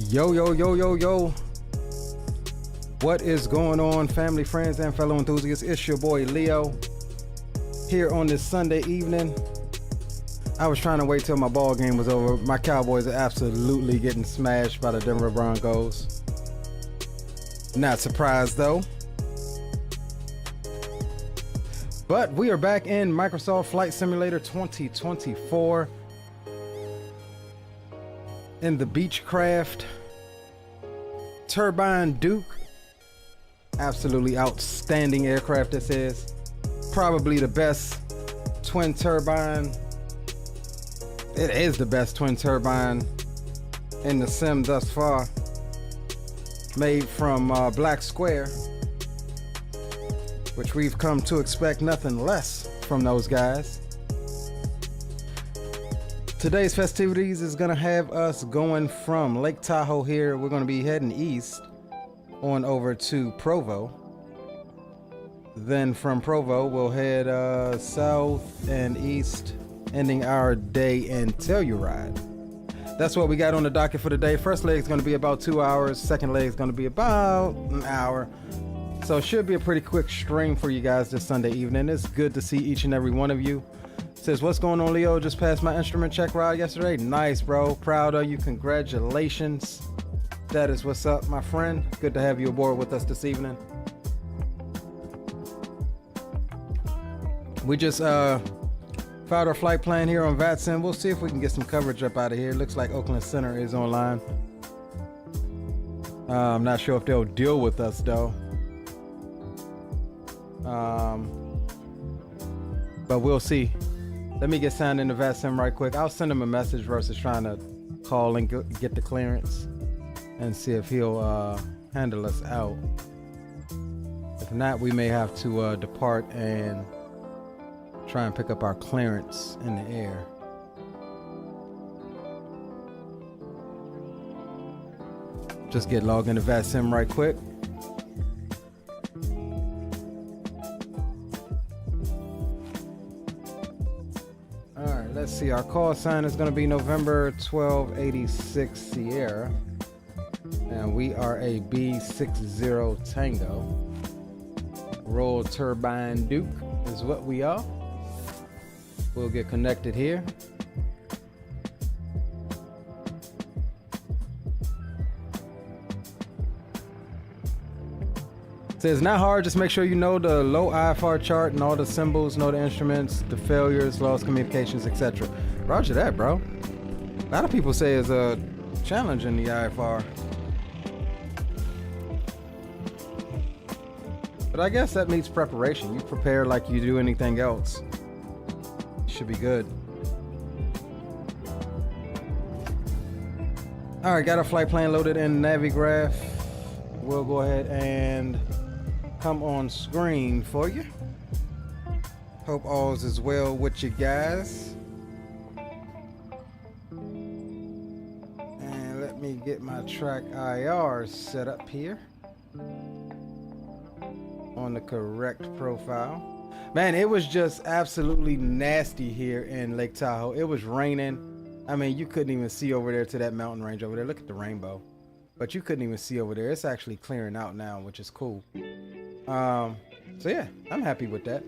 Yo, yo, yo, yo, yo. What is going on, family, friends, and fellow enthusiasts? It's your boy Leo here on this Sunday evening. I was trying to wait till my ball game was over. My Cowboys are absolutely getting smashed by the Denver Broncos. Not surprised though. But we are back in Microsoft Flight Simulator 2024 in the Beechcraft Turbine Duke. Absolutely outstanding aircraft this is. Probably the best twin turbine. It is the best twin turbine in the sim thus far. Made from Black Square, which we've come to expect nothing less from those guys. Today's festivities is gonna have us going from Lake Tahoe here. We're gonna be heading east on over to Provo. Then from Provo, we'll head south and east, ending our day in Telluride. That's what we got on the docket for today. First leg is gonna be about 2 hours. Second leg is gonna be about an hour. So it should be a pretty quick stream for you guys this Sunday evening. It's good to see each and every one of you. Says, what's going on, Leo? Just passed my instrument check ride yesterday. Nice, bro. Proud of you. Congratulations. That is what's up, my friend. Good to have you aboard with us this evening. We just filed our flight plan here on VATSIM. We'll see if we can get some coverage up out of here. Looks like Oakland Center is online. I'm not sure if they'll deal with us though. But we'll see. Let me get signed into VATSIM right quick. I'll send him a message versus trying to call and get the clearance and see if he'll handle us out. If not, we may have to depart and try and pick up our clearance in the air. Just get logged into VATSIM right quick. Let's see, our call sign is going to be November 1286 Sierra, and we are a B60 Tango. Roll Turbine Duke is what we are. We'll get connected here. It's not hard, just make sure you know the low IFR chart and all the symbols, know the instruments, the failures, lost communications, etc. Roger that, bro. A lot of people say it's a challenge in the IFR. But I guess that means preparation. You prepare like you do anything else. Should be good. All right, got our flight plan loaded in Navigraph. We'll go ahead and come on screen for you. Hope all's is well with you guys. And let me get my track IR set up here on the correct profile. Man, it was just absolutely nasty here in Lake Tahoe. It was raining. I mean, you couldn't even see over there to that mountain range over there. Look at the rainbow. But you couldn't even see over there. It's actually clearing out now, which is cool. So yeah, I'm happy with that.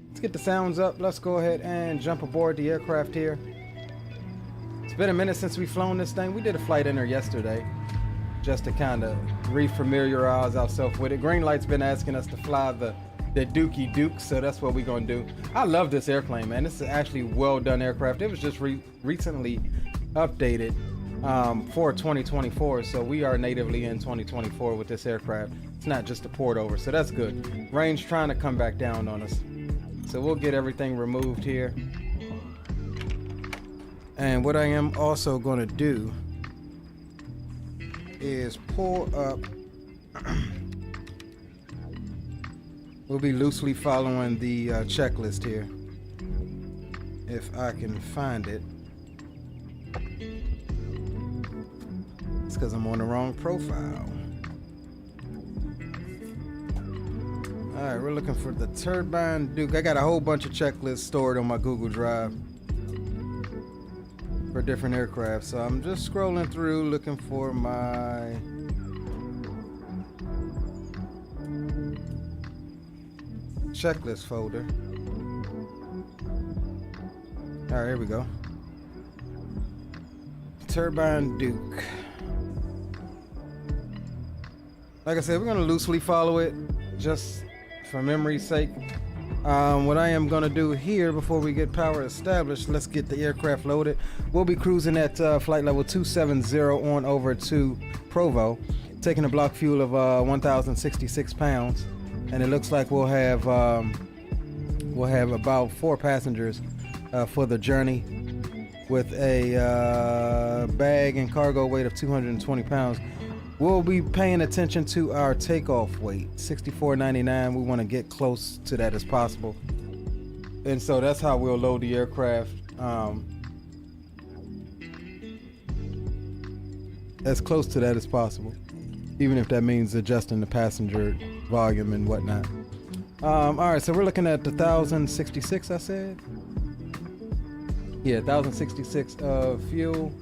Let's get the sounds up. Let's go ahead and jump aboard the aircraft here. It's been a minute since we've flown this thing. We did a flight in there yesterday just to kind of re-familiarize ourselves with it. Greenlight's been asking us to fly the Dookie Duke, so that's what we're gonna do. I love this airplane, man. This is actually well done aircraft. It was just recently updated for 2024, so we are natively in 2024 with this aircraft. It's not just a port over, so that's good. Range trying to come back down on us, so we'll get everything removed here. And what I am also going to do is pull up. We'll be loosely following the checklist here if I can find it. It's because I'm on the wrong profile. All right, we're looking for the Turbine Duke. I got a whole bunch of checklists stored on my Google Drive. for different aircraft. So I'm just scrolling through looking for my checklist folder. All right, here we go. Turbine Duke. Like I said, we're gonna loosely follow it just for memory's sake. What I am gonna do here before we get power established, let's get the aircraft loaded. We'll be cruising at flight level 270 on over to Provo, taking a block fuel of 1,066 pounds, and it looks like we'll have about 4 passengers for the journey, with a bag and cargo weight of 220 pounds. We'll be paying attention to our takeoff weight, 64.99. We want to get close to that as possible, and so that's how we'll load the aircraft, as close to that as possible, even if that means adjusting the passenger volume and whatnot. All right, so we're looking at the 1,066, I said. Yeah, 1,066 of fuel.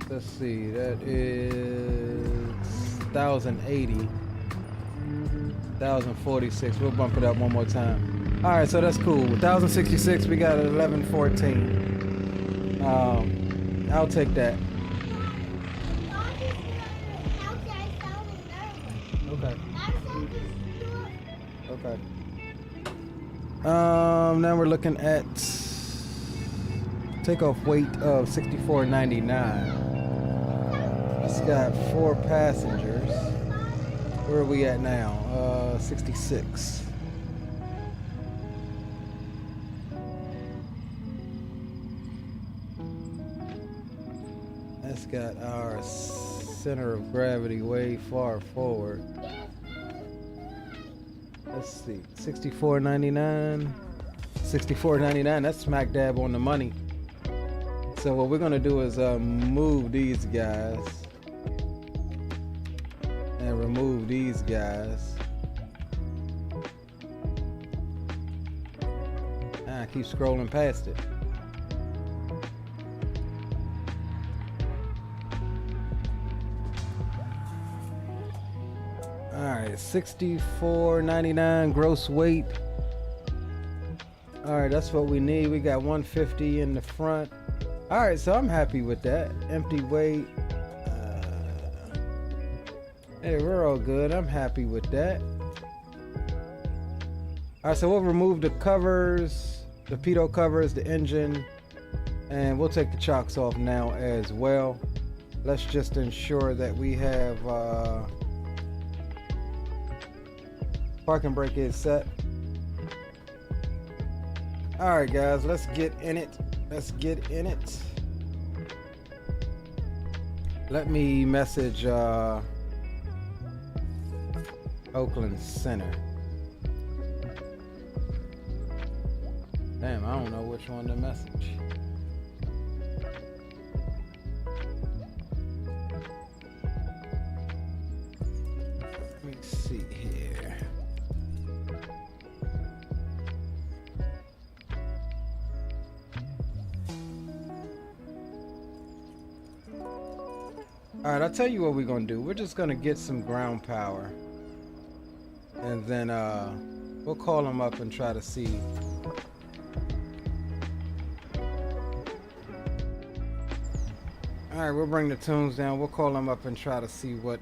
Let's see, that is 1,080. 1,046. We'll bump it up one more time. All right, so that's cool. 1,066, we got 1114. I'll take that. Okay. Okay. Now we're looking at takeoff weight of 64.99. It's got 4 passengers. Where are we at now? 66. That's got our center of gravity way far forward. Let's see, 64.99. 64.99, that's smack dab on the money. So what we're gonna do is move these guys and remove these guys. I keep scrolling past it. All right, 64.99 gross weight. All right, that's what we need. We got 150 in the front. All right, so I'm happy with that. Empty weight. Hey, we're all good. I'm happy with that. All right, so we'll remove the covers, the pitot covers, the engine, and we'll take the chocks off now as well. Let's just ensure that we have parking brake is set. All right, guys, let's get in it. Let's get in it. Let me message Oakland Center. Damn, I don't know which one to message. Let me see here. All right, I'll tell you what we're gonna do. We're just gonna get some ground power, and then we'll call them up and try to see. All right, we'll bring the tunes down. We'll call them up and try to see what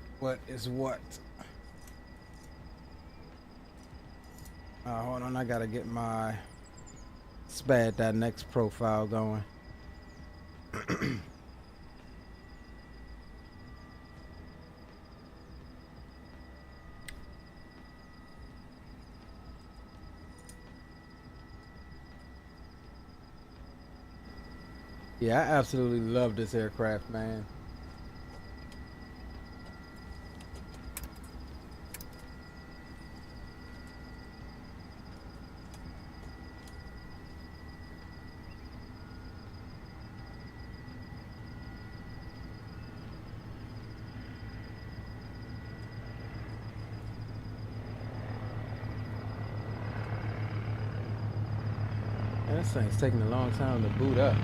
is what. Hold on, I gotta get my SPAD.next profile going. Yeah, I absolutely love this aircraft, man. This thing's taking a long time to boot up.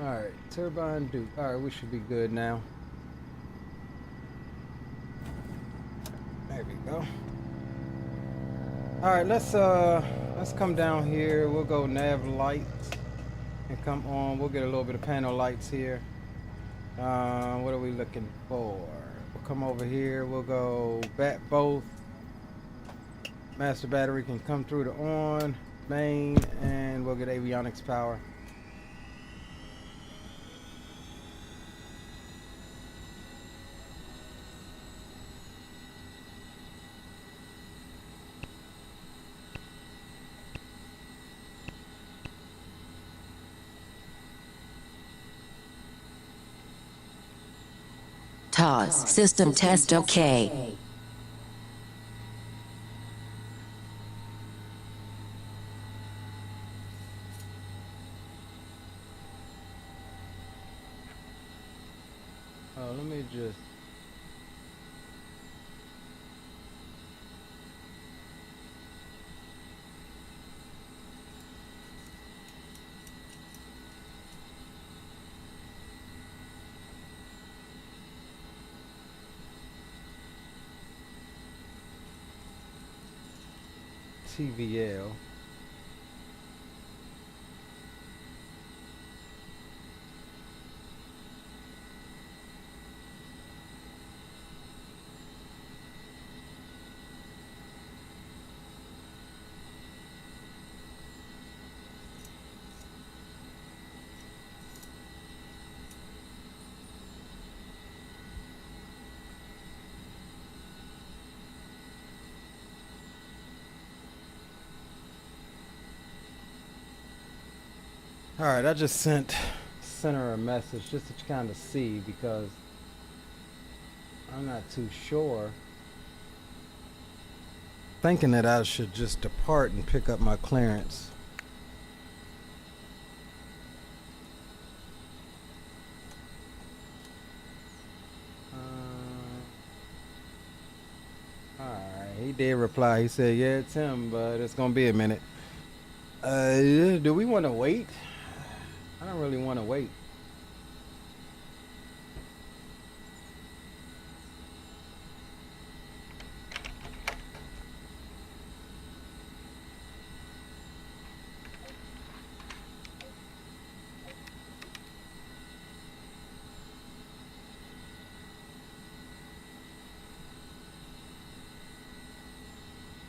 Alright, turbine Duke. Alright, we should be good now. There we go. Alright, let's come down here. We'll go nav lights and come on. We'll get a little bit of panel lights here. What are we looking for? We'll come over here. We'll go both. Master battery can come through to on, main, and we'll get avionics power. TOS system test okay. Oh, let me just TVL. Alright, I just sent her a message just to kind of see, because I'm not too sure. Thinking that I should just depart and pick up my clearance. Alright, he did reply. He said, yeah, it's him, but it's gonna be a minute. Do we want to wait? I don't really want to wait.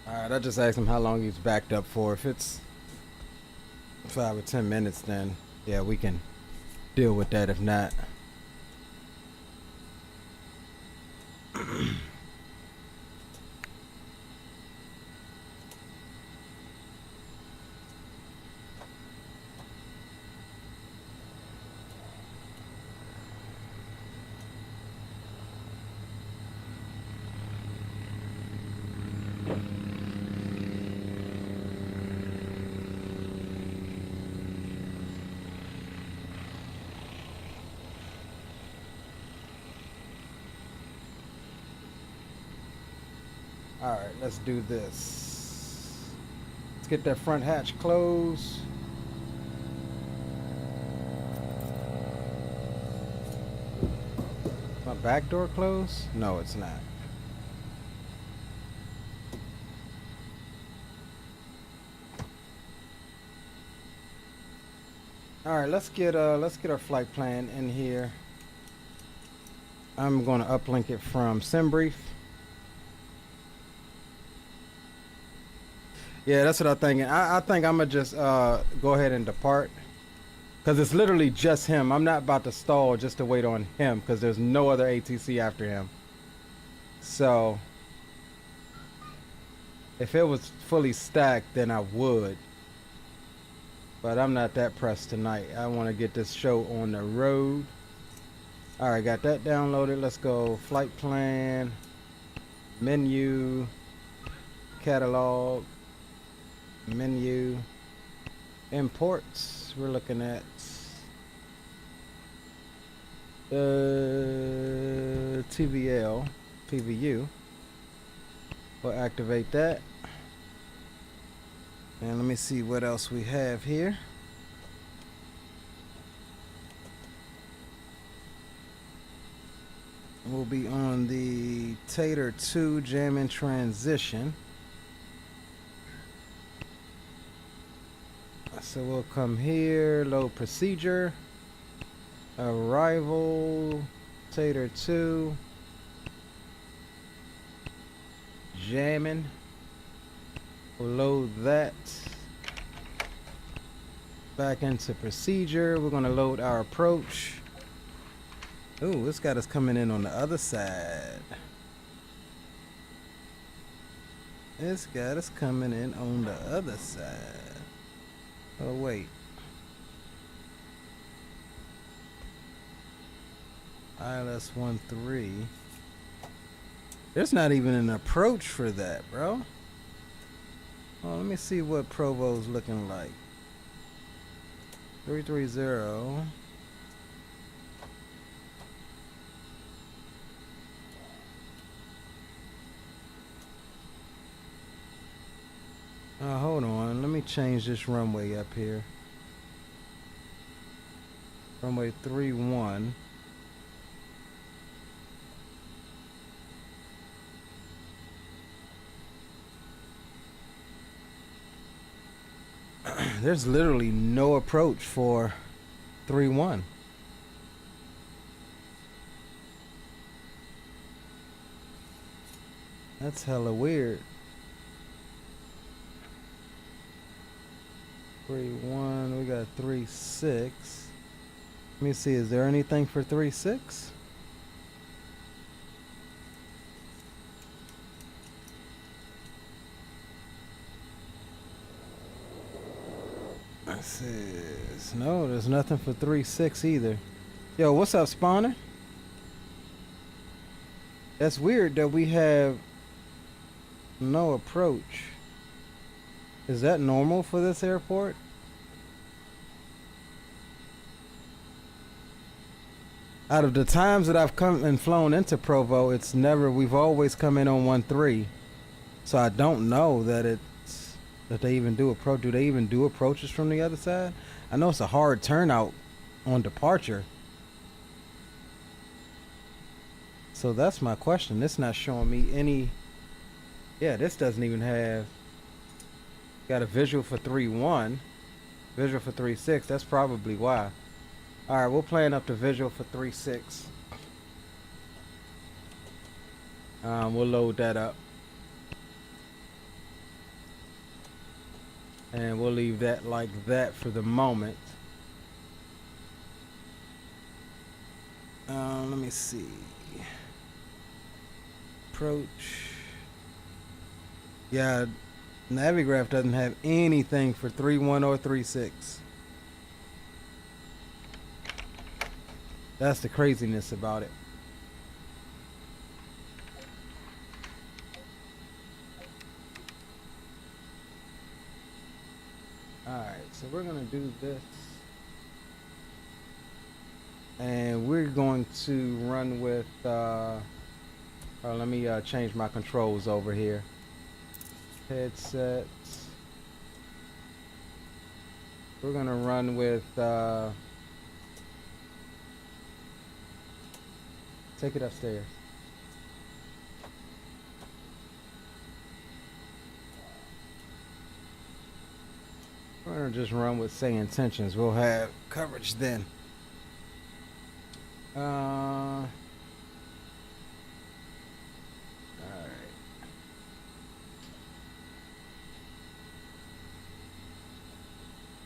Alright, I just asked him how long he's backed up for. If it's 5 or 10 minutes, then yeah, we can deal with that. If not, alright, let's do this. Let's get that front hatch closed. My back door closed? No, it's not. Alright, let's get our flight plan in here. I'm gonna uplink it from SimBrief. Yeah, that's what I'm thinking. I think I'm gonna just go ahead and depart, because it's literally just him. I'm not about to stall just to wait on him, because there's no other ATC after him. So if it was fully stacked, then I would, but I'm not that pressed tonight. I want to get this show on the road. Alright, got that downloaded. Let's go flight plan, menu, catalog, menu, imports. We're looking at TVL, PVU. We'll activate that. And let me see what else we have here. We'll be on the Tater 2 jamming transition. So we'll come here, load procedure, arrival, Tater 2, jamming. We'll load that back into procedure. We're gonna load our approach. Ooh, it's got us coming in on the other side. It's got us coming in on the other side. Oh, wait. ILS-13. There's not even an approach for that, bro. Well, let me see what Provo's looking like. 330. Hold on. Let me change this runway up here. Runway 31. There's literally no approach for 3-1. That's hella weird. 3-1, we got 3-6. Let me see, is there anything for 3-6? Let's see. No, there's nothing for 3-6 either. Yo, what's up, Spawner? That's weird that we have no approach. Is that normal for this airport? Out of the times that I've come and flown into Provo, it's never, we've always come in on 1-3. So I don't know that they even do approach. Do they even do approaches from the other side? I know it's a hard turnout on departure. So that's my question. It's not showing me any. Yeah, this doesn't even have. Got a visual for 3-1, visual for 3-6. That's probably why. All right, we'll plan up the visual for 3-6. We'll load that up, and we'll leave that like that for the moment. Let me see. Approach. Yeah. Navigraph doesn't have anything for 3-1 or 3-6. That's the craziness about it. Alright, so we're going to do this. And we're going to run with... let me change my controls over here. Headsets. We're gonna run with take it upstairs. We're gonna just run with say intentions. We'll have coverage then. Alright.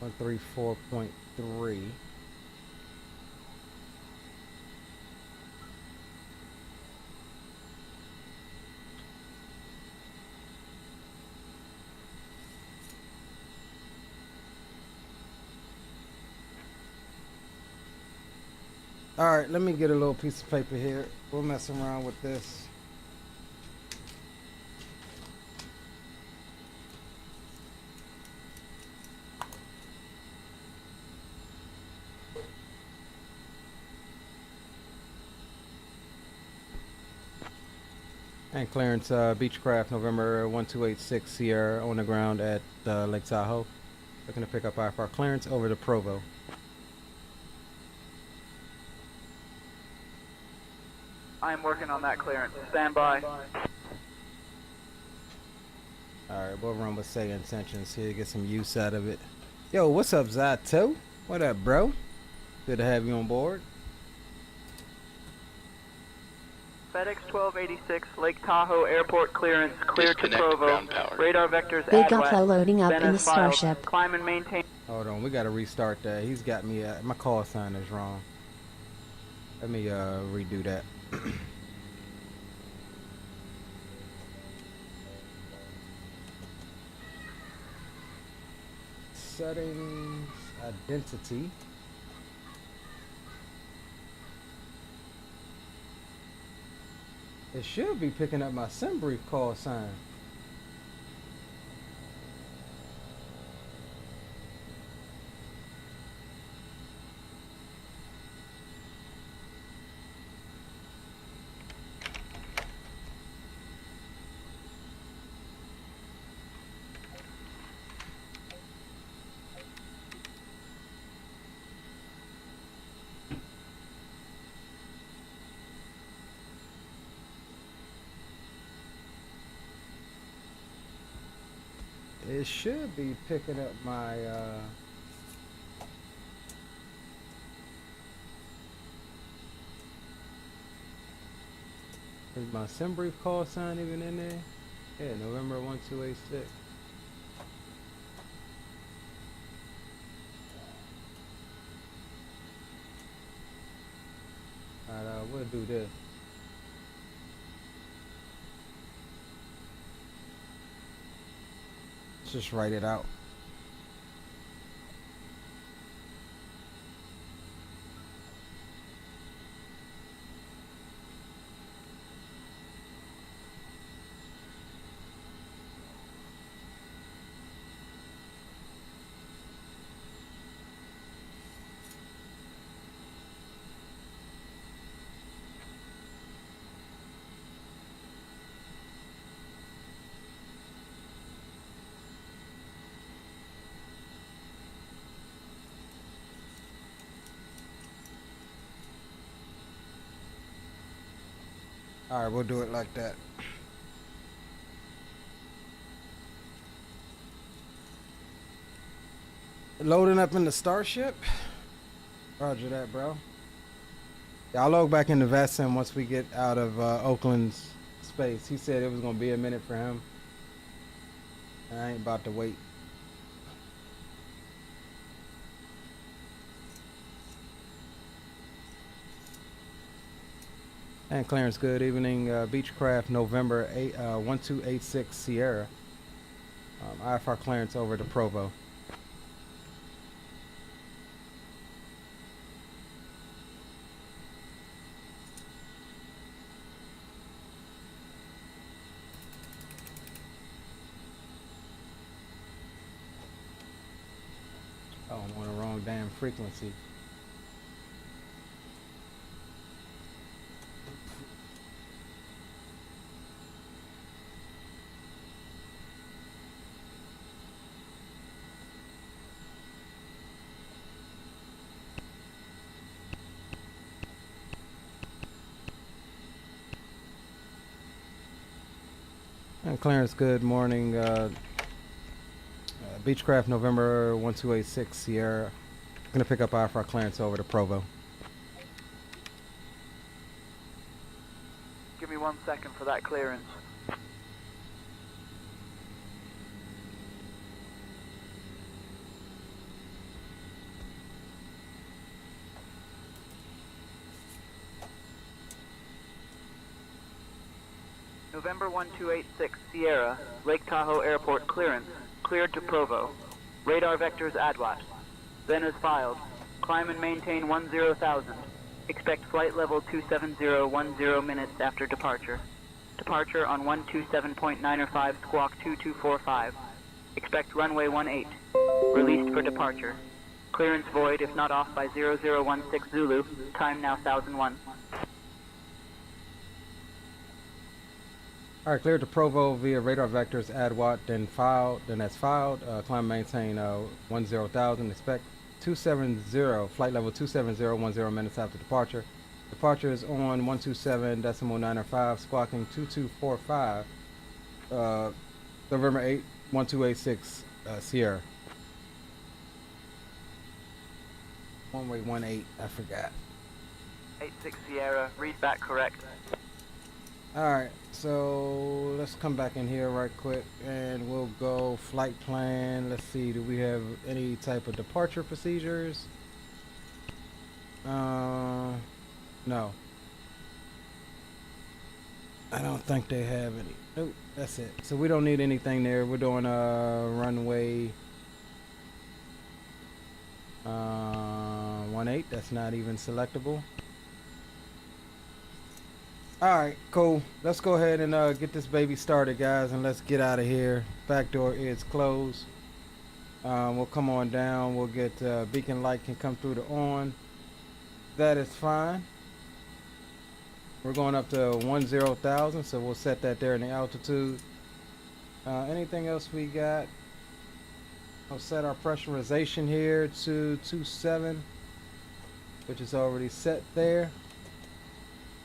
134.3. All right, let me get a little piece of paper here. We'll mess around with this. And clearance, Beechcraft, November 1286 Sierra on the ground at Lake Tahoe. Looking to pick up IFR clearance over to Provo. I am working on that clearance. Stand by. Alright, we'll run with say intentions here, get some use out of it. Yo, what's up, Zato? What up, bro? Good to have you on board. FedEx 1286, Lake Tahoe Airport clearance, clear to Disconnect Provo. ground power. Radar vectors Big add west. upload loading up Then in the as filed, Starship. Climb and maintain. Hold on, we gotta restart that. He's got me, my call sign is wrong. Let me redo that. Settings, identity. It should be picking up my SimBrief call sign. It should be picking up my is my SimBrief call sign even in there? Yeah, November 1286. Alright, we'll do this. Just write it out. Alright, we'll do it like that. Loading up in the Starship. Roger that, bro. Yeah, I'll log back into VATSIM once we get out of Oakland's space. He said it was going to be a minute for him. I ain't about to wait. And clearance, good evening, Beechcraft, November 1286 Sierra. IFR clearance over to Provo. Oh, I'm on the wrong damn frequency. And clearance, good morning, Beechcraft, November 1286 Sierra. Gonna pick up IFR clearance over to Provo. Give me 1 second for that clearance. November 1286 Sierra, Lake Tahoe Airport clearance, cleared to Provo. Radar vectors ADWAT. Then as filed, climb and maintain 10,000. Expect flight level 27010 minutes after departure. Departure on 127.905 squawk 2245. Expect runway 18. Released for departure. Clearance void if not off by 0016 Zulu. Time now 1001. All right, cleared to Provo via radar vectors, add watt, then filed, then that's filed. Climb, maintain 10,000. Expect 270, flight level 270, 10 minutes after departure. Departure is on 127.905, squawking 2245. November 8, 1286, Sierra. One-way 18, I forgot. 86 Sierra, read back correct. Alright, so let's come back in here right quick and we'll go flight plan. Let's see, do we have any type of departure procedures? No. I don't think they have any. Nope, that's it. So we don't need anything there. We're doing a runway 18. That's not even selectable. Alright, cool. Let's go ahead and get this baby started, guys, and let's get out of here. Back door is closed. We'll come on down. We'll get beacon light can come through the on. That is fine. We're going up to 10,000, so we'll set that there in the altitude. Anything else we got? I'll set our pressurization here to 27, which is already set there.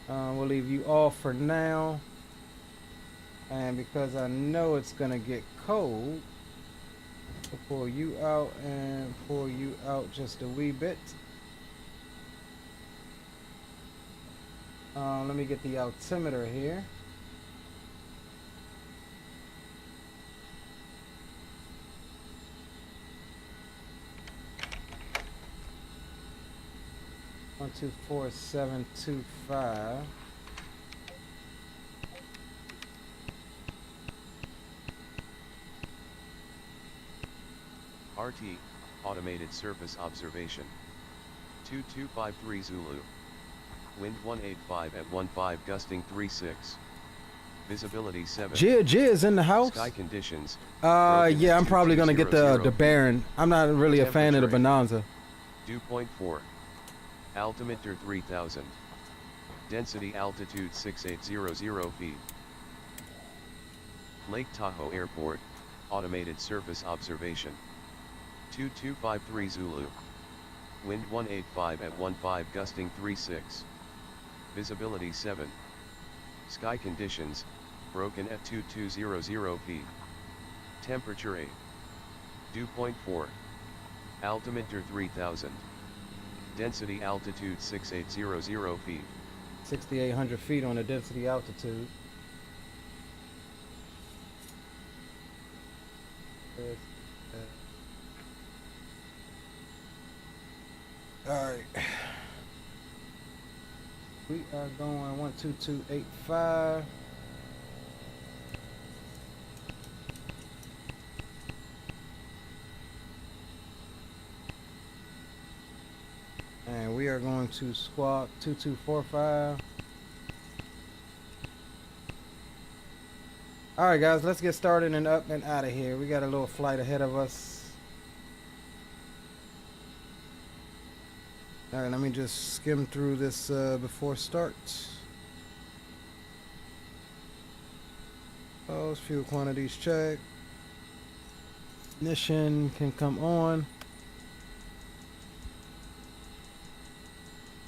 We'll leave you off for now. And because I know it's gonna get cold, we'll pull you out and pull you out just a wee bit. Let me get the altimeter here. One, 2, 4, 7, 2, 5. RT, Automated Surface Observation. 2253 Zulu. Wind 185 at 15 gusting 36. Visibility 7. Is in the house. Sky conditions. Yeah, I'm probably gonna get the Baron. I'm not really a fan of the Bonanza. Dew point 4. Altimeter 3000. Density altitude 6800 feet. Lake Tahoe Airport, Automated Surface Observation. 2253 Zulu. Wind 185 at 15 gusting 36. Visibility 7. Sky conditions, broken at 2200 feet. Temperature 8. Dew point 4. Altimeter 3000. Density altitude 6800 feet. 6,800 feet on the density altitude. Alright. We are going 12285. And we are going to squawk 2245. Alright guys, let's get started and up and out of here. We got a little flight ahead of us. Alright, let me just skim through this before start. Those fuel quantities check. Ignition can come on.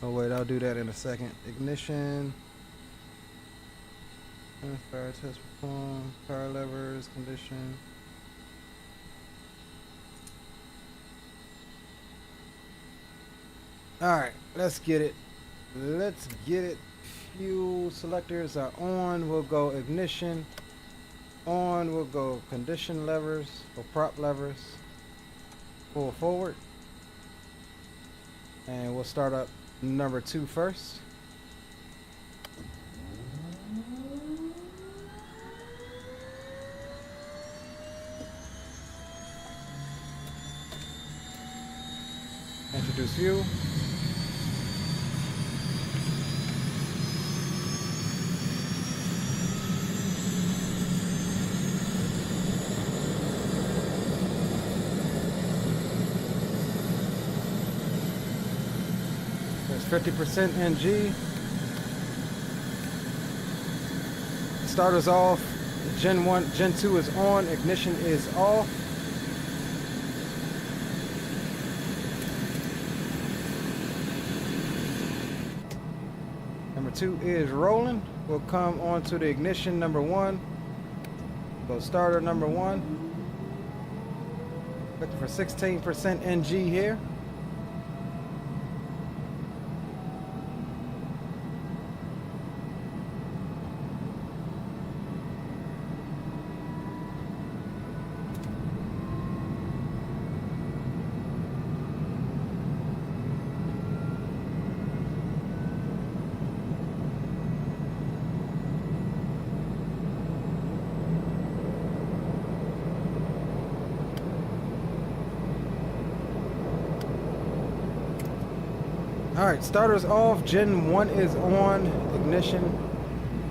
Oh wait, I'll do that in a second. Ignition. Fire test performed. Power levers, condition. Alright, let's get it. Let's get it. Fuel selectors are on. We'll go ignition. On. We'll go condition levers or prop levers. Pull forward. And we'll start up number 2 first. Introduce fuel. There's 50% NG. starters off. Gen 1, Gen 2 is on. Ignition is off. Number 2 is rolling. We'll come on to the ignition. Number 1. Go starter number 1. Looking for 16% NG here. All right, starters off. Gen 1 is on. Ignition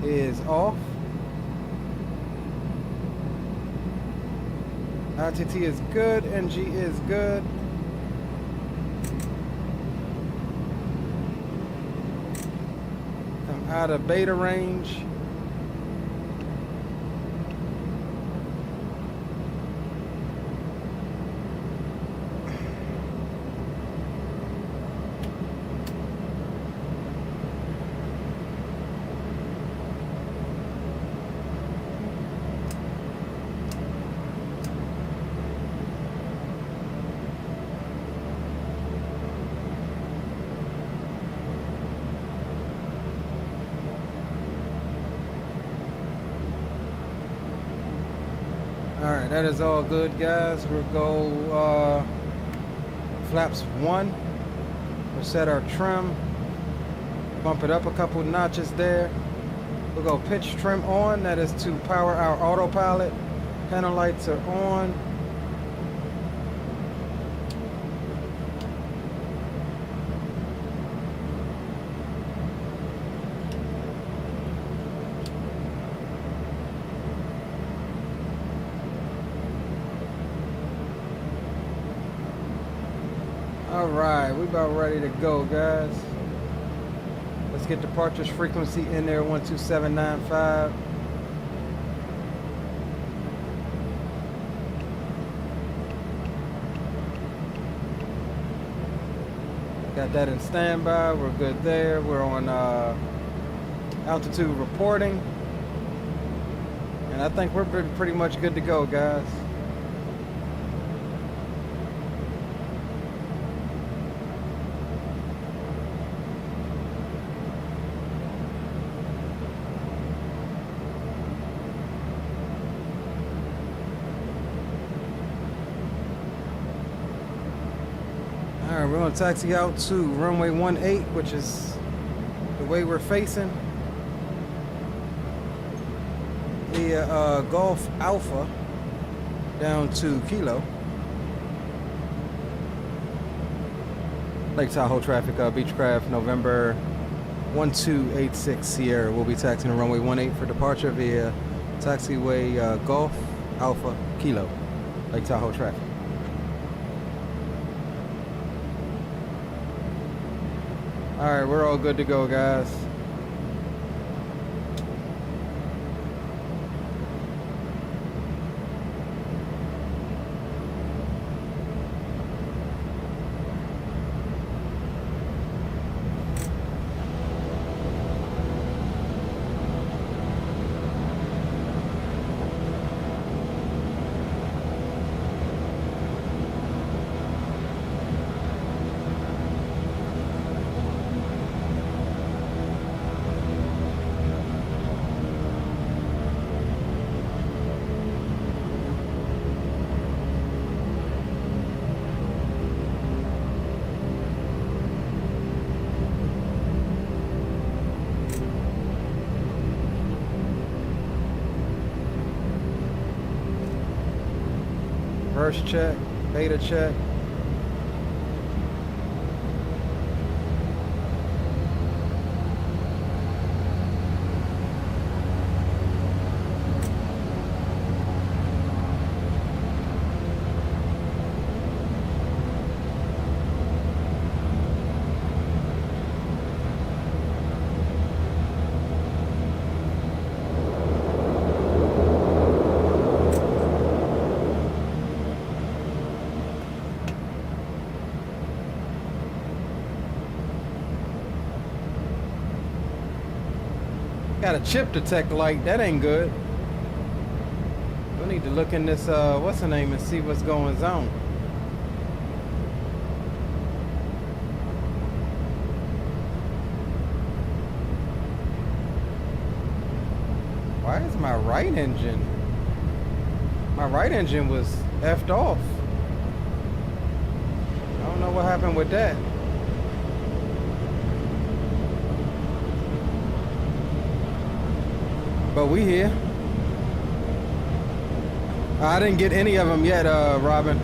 is off. ITT is good. NG is good. Come out of beta range. All right, that is all good, guys. We'll go flaps 1. We'll set our trim, bump it up a couple notches there. We'll go pitch trim on. That is to power our autopilot. Panel lights are on. All right, we about ready to go, guys. Let's get departures frequency in there, 12795. Got that in standby. We're good there. We're on altitude reporting. And I think we're pretty much good to go, guys. Alright, we're gonna taxi out to runway 18, which is the way we're facing. The Golf Alpha down to Kilo. Lake Tahoe traffic, Beechcraft, November 1286 Sierra. We'll be taxiing to runway 18 for departure via taxiway Golf Alpha Kilo. Lake Tahoe traffic. All right, we're all good to go, guys. First check, beta check. Got a chip detect light. That ain't good. We need to look in this, what's the name, and see what's going on. Why is my right engine? My right engine was effed off. I don't know what happened with that. But we here. I didn't get any of them yet, Robin.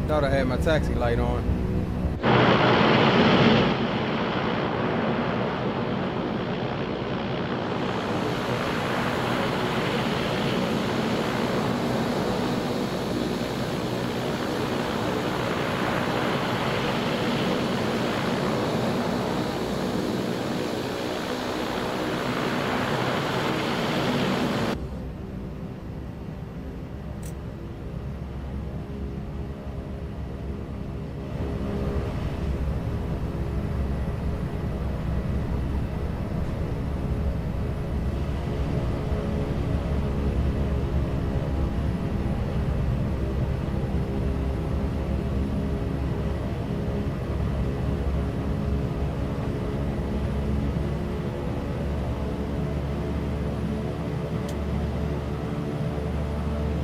Thought I had my taxi light on.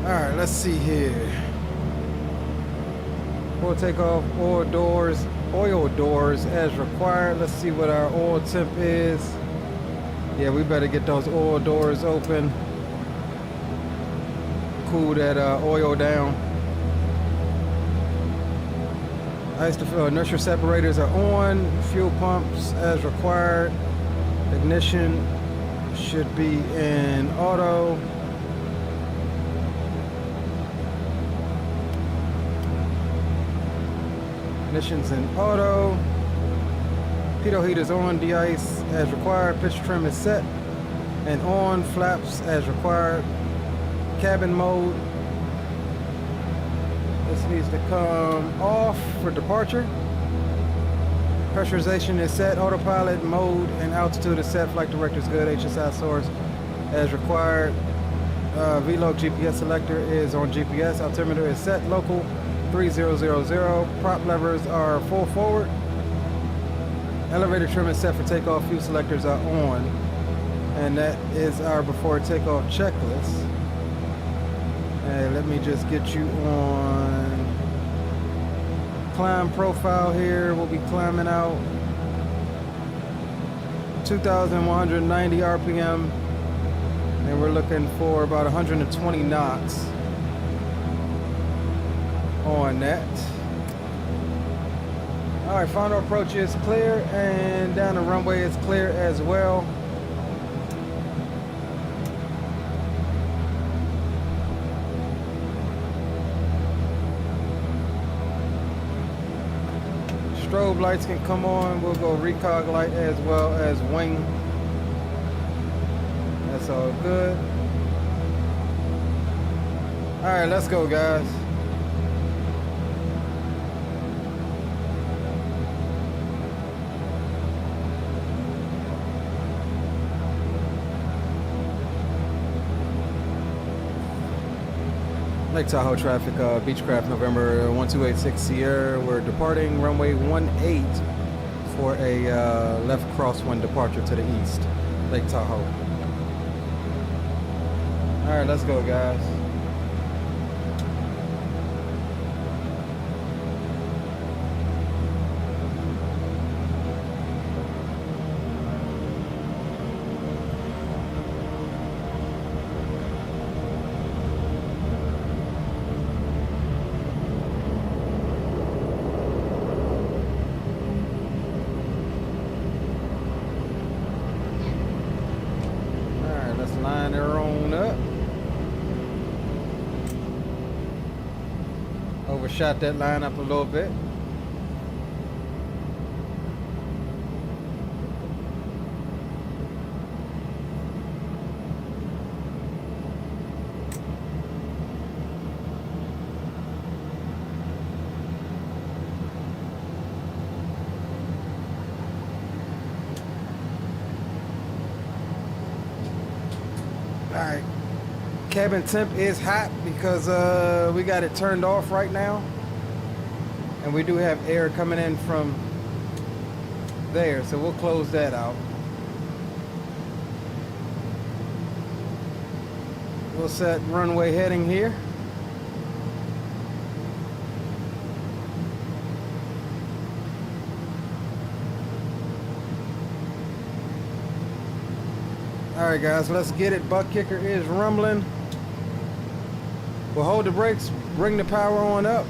Alright, let's see here. We'll take off oil doors as required. Let's see what our oil temp is. Yeah, we better get those oil doors open. Cool that oil down. Inertia separators are on. Fuel pumps as required. Ignition should be in auto. Ignition's in auto. Pitot heater's on. De-ice as required. Pitch trim is set and on. Flaps as required. Cabin mode. This needs to come off for departure. Pressurization is set. Autopilot mode and altitude is set. Flight director is good. HSI source as required. VLOC GPS selector is on GPS. Altimeter is set. Local 3000. Prop levers are full forward. Elevator trim is set for takeoff. Fuel selectors are on. And that is our before takeoff checklist. And let me just get you on climb profile here. We'll be climbing out 2,190 RPM. And we're looking for about 120 knots on that. All right, final approach is clear, and down the runway is clear as well. Strobe lights can come on. We'll go recog light as well as wing. That's all good. All right, let's go, guys. Lake Tahoe traffic, Beechcraft, November 1286 Sierra. We're departing runway 18 for a left crosswind departure to the east, Lake Tahoe. All right, let's go, guys. Line her on up. Overshot that line up a little bit. Alright, cabin temp is hot because we got it turned off right now, and we do have air coming in from there, so we'll close that out. We'll set runway heading here. All right, guys, let's get it. Butt kicker is rumbling. We'll hold the brakes, bring the power on up.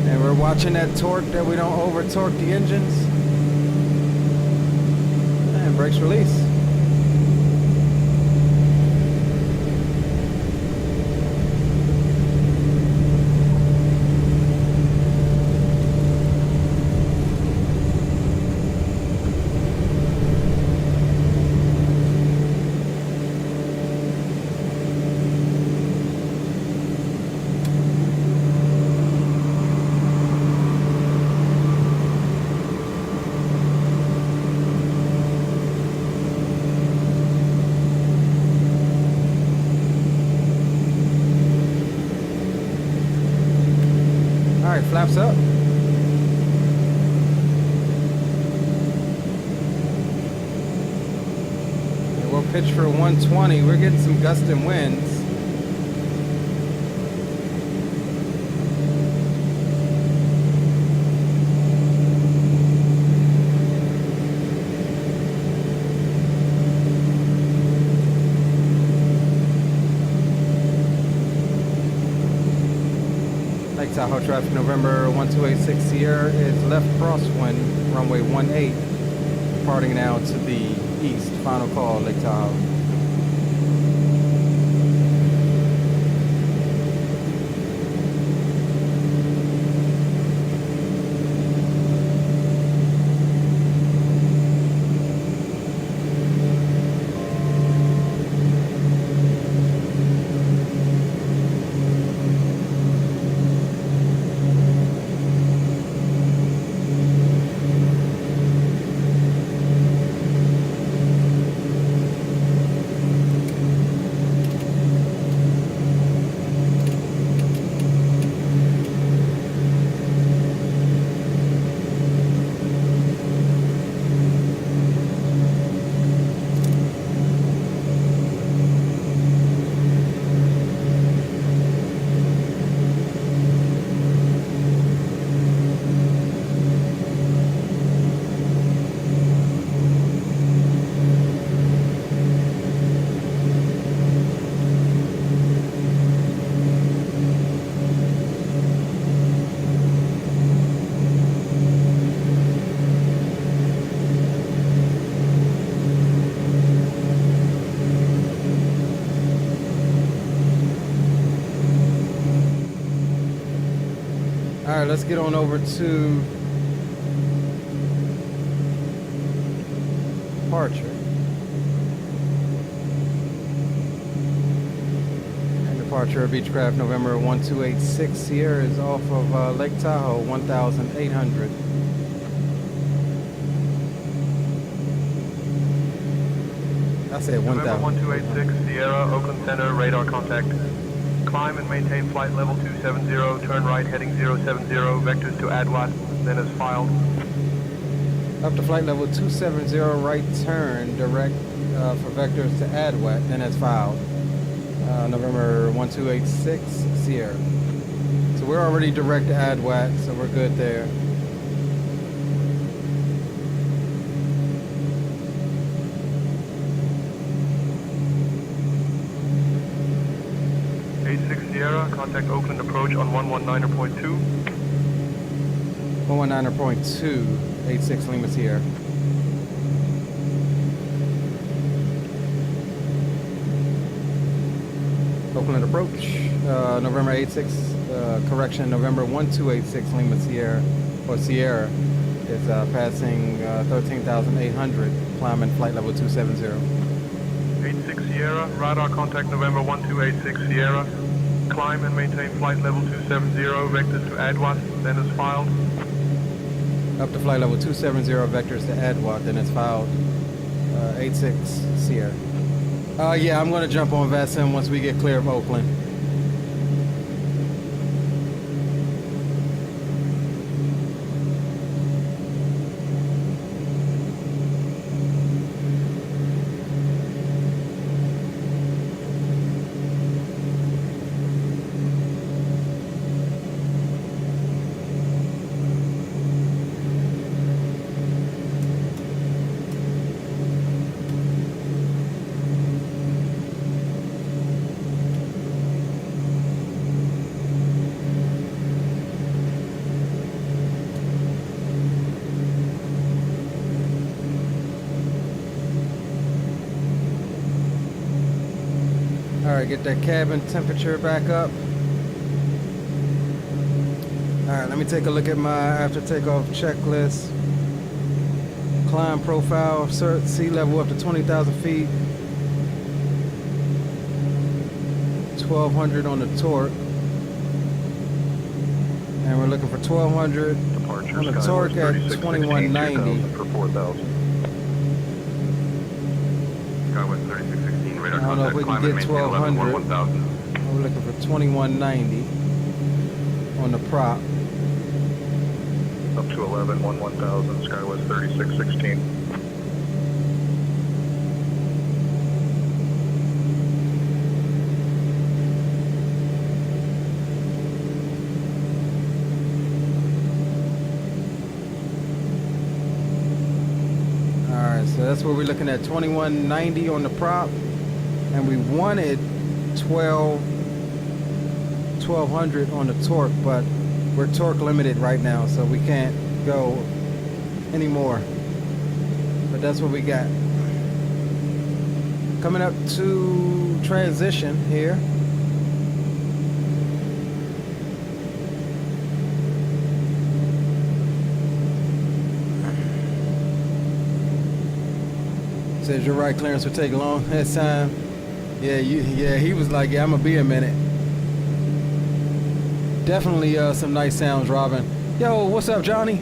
And we're watching that torque, that we don't over torque the engines. And brakes release. Flaps up. And we'll pitch for 120. We're getting some gusting winds. Tahoe traffic, November 1286 Sierra is left crosswind, runway 18, departing now to the east. Final call, Lake Tahoe. All right, let's get on over to departure. And departure of Beechcraft November 1286 Sierra is off of Lake Tahoe 1800. I said 1000. November 1286 Sierra, Oakland Center, radar contact. Climb and maintain flight level 270, turn right heading 070, vectors to ADWAT, then as filed. Up to flight level 270, right turn, direct for vectors to ADWAT, then as filed. November 1286 Sierra. So we're already direct to ADWAT, so we're good there. 86 Sierra, contact Oakland approach on 119.2. 119.2, 86 Lima Sierra. Oakland approach, November 86, correction, November 1286 Lima Sierra, or Sierra, is passing 13,800, climbing flight level 270. 86 Sierra, radar contact November 1286 Sierra, climb and maintain flight level 270, vectors to ADWAT, then as filed. Up to flight level 270, vectors to ADWAT, then it's filed. 86 Sierra. Yeah, I'm gonna jump on VATSIM once we get clear of Oakland. Alright, get that cabin temperature back up. Alright, let me take a look at my after takeoff checklist. Climb profile, sea level up to 20,000 feet. 1200 on the torque. And we're looking for 1200 Departure on the torque at 2190. For 4,000. Skywest 3616, radar I don't know if we can get 1200. 1,000. We're looking for 2190 on the prop. Up to 11, 1,000, Skywest 3616. Alright, so that's where we're looking at 2190 on the prop. And we wanted 1200 on the torque, but we're torque limited right now, so we can't go anymore. But that's what we got. Coming up to transition here. Says your right clearance will take long this time. Yeah, he was like, yeah, I'm gonna be a minute. Definitely some nice sounds, Robin. Yo, what's up, Johnny?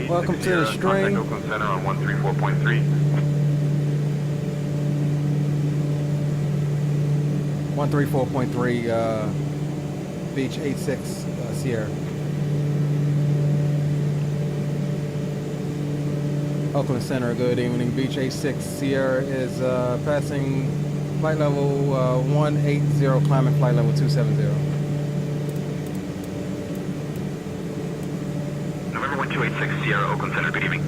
Welcome to the stream. Oakland Center on 134.3. 134.3 Beach 86 Sierra. Oakland Center, good evening. Beach 86 Sierra is passing flight level 180, climbing flight level 270. November 1286 Sierra, Oakland Center, good evening.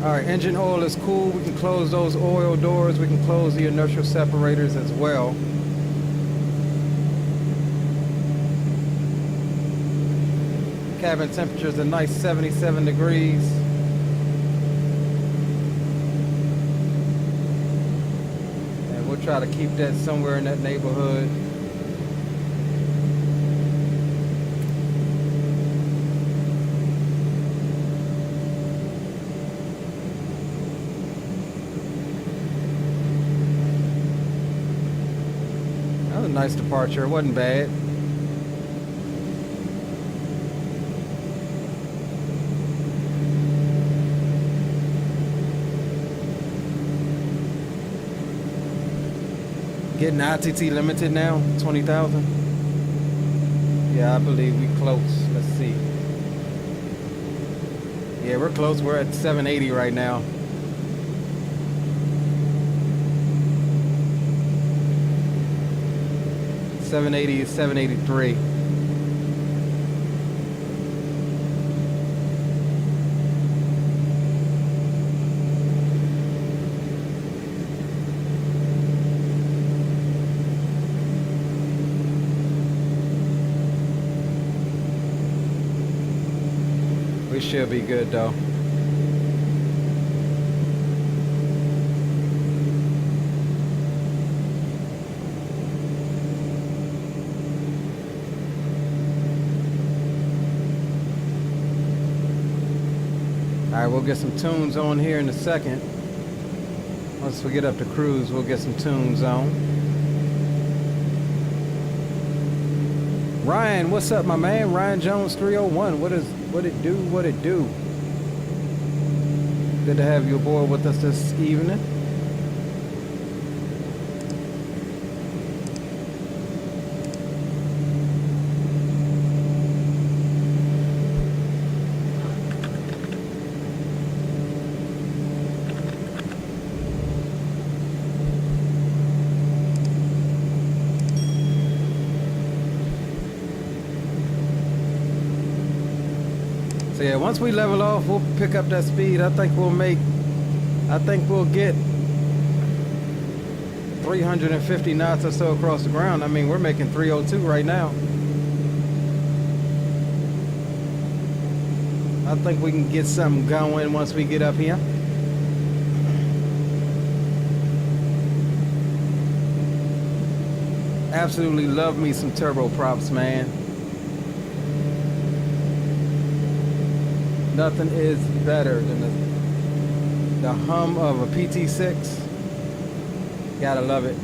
Alright, engine oil is cool. We can close those oil doors. We can close the inertial separators as well. Cabin temperature is a nice 77 degrees. And we'll try to keep that somewhere in that neighborhood. That was a nice departure. It wasn't bad. Getting ITT limited now, 20,000. Yeah, I believe we close. Let's see. Yeah, we're close. We're at 780 right now. $780 is $783. We should be good though. Alright, we'll get some tunes on here in a second. Once we get up to cruise, we'll get some tunes on. Ryan, what's up, my man? Ryan Jones 301. What it do? What it do? Good to have you aboard with us this evening. Yeah, once we level off, we'll pick up that speed. I think we'll get 350 knots or so across the ground. I mean, we're making 302 right now. I think we can get something going once we get up here. Absolutely love me some turboprops, man. Nothing is better than the hum of a PT6. Gotta love it.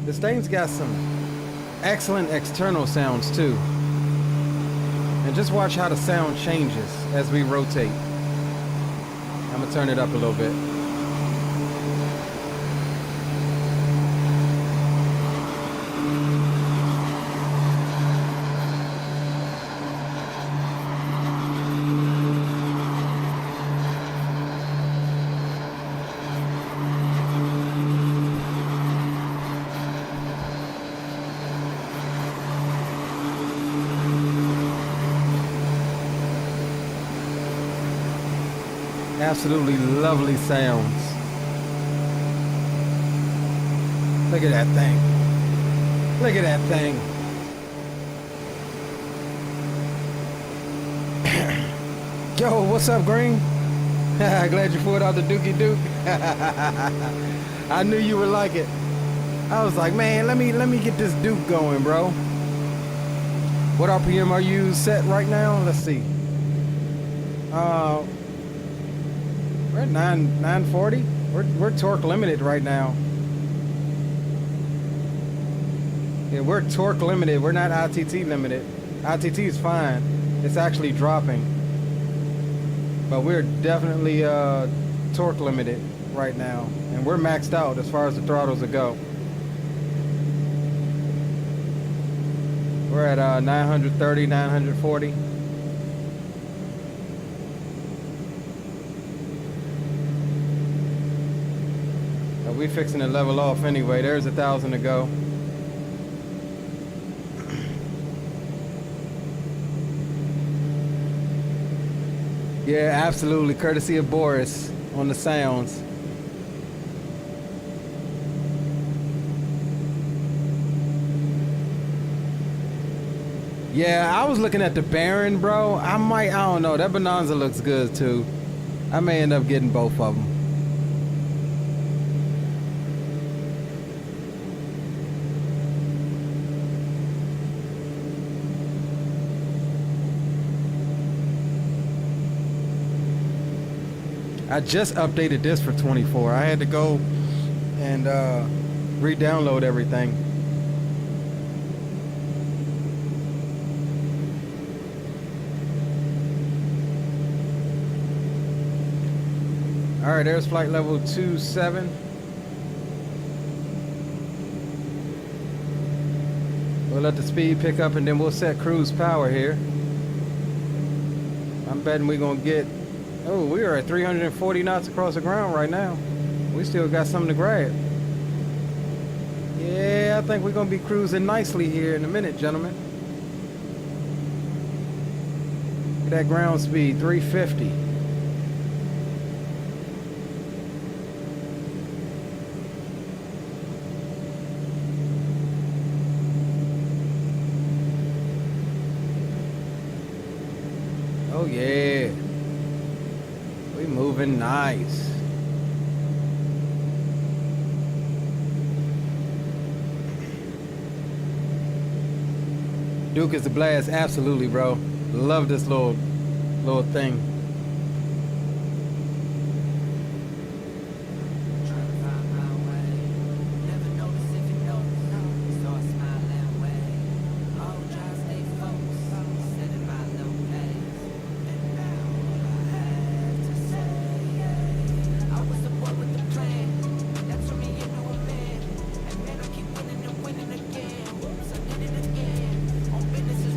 This thing's got some excellent external sounds too. And just watch how the sound changes as we rotate. I'm gonna turn it up a little bit. Absolutely lovely sounds. Look at that thing. Look at that thing. Yo, what's up, Green? Glad you pulled out the Dookie Duke. I knew you would like it. I was like, man, let me get this Duke going, bro. What RPM are you set right now? Let's see. We're at 940. We're torque limited right now. Yeah, we're torque limited. We're not ITT limited. ITT is fine. It's actually dropping. But we're definitely torque limited right now. And we're maxed out as far as the throttles go. We're at 930, 940. We fixing to level off anyway. There's 1,000 to go. Yeah, absolutely. Courtesy of Boris on the sounds. Yeah, I was looking at the Baron, bro. I don't know. That Bonanza looks good too. I may end up getting both of them. I just updated this for 24. I had to go and re-download everything. All right, there's flight level 27. We'll let the speed pick up and then we'll set cruise power here. I'm betting we're gonna get, oh, we are at 340 knots across the ground right now. We still got something to grab. Yeah, I think we're gonna be cruising nicely here in a minute, gentlemen. Look at that ground speed, 350. Oh yeah, we moving nice. Duke is a blast, absolutely, bro. Love this little thing.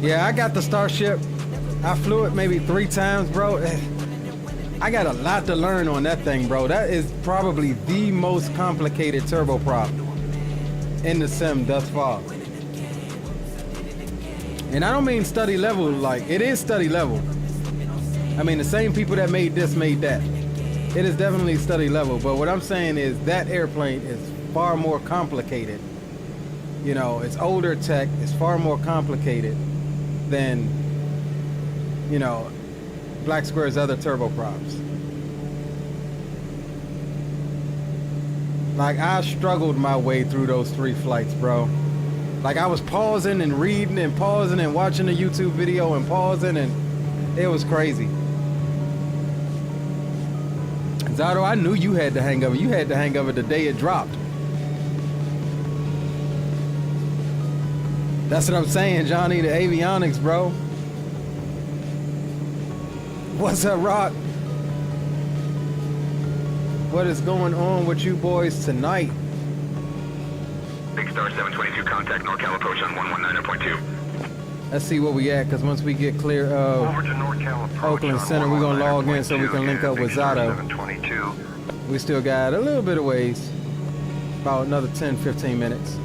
Yeah, I got the Starship. I flew it maybe 3 times, bro. I got a lot to learn on that thing, bro. That is probably the most complicated turboprop in the sim thus far. And I don't mean study level, like, it is study level. I mean, the same people that made this made that. It is definitely study level, but what I'm saying is that airplane is far more complicated. You know, it's older tech, it's far more complicated than, you know, Black Square's other turboprops. Like, I struggled my way through those 3 flights, bro. Like, I was pausing and reading and pausing and watching a YouTube video and pausing, and it was crazy. Zato, I knew you had the hang of it. You had the hang of it the day it dropped. That's what I'm saying, Johnny, the avionics, bro. What's up, Rock? What is going on with you boys tonight? Big Star 722, contact NorCal approach on 119.2. Let's see where we at, because once we get clear of Over to NorCal approach Oakland Center, we're going to log in so we can link up with Zato. 722. We still got a little bit of ways. About another 10-15 minutes.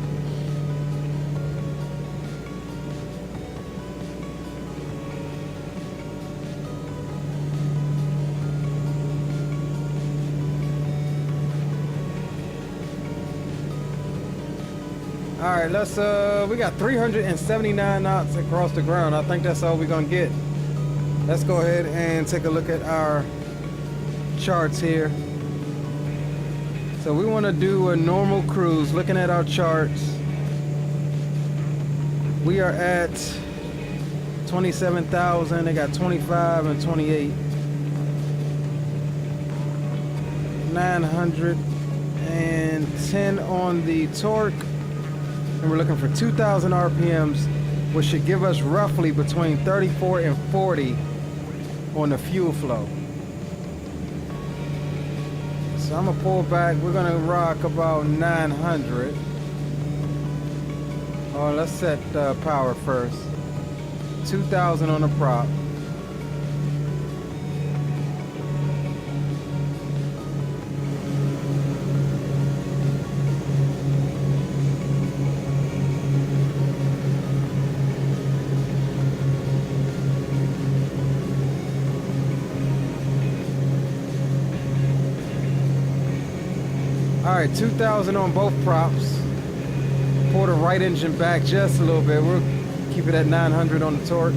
All right, let's, we got 379 knots across the ground. I think that's all we're gonna get. Let's go ahead and take a look at our charts here. So we wanna do a normal cruise. Looking at our charts, we are at 27,000. They got 25 and 28. 910 on the torque. And we're looking for 2,000 RPMs, which should give us roughly between 34 and 40 on the fuel flow. So I'm gonna pull back. We're gonna rock about 900. Oh, let's set power first. 2,000 on the prop. All right, 2,000 on both props. Pull the right engine back just a little bit. We'll keep it at 900 on the torque.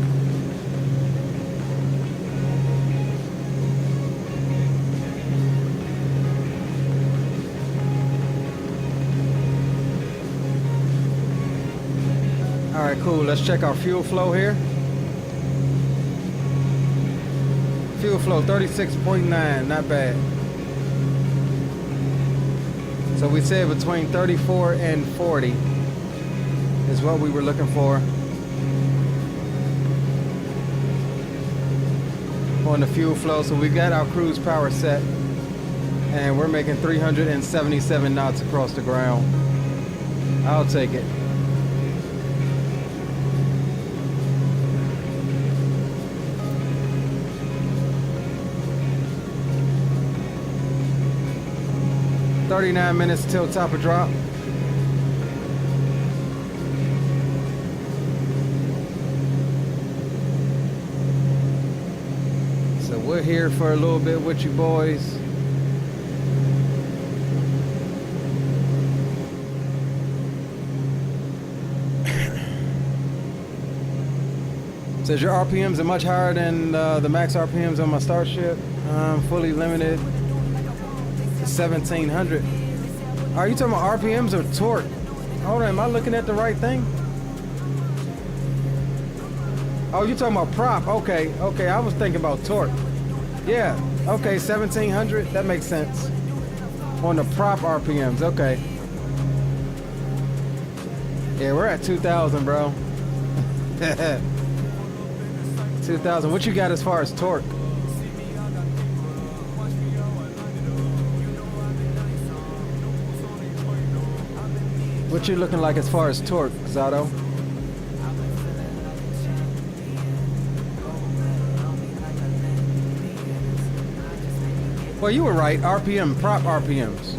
All right, cool. Let's check our fuel flow here. Fuel flow 36.9, not bad. So we said between 34 and 40 is what we were looking for on the fuel flow. So we got our cruise power set and we're making 377 knots across the ground. I'll take it. $39 minutes till top of drop. So we're here for a little bit with you boys. Says your RPMs are much higher than the max RPMs on my Starship. I'm fully limited. 1700. Are you talking about RPMs or torque? Hold on, am I looking at the right thing? Oh, you talking about prop? Okay, I was thinking about torque. Yeah, okay, 1700. That makes sense. On the prop RPMs, okay. Yeah, we're at 2,000, bro. 2,000. What you got as far as torque? What you looking like as far as torque, Zato? Well, you were right. RPM, prop RPMs.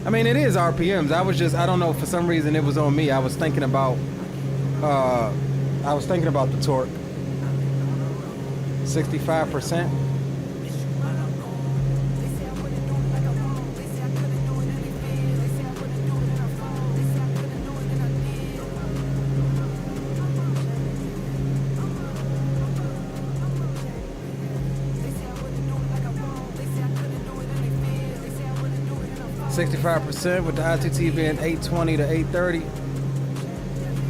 I mean, it is RPMs. I don't know, for some reason it was on me. I was thinking about the torque. 65%. %, with the ITT being 820 to 830.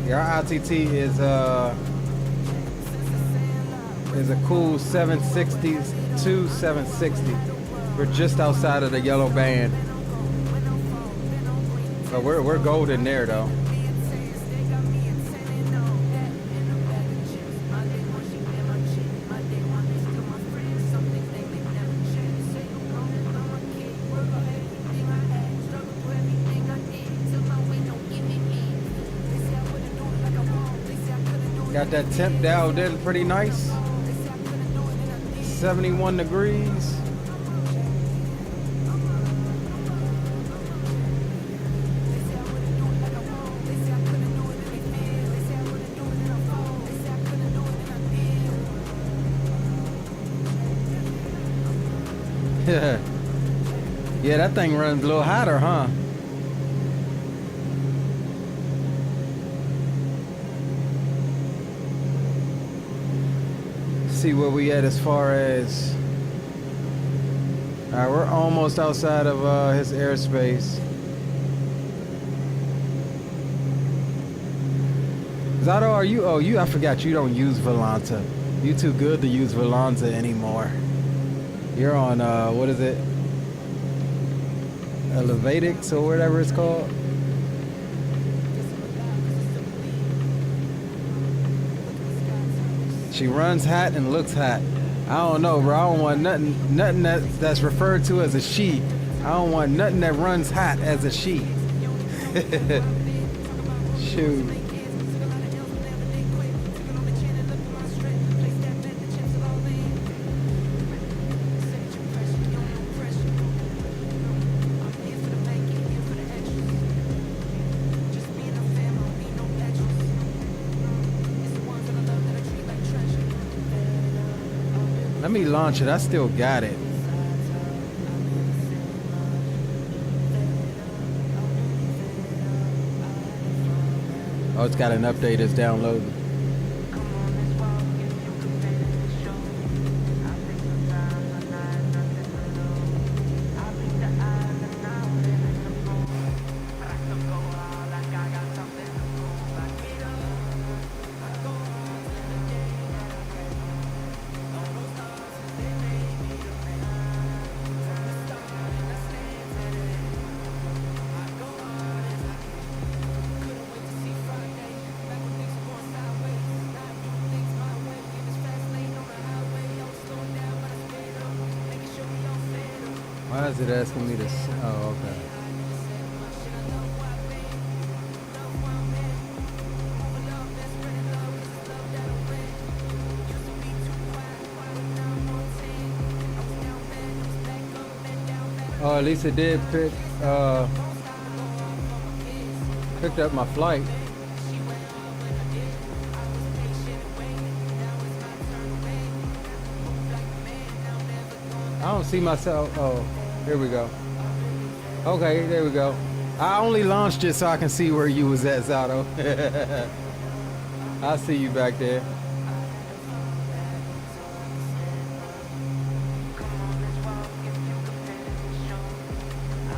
Yeah, our ITT is a cool 760s to 760. We're just outside of the yellow band, but we're golden there though. Got that temp dialed in pretty nice. 71 degrees. Yeah, that thing runs a little hotter, huh? See where we at as far as. All right, we're almost outside of his airspace. Zato, are you? Oh, I forgot you don't use Volanta. You too good to use Volanta anymore. You're on what is it? Elevatics or whatever it's called. She runs hot and looks hot. I don't know, bro. I don't want nothing that's referred to as a she. I don't want nothing that runs hot as a she. Shoot. Let me launch it. I still got it. Oh, it's got an update. It's downloading. Why is it asking me to? Oh, okay. Oh, at least it did picked up my flight. I don't see myself. Oh, here we go. Okay, there we go. I only launched it so I can see where you was at, Zato. I see you back there.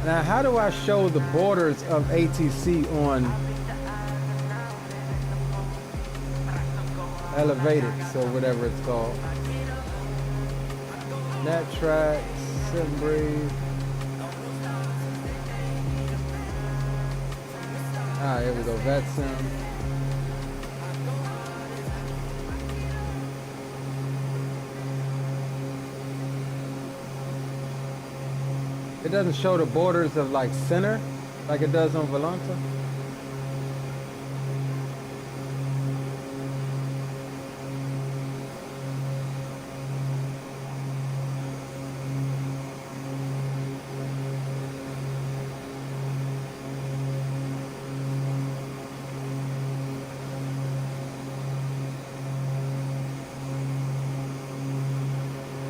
Now, how do I show the borders of ATC on elevated, so whatever it's called? Net track, sim breathe. Ah, here we go, VetSim. It doesn't show the borders of like center, like it does on Volanta.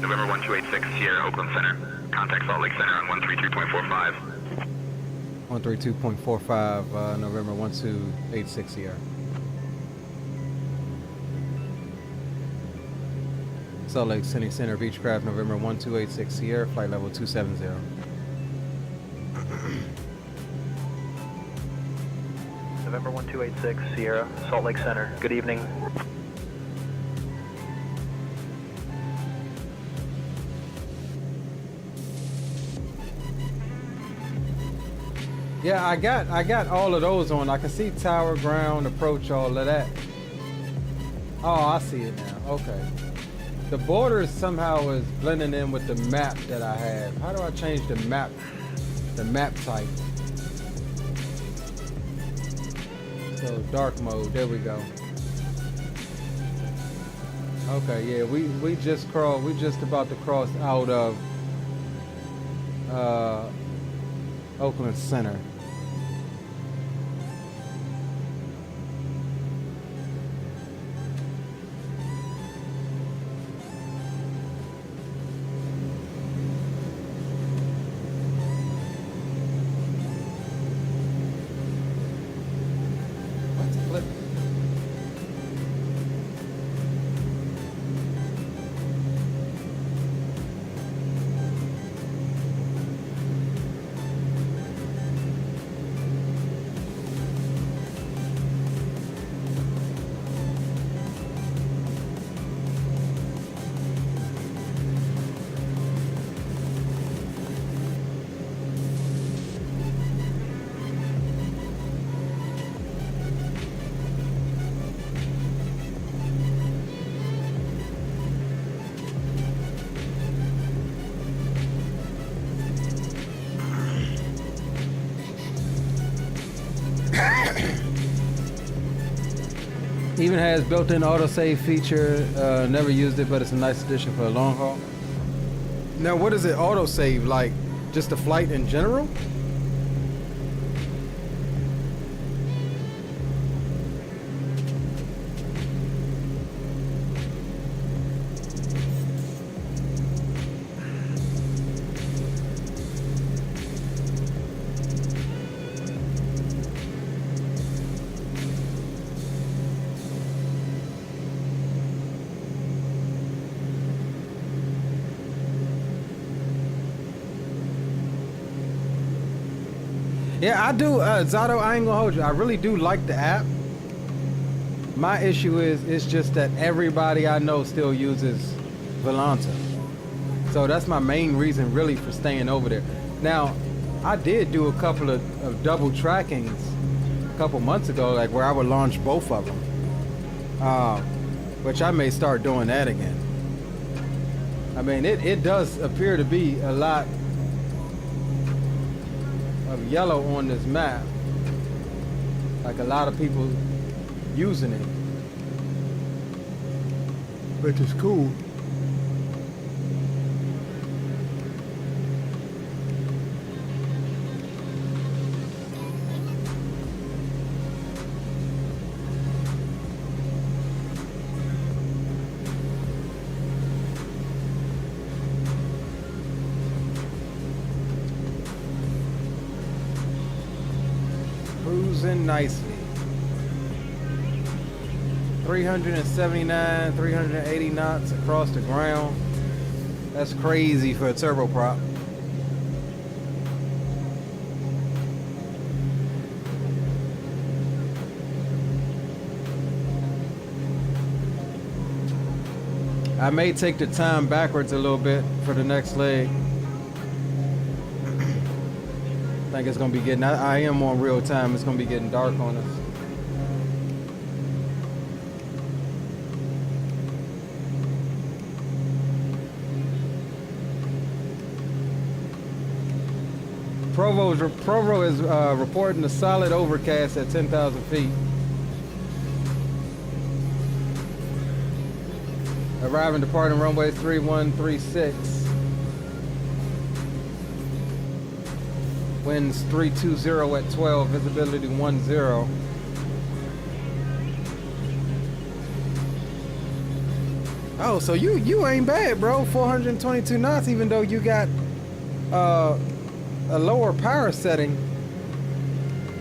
November 1286, Sierra, Oakland Center. Contact Salt Lake Center on 132.45. 132.45, November 1286 Sierra. Salt Lake City Center, Beechcraft, November 1286 Sierra, flight level 270. November 1286 Sierra, Salt Lake Center. Good evening. Yeah, I got all of those on. I can see tower, ground, approach, all of that. Oh, I see it now. Okay. The borders somehow is blending in with the map that I have. How do I change the map type? So dark mode, there we go. Okay, yeah, we just about to cross out of Oakland Center. Even has built-in autosave feature. Never used it, but it's a nice addition for a long haul. Now, what is it autosave? Like, just a flight in general? Yeah, I do. Zato, I ain't gonna hold you. I really do like the app. My issue is, it's just that everybody I know still uses Volanta. So that's my main reason really for staying over there. Now, I did do a couple of double trackings a couple months ago, like where I would launch both of them. Which I may start doing that again. I mean, it does appear to be a lot of yellow on this map. Like a lot of people using it. Which is cool. Cruising nicely. 379, 380 knots across the ground. That's crazy for a turboprop. I may take the time backwards a little bit for the next leg. I think it's gonna be getting, I am on real time, it's gonna be getting dark on us. Provo is reporting a solid overcast at 10,000 feet. Arriving, departing runway 3136. Winds 320 at 12, visibility 10. Oh, so you ain't bad, bro. 422 knots, even though you got a lower power setting.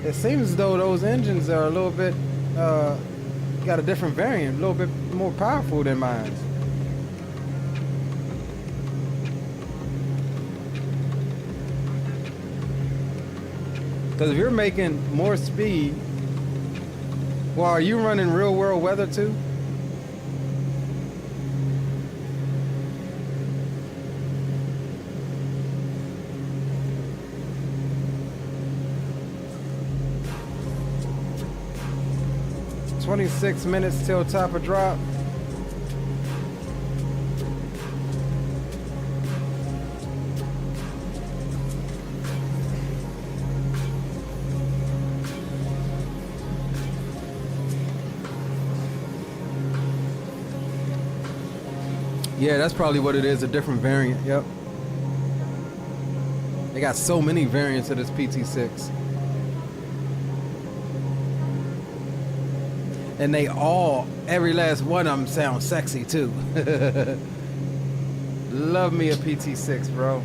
It seems as though those engines are a little bit got a different variant, a little bit more powerful than mine. Because if you're making more speed, well, are you running real world weather too? "26 minutes till top of drop." Yeah, that's probably what it is, a different variant, yep. They got so many variants of this PT6. And they all, every last one of them sound sexy too. Love me a PT6, bro.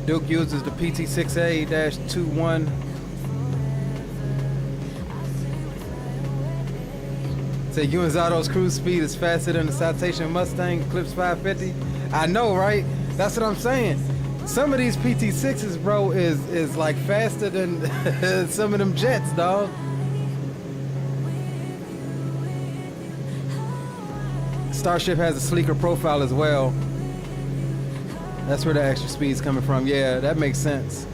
Duke uses the PT6A-21. Say you and Zato's cruise speed is faster than the Citation Mustang Eclipse 550. I know, right? That's what I'm saying. Some of these PT6s, bro, is like faster than some of them jets, dog. Starship has a sleeker profile as well. That's where the extra speed's coming from. Yeah, that makes sense.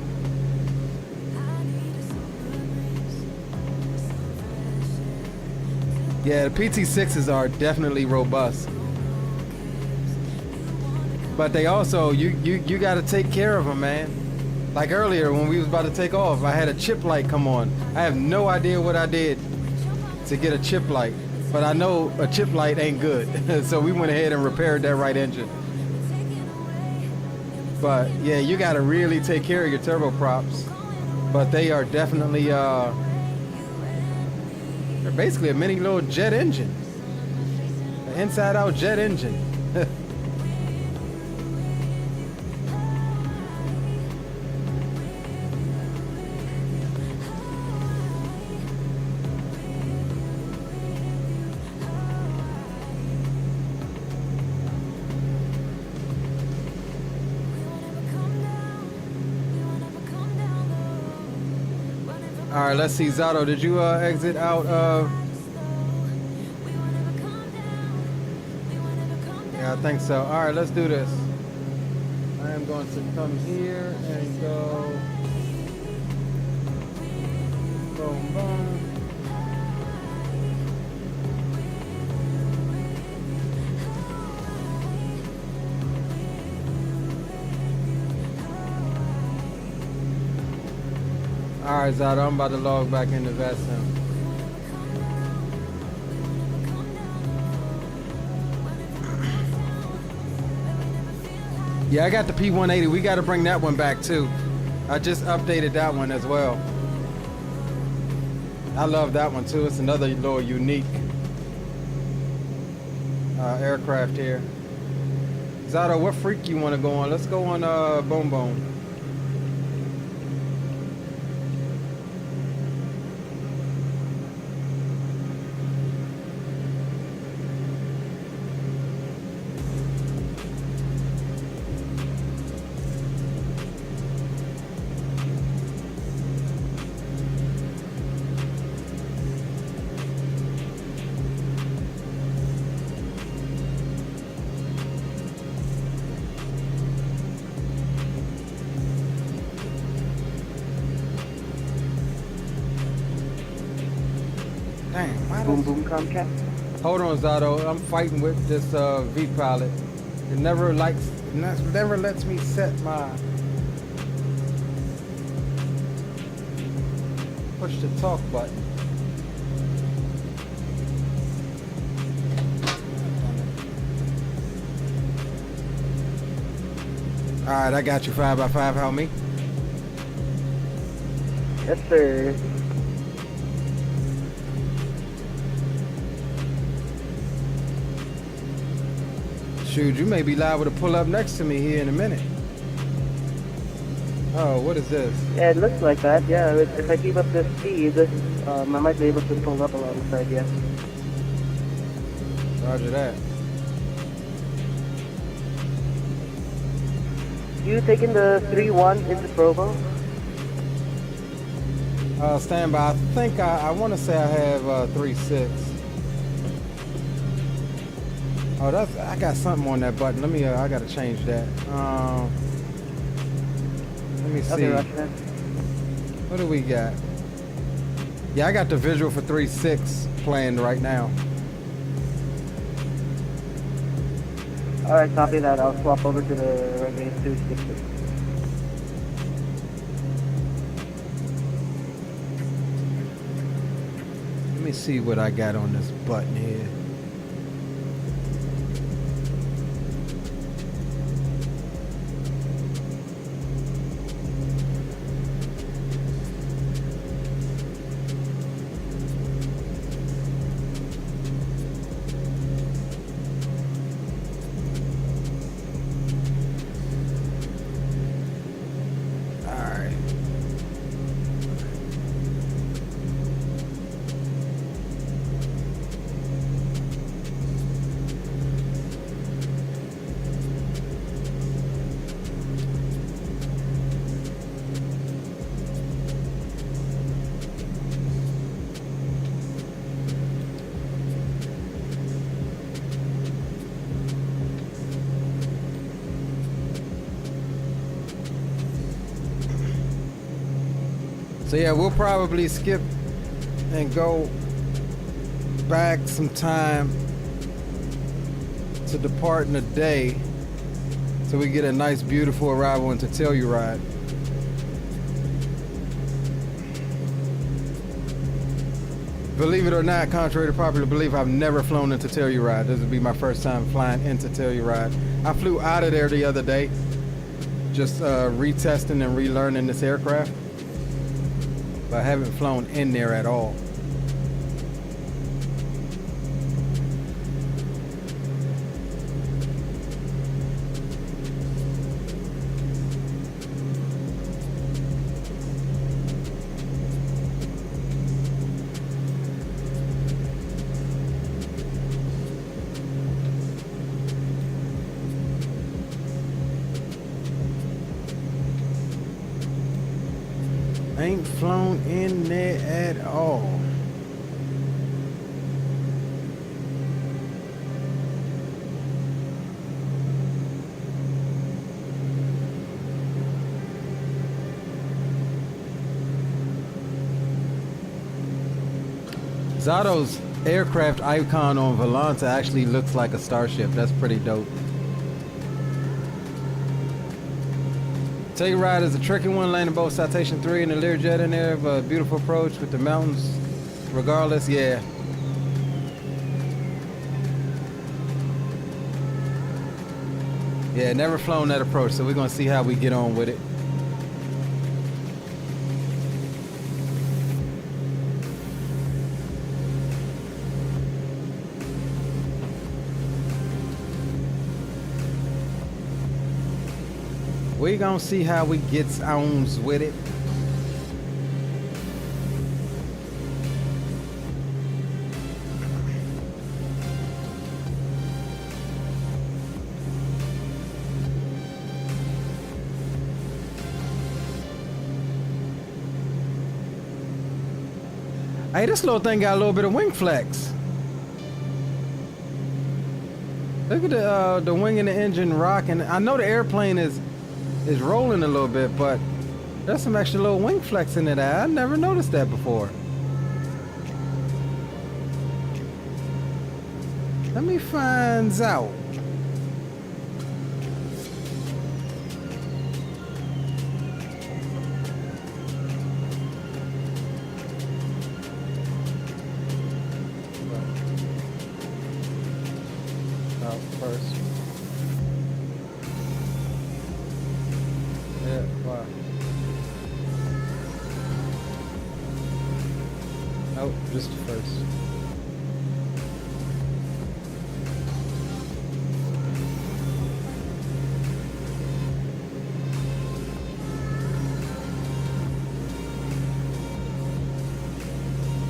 Yeah, the PT6s are definitely robust. But they also, you got to take care of them, man. Like earlier when we was about to take off, I had a chip light come on. I have no idea what I did to get a chip light, but I know a chip light ain't good. So we went ahead and repaired that right engine. But yeah, you gotta really take care of your turboprops. but they are definitely they're basically a mini little jet engine, an inside-out jet engine. All right, let's see, Zato, did you exit out of? Yeah, I think so. All right, let's do this. I am going to come here and go. Boom, boom. Alright, Zato, I'm about to log back into VATSIM. Yeah, I got the P180. We got to bring that one back too. I just updated that one as well. I love that one too. It's another little unique aircraft here. Zato, what freak you want to go on? Let's go on Boom Boom. Boom boom Comcast. Hold on, Zato. I'm fighting with this V pilot. It never lets me set my push the talk button. All right, I got you. 5x5. Help me. Yes, sir. Shoot, you may be liable to pull up next to me here in a minute. Oh, what is this? Yeah, it looks like that. Yeah, if I keep up the speed, I might be able to pull up alongside, yeah. Roger that. You taking the 3-1 into Provo? Stand by. I think I want to say I have 3.6. Oh, I got something on that button. Let me. I gotta change that. Let me see. Okay, Roger. What do we got? Yeah, I got the visual for 3.6 playing right now. All right, copy that. I'll swap over to the regular 2.6. Let me see what I got on this button here. So yeah, we'll probably skip and go back some time to depart in a day so we get a nice beautiful arrival into Telluride. Believe it or not, contrary to popular belief, I've never flown into Telluride. This would be my first time flying into Telluride. I flew out of there the other day, just retesting and relearning this aircraft. but I haven't flown in there at all. Ain't flown in there at all. Zato's aircraft icon on Volanta actually looks like a starship. That's pretty dope. Telluride is a tricky one, landing both Citation 3 and the Learjet in there, but a beautiful approach with the mountains. Regardless, yeah. Yeah, never flown that approach, so we're gonna see how we get on with it. We gonna see how we gets on with it. Hey, this little thing got a little bit of wing flex. Look at the wing and the engine rocking. I know the airplane is rolling a little bit, but there's some extra little wing flex in it. I never noticed that before. Let me find out. First. Yeah, wow. Nope, just first.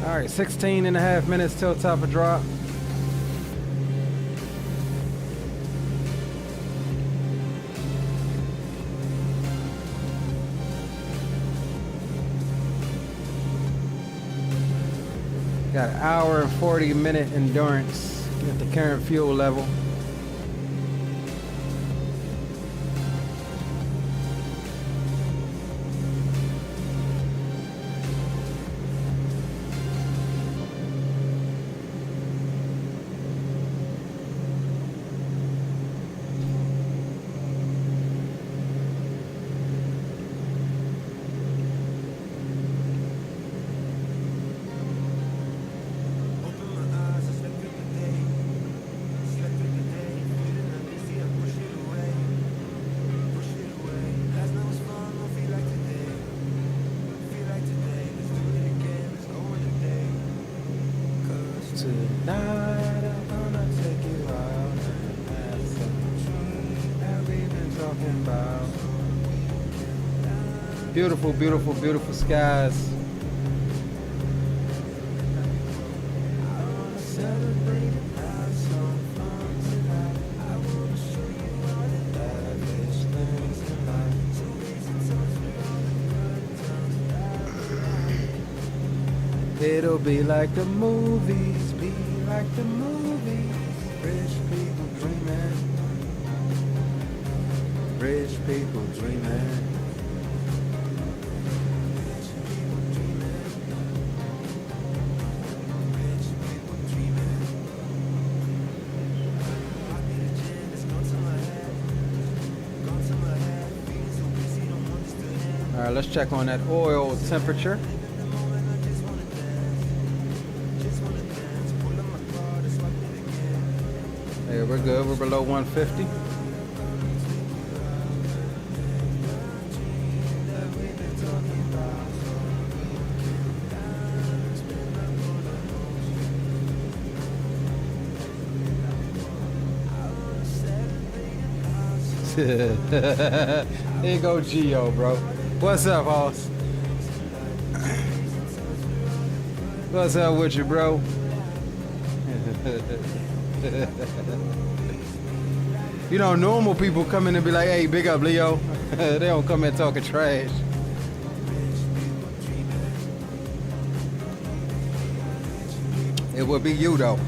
All right, 16.5 minutes till top of drop. Got an hour and 40-minute endurance at the current fuel level. Beautiful, beautiful, beautiful skies. It'll be like the movies, be like the movies. Rich people dreaming, rich people dreaming. All right, let's check on that oil temperature. Hey, we're good. We're below 150. Here you go, Geo, bro. What's up, Hoss? What's up with you, bro? You know, normal people come in and be like, hey, big up, Leo. They don't come in talking trash. It would be you, though.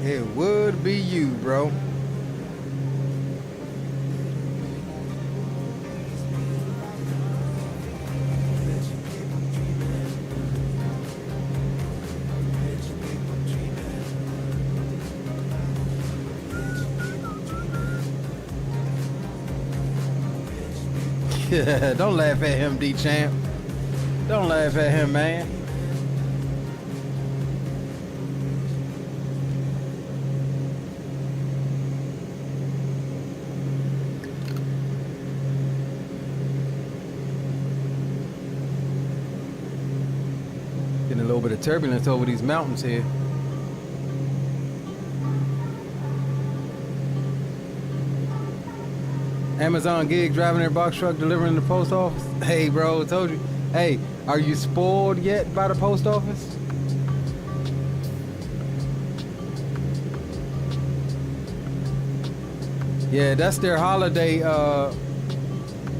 It would be you, bro. Don't laugh at him, D-Champ. Don't laugh at him, man. Getting a little bit of turbulence over these mountains here. Amazon gig, driving their box truck, delivering to the post office. Hey, bro, I told you. Hey, are you spoiled yet by the post office? Yeah, that's their holiday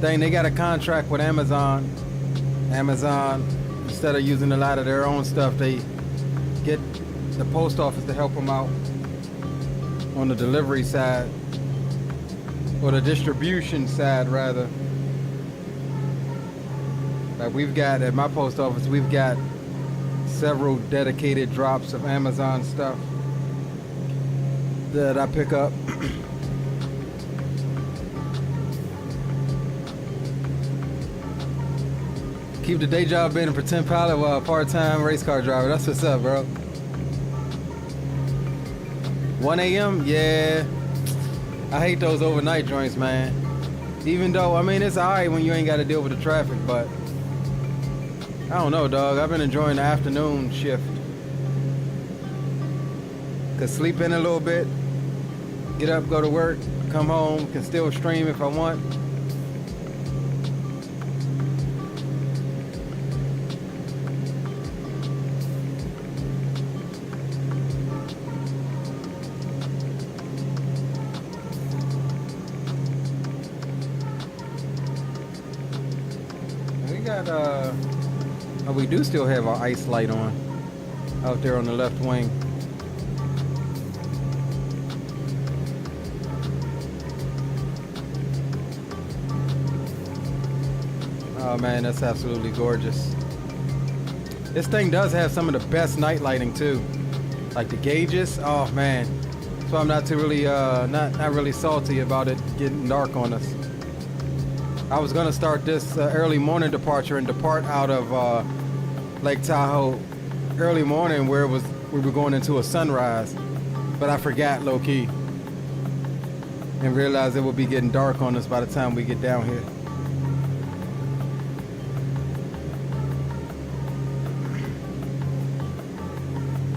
thing. They got a contract with Amazon. Amazon, instead of using a lot of their own stuff, they get the post office to help them out on the delivery side. Or the distribution side, rather. Like we've got, at my post office, we've got several dedicated drops of Amazon stuff that I pick up. Keep the day job being a pretend pilot while a part-time race car driver. That's what's up, bro. 1 a.m.? Yeah. I hate those overnight joints, man. Even though, I mean, it's alright when you ain't got to deal with the traffic, but I don't know, dog. I've been enjoying the afternoon shift. Could sleep in a little bit, get up, go to work, come home, can still stream if I want. We do still have our ice light on out there on the left wing. Oh man, that's absolutely gorgeous. This thing does have some of the best night lighting too. Like the gauges, oh man. So I'm not too really not really salty about it getting dark on us. I was gonna start this early morning departure and depart out of Lake Tahoe early morning where we were going into a sunrise, but I forgot low key and realized it would be getting dark on us by the time we get down here.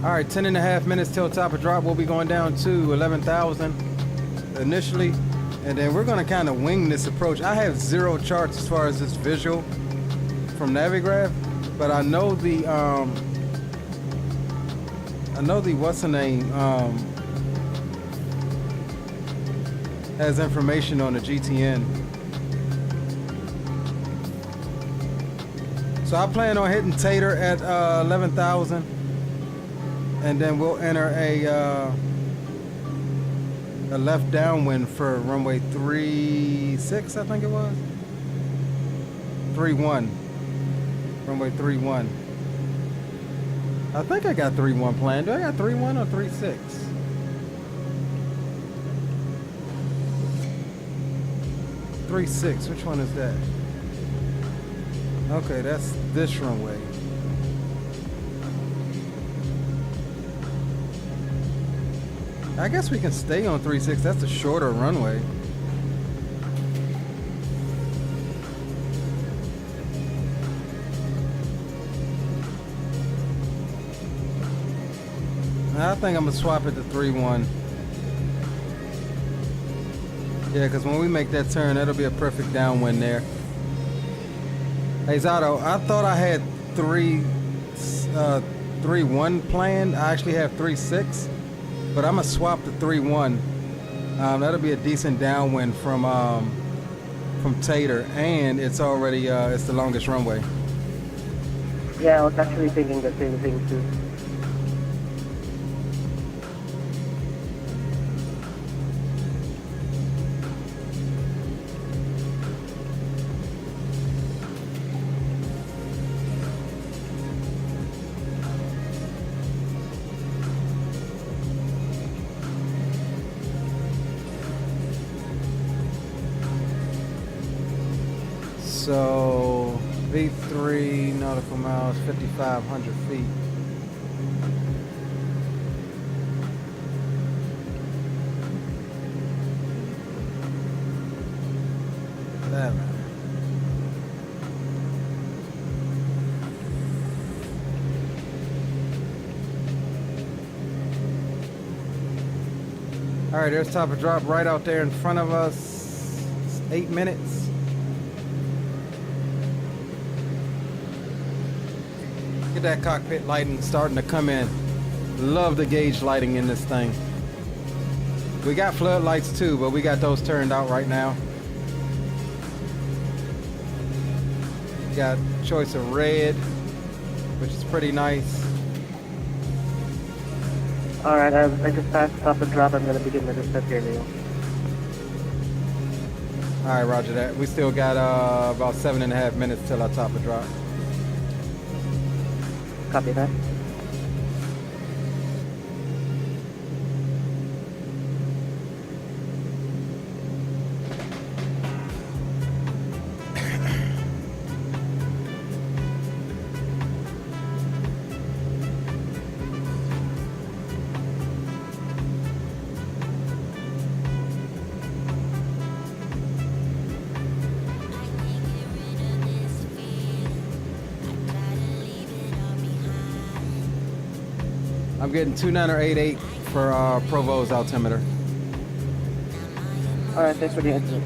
All right, 10.5 minutes till top of drop. We'll be going down to 11,000 initially, and then we're gonna kind of wing this approach. I have zero charts as far as this visual from Navigraph, but I know the what's the name has information on the GTN. So I plan on hitting Tater at 11,000, and then we'll enter a left downwind for runway 36, I think it was 31. Runway 31. I think I got 31 planned. Do I got 31 or 36? Which one is that? Okay, that's this runway. I guess we can stay on 36. That's a shorter runway. I think I'm gonna swap it to 3-1. Yeah, because when we make that turn, that'll be a perfect downwind there. Hey Zato, I thought I had 3-1 planned. I actually have 3-6, but I'm gonna swap to 3-1. That'll be a decent downwind from Tater, and it's already it's the longest runway. Yeah, I was actually thinking the same thing too. So V3 nautical miles, 5,500 feet. That man. All right, there's top of drop right out there in front of us. It's 8 minutes. Get that cockpit lighting starting to come in. Love the gauge lighting in this thing. We got floodlights too, but we got those turned out right now. Got choice of red, which is pretty nice. Alright, I just passed top and drop. I'm gonna begin the descent here, Leo. Alright, roger that. We still got about 7.5 minutes till our top of drop. Copy that. I'm getting 2988 for Provo's altimeter. Alright, thanks for the answer.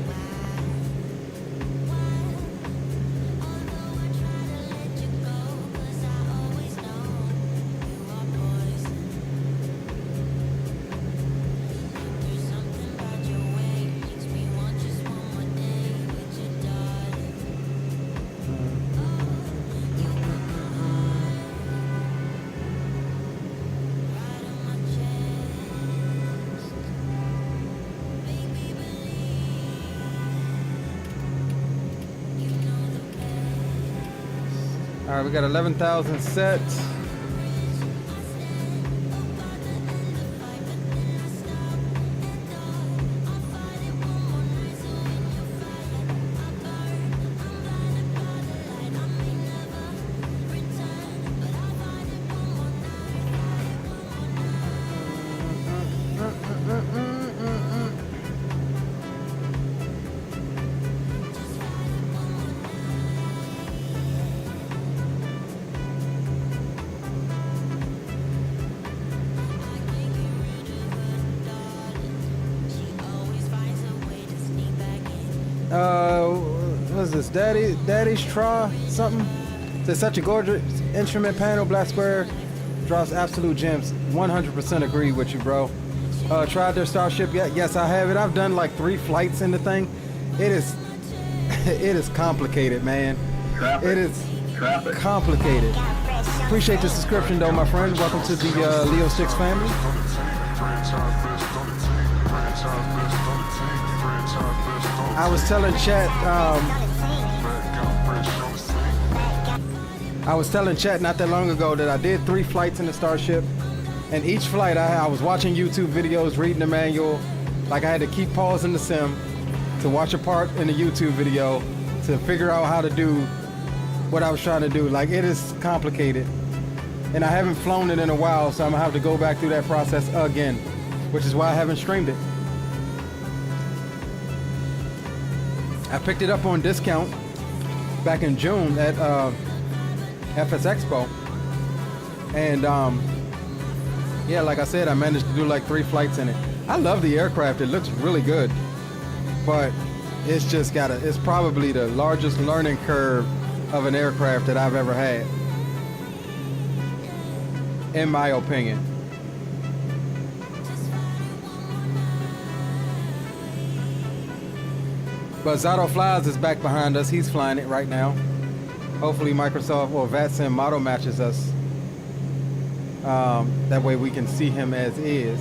All right, we got 11,000 set. What's this? Daddy's Tra something? It's such a gorgeous instrument panel, black square, drops absolute gems. 100% agree with you, bro. Tried their Starship yet? Yes, I have it. I've done like 3 flights in the thing. It is, it is complicated, man. It is complicated. Appreciate the subscription, though, my friend. Welcome to the Leo 6 family. I was telling chat not that long ago that I did 3 flights in the Starship, and each flight I was watching YouTube videos, reading the manual. Like I had to keep pausing the sim to watch a part in the YouTube video to figure out how to do what I was trying to do. Like, it is complicated, and I haven't flown it in a while, so I'm gonna have to go back through that process again, which is why I haven't streamed it. I picked it up on discount back in June at FS Expo, and Yeah, like I said, I managed to do like 3 flights in it. I love the aircraft. It looks really good. But it's just it's probably the largest learning curve of an aircraft that I've ever had, in my opinion. But Zato Flies is back behind us. He's flying it right now. Hopefully Microsoft or VATSIM model matches us. That way we can see him as is.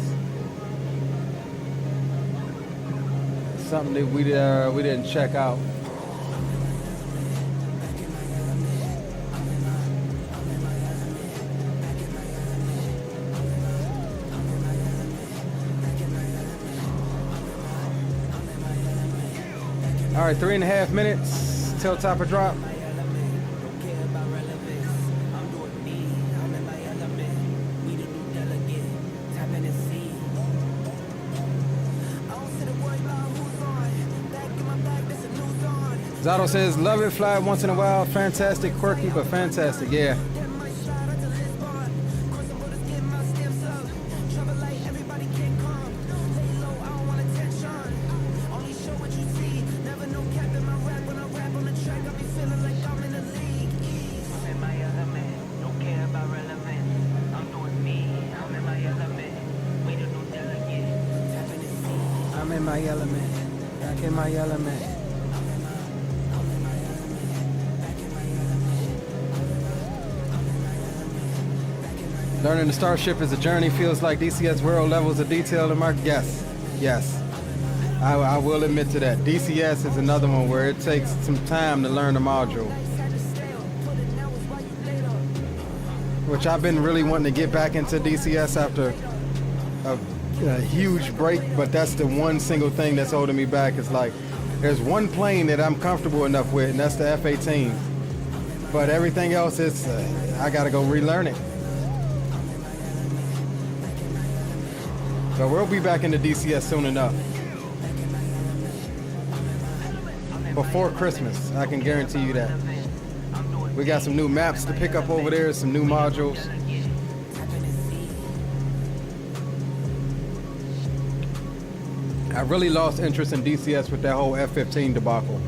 Something that we didn't check out. All right, 3.5 minutes till top of drop. Zato says, love it, fly once in a while. Fantastic, quirky, but fantastic. Yeah. I'm in my element. Back in my element. Learning the Starship is a journey. Feels like DCS world levels of detail and mark. Yes, yes. I will admit to that. DCS is another one where it takes some time to learn the module. Which I've been really wanting to get back into DCS after a huge break, but that's the one single thing that's holding me back. It's like, there's one plane that I'm comfortable enough with, and that's the F-18. But everything else is, I gotta go relearn it. So we'll be back into DCS soon enough. Before Christmas, I can guarantee you that. We got some new maps to pick up over there, some new modules. I really lost interest in DCS with that whole F-15 debacle.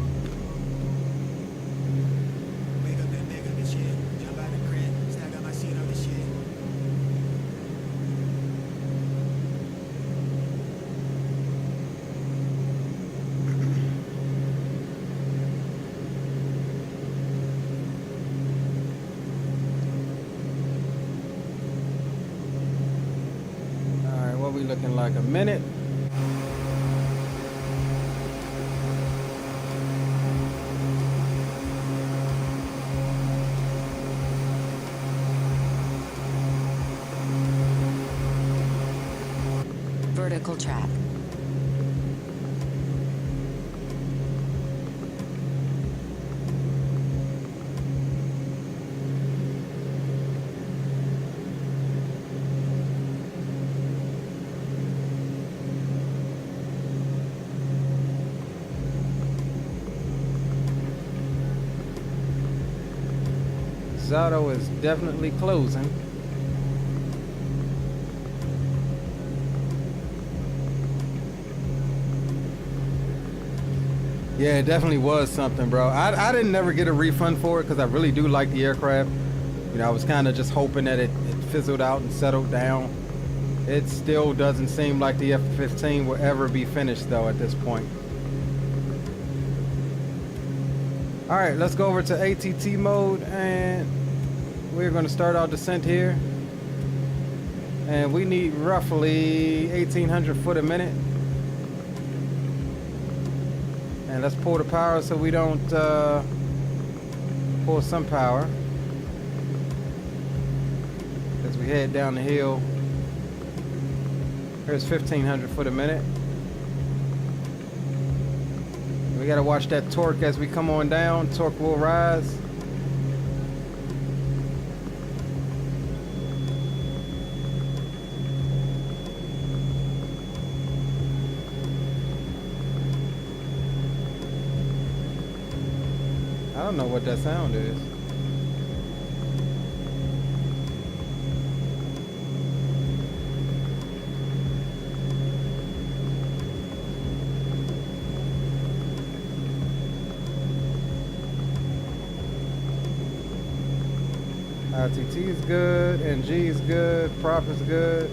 Looking like a minute. Vertical track. Zato is definitely closing. Yeah, it definitely was something, bro. I didn't never get a refund for it because I really do like the aircraft. You know, I was kind of just hoping that it fizzled out and settled down. It still doesn't seem like the F-15 will ever be finished, though, at this point. All right, let's go over to ATT mode, and we're going to start our descent here. And we need roughly 1,800 foot a minute. And let's pull the power so we don't pull some power as we head down the hill. Here's 1,500 foot a minute. We gotta watch that torque as we come on down. Torque will rise. I don't know what that sound is. ITT is good, NG is good, prop is good.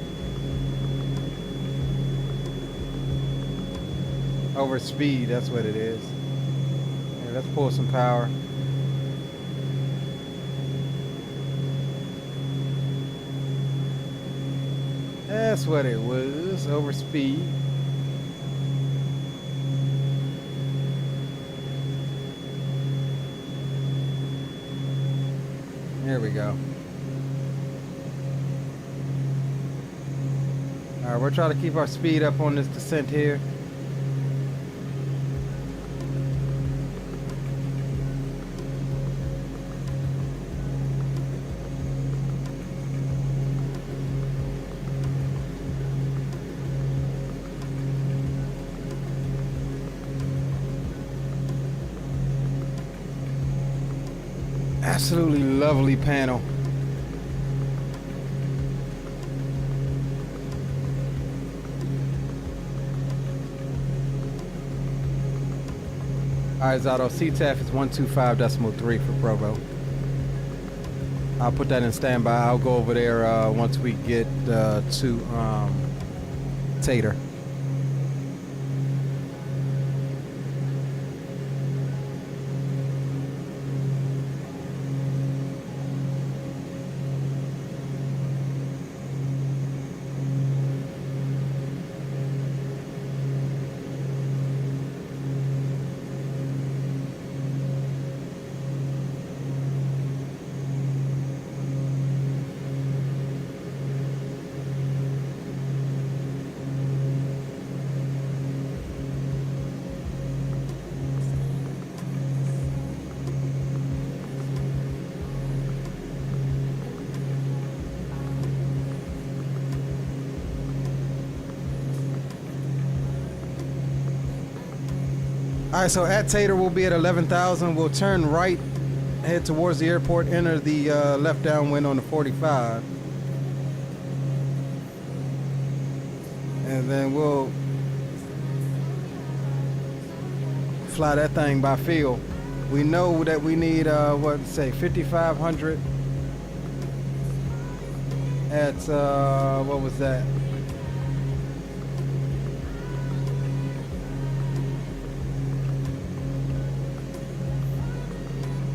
Over speed, that's what it is. Yeah, let's pull some power. That's what it was, over speed. There we go. All right, we're trying to keep our speed up on this descent here. Absolutely lovely panel. Alright, Zato, CTAF is 125.3 for Provo. I'll put that in standby. I'll go over there once we get to Tater. All right, so at Tater we'll be at 11,000. We'll turn right, head towards the airport, enter the left downwind on the 45. And then we'll fly that thing by field. We know that we need, 5,500 at, what was that?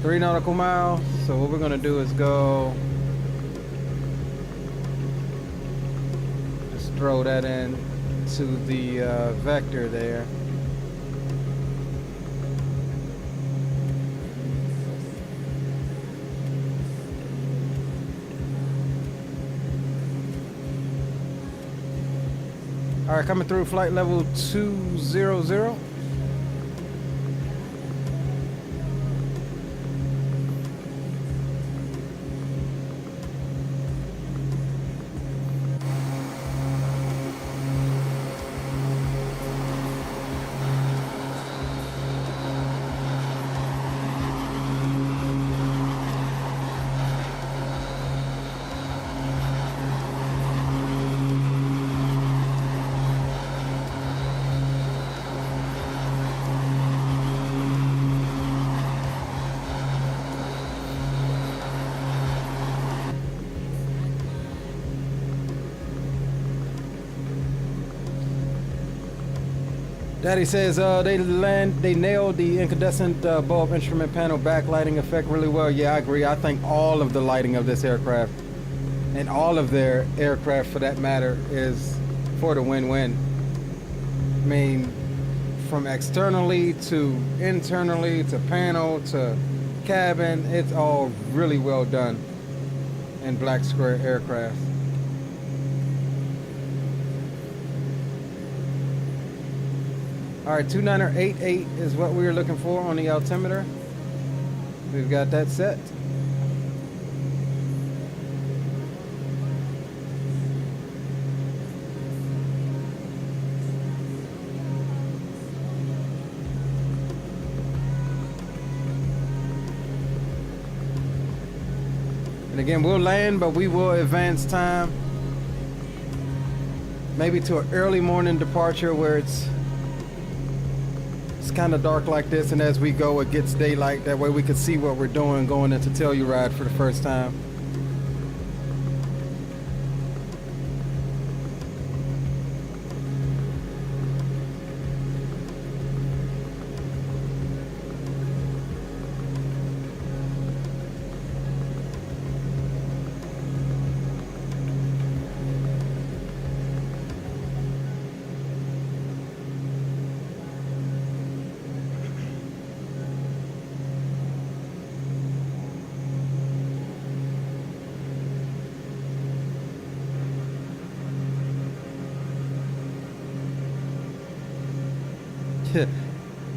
3 nautical miles. So what we're gonna do is go, just throw that in to the vector there. All right, coming through flight level 200. Daddy says they nailed the incandescent bulb instrument panel backlighting effect really well. Yeah, I agree. I think all of the lighting of this aircraft, and all of their aircraft for that matter, is for the win-win. I mean, from externally to internally to panel to cabin, it's all really well done in black square aircraft. All right, 2988 is what we were looking for on the altimeter. We've got that set. And again, we'll land, but we will advance time. Maybe to an early morning departure where it's kind of dark like this, and as we go it gets daylight. That way we can see what we're doing going into Telluride for the first time.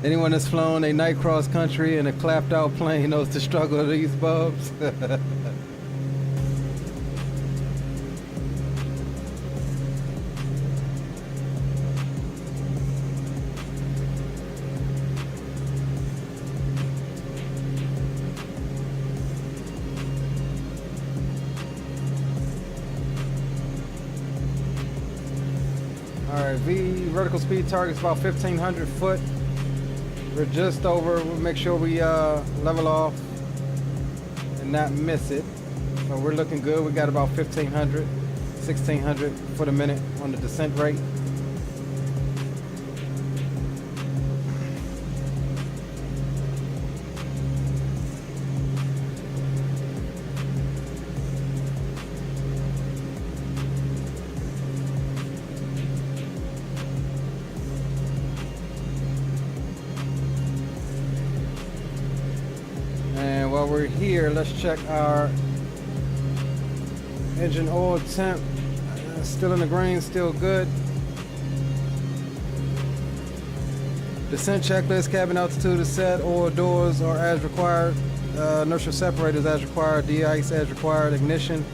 Anyone that's flown a night cross country in a clapped out plane knows the struggle of these bubs. Alright, vertical speed target's about 1,500 foot. We're just over. We'll make sure we level off and not miss it. So we're looking good. We got about 1,500, 1,600 foot a minute on the descent rate. While we're here, let's check our engine oil temp. Still in the green, still good. Descent checklist, cabin altitude is set, oil doors are as required, inertial separators as required, de-ice as required, ignition.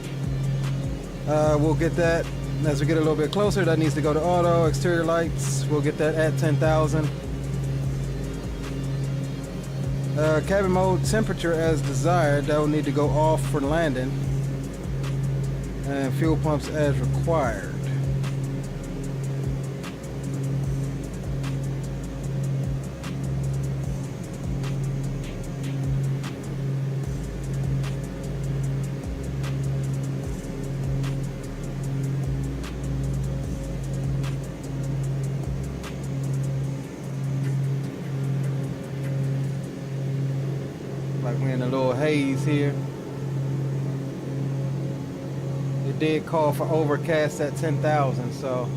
We'll get that as we get a little bit closer. That needs to go to auto. Exterior lights, we'll get that at 10,000. Cabin mode temperature as desired, that will need to go off for landing, and fuel pumps as required. Like we're in a little haze here. It did call for overcast at 10,000, so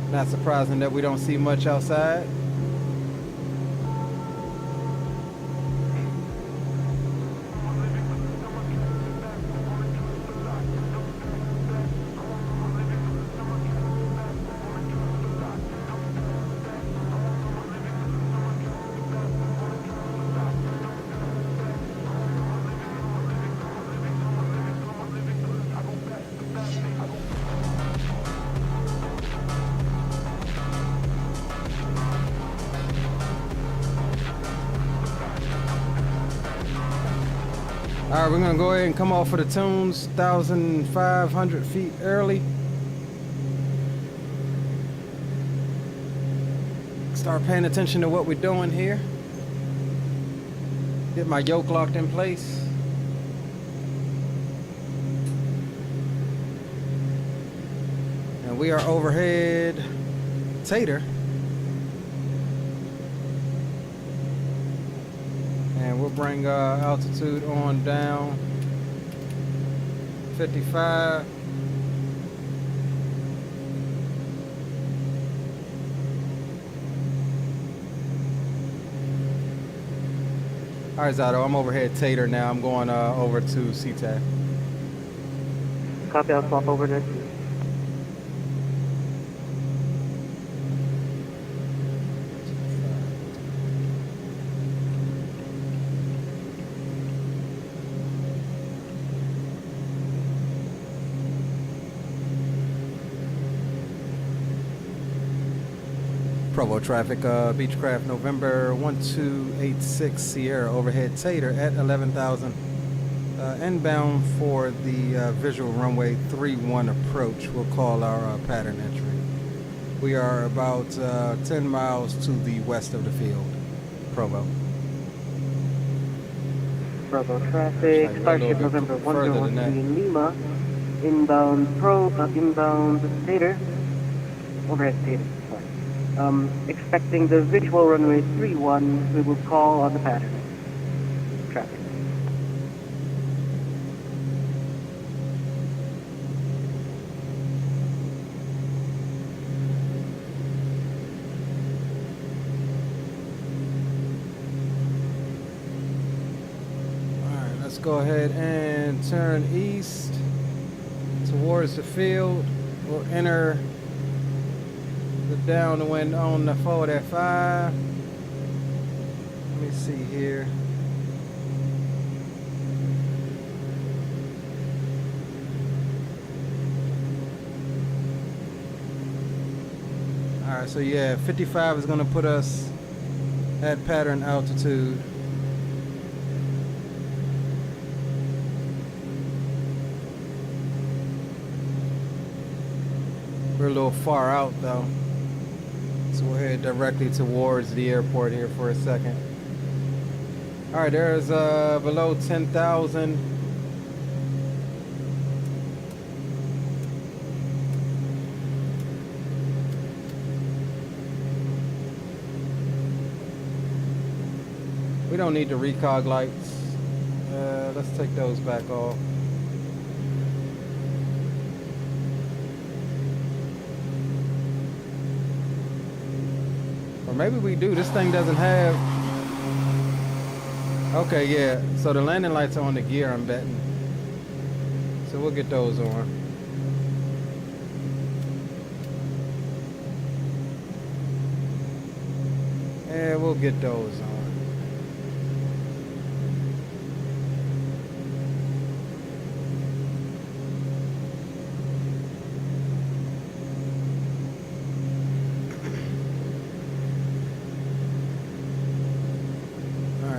not surprising that we don't see much outside. Alright, we're gonna go ahead and come off for the tunes, 1,500 feet early. Start paying attention to what we're doing here. Get my yoke locked in place. And we are overhead Tater. And we'll bring altitude on down 55. All right, Zato, I'm overhead Tater now. I'm going over to CTAC. Copy, I'll swap over there. Provo traffic, Beechcraft November 1286 Sierra overhead Tater at 11,000. Inbound for the visual runway 31 approach. We'll call our pattern entry. We are about 10 miles to the west of the field. Provo. Provo traffic, Starship November 1013 Lima, inbound inbound Tater, overhead Tater. Expecting the visual runway 31, we will call on the pattern. Traffic. Alright, let's go ahead and turn east towards the field. We'll enter downwind on the forward at 5. Let me see here. All right, so yeah, 55 is gonna put us at pattern altitude. We're a little far out though, so we'll head directly towards the airport here for a second. All right, there's below 10,000. We don't need the recog lights. Let's take those back off. Or maybe we do. This thing doesn't have... Okay, yeah. So the landing lights are on the gear, I'm betting. So we'll get those on. Yeah, we'll get those on.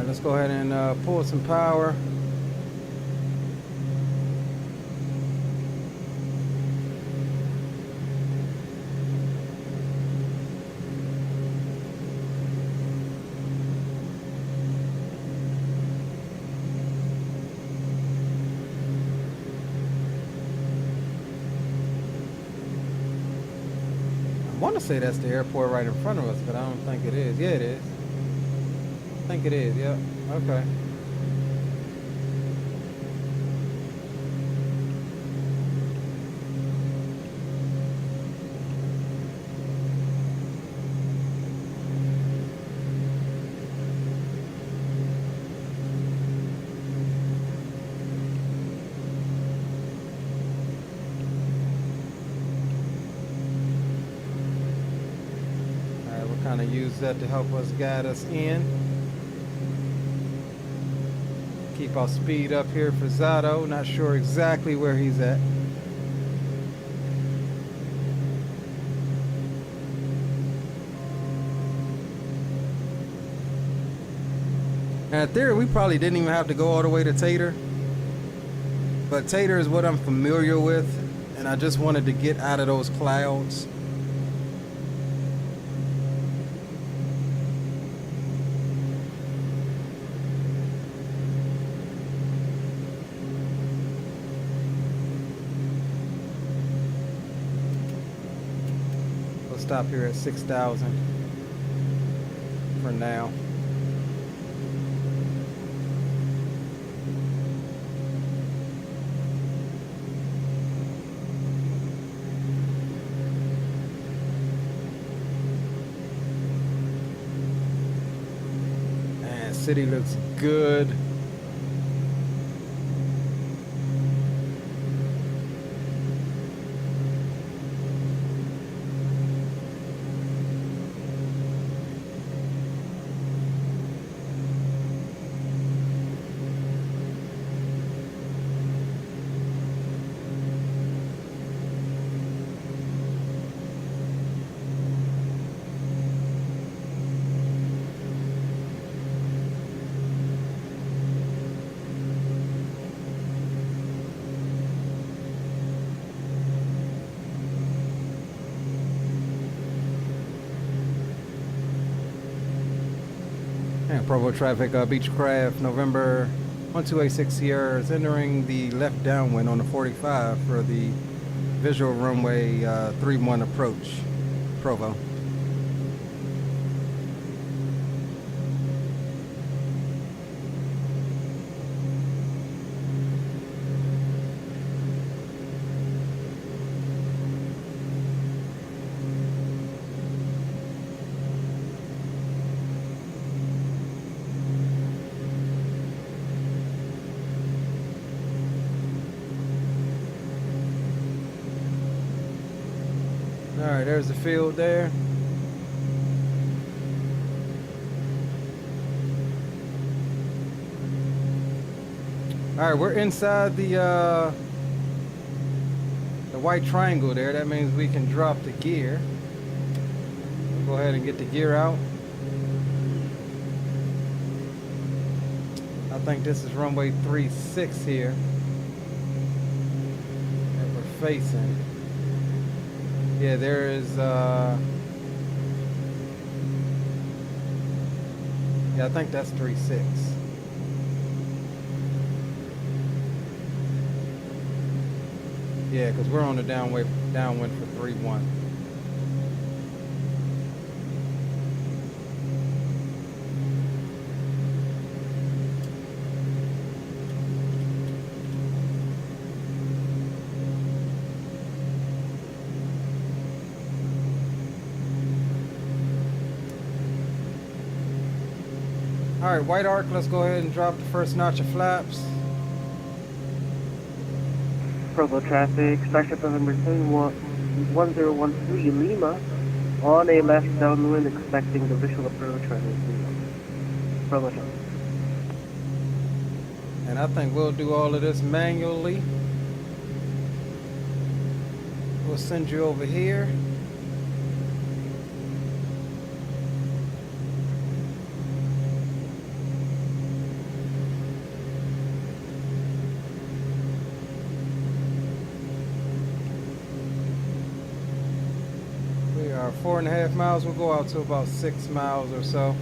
Let's go ahead and pull some power. I want to say that's the airport right in front of us, but I don't think it is. Yeah, it is. I think it is, yep. Okay. All right, we'll kind of use that to help us guide us in. Keep our speed up here for Zato. Not sure exactly where he's at. And in theory, we probably didn't even have to go all the way to Tater. But Tater is what I'm familiar with, and I just wanted to get out of those clouds. Stop here at 6,000 for now. Man, city looks good. Provo traffic, Beechcraft, November 1286 Sierra is entering the left downwind on the 45 for the visual runway 31 approach, Provo. All right, there's the field there. All right, we're inside the white triangle there. That means we can drop the gear. We'll go ahead and get the gear out. I think this is runway 36 here that we're facing. Yeah, there is, yeah, I think that's 36. Yeah, because we're on the downwind for 3-1. All right, white arc, let's go ahead and drop the first notch of flaps. Provo traffic, Starship November 1013 Lima, on a left downwind, expecting the visual approach runway 31. Provo traffic. And I think we'll do all of this manually. We'll send you over here. We are 4.5 miles. We'll go out to about 6 miles or so.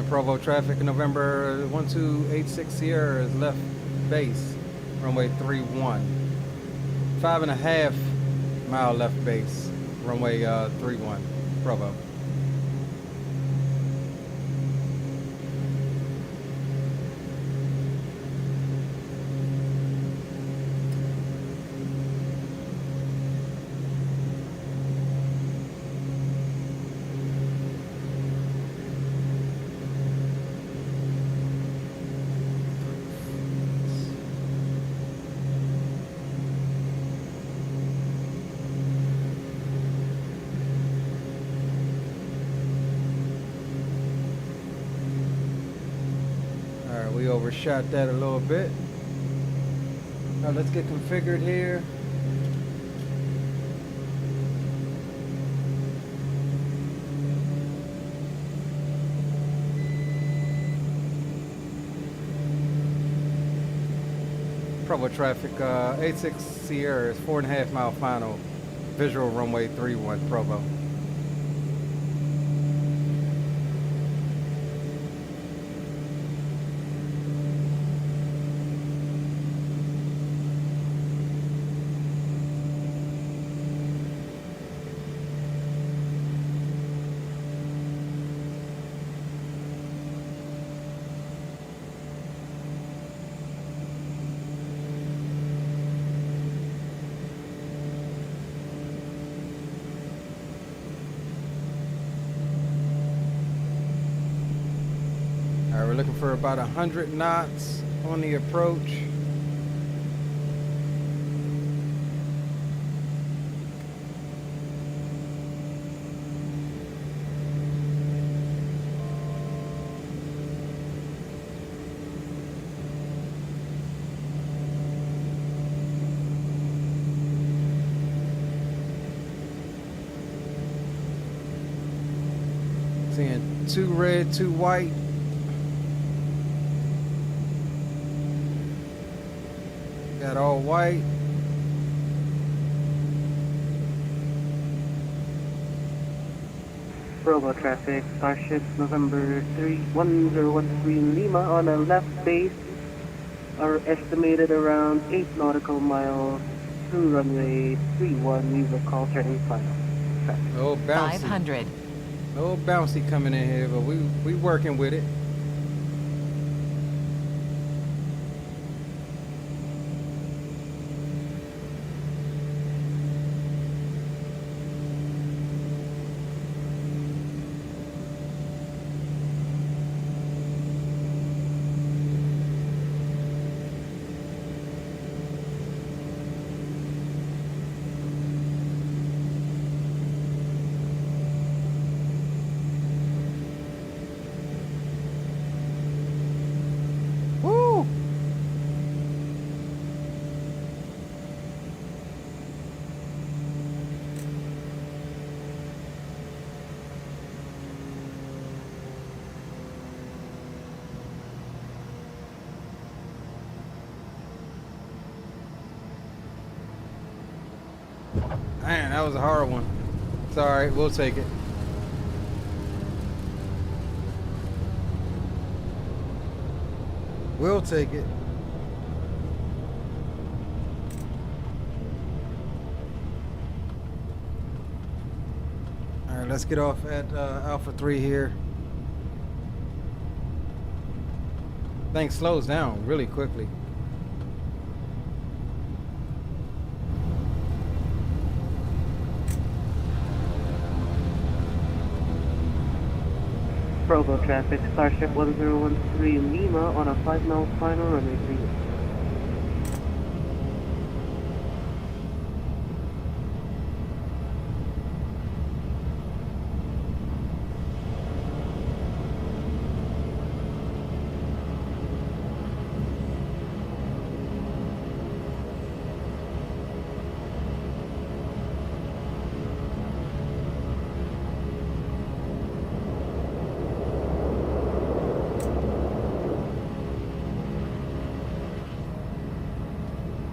Provo traffic in November 1286 Sierra is left base, runway 31. 5.5 mile left base, runway 31, Provo. We overshot that a little bit. Now let's get configured here. Provo traffic, 86 Sierra is 4.5 mile final. Visual runway 31, Provo. We're looking for about 100 knots on the approach. Seeing 2 red, 2 white. Got all white. Provo traffic, Starship November 1013 Lima on a left base are estimated around 8 nautical miles through runway 31, we will call turning final. Traffic. No bouncy. 500. No bouncy coming in here, but we working with it. Woo! Man, that was a hard one. It's all right, we'll take it. We'll take it. All right, let's get off at Alpha 3 here. Thing slows down really quickly. Provo traffic, Starship 1013 Lima on a 5-mile final runway 3.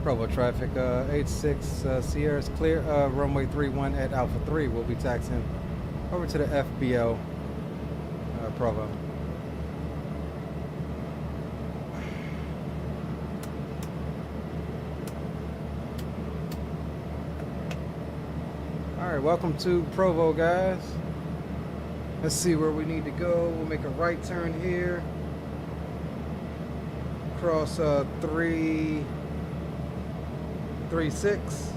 Provo traffic, 86 Sierra is clear. Runway 31 at Alpha 3. We'll be taxiing over to the FBO, Provo. All right, welcome to Provo, guys. Let's see where we need to go. We'll make a right turn here. Cross 336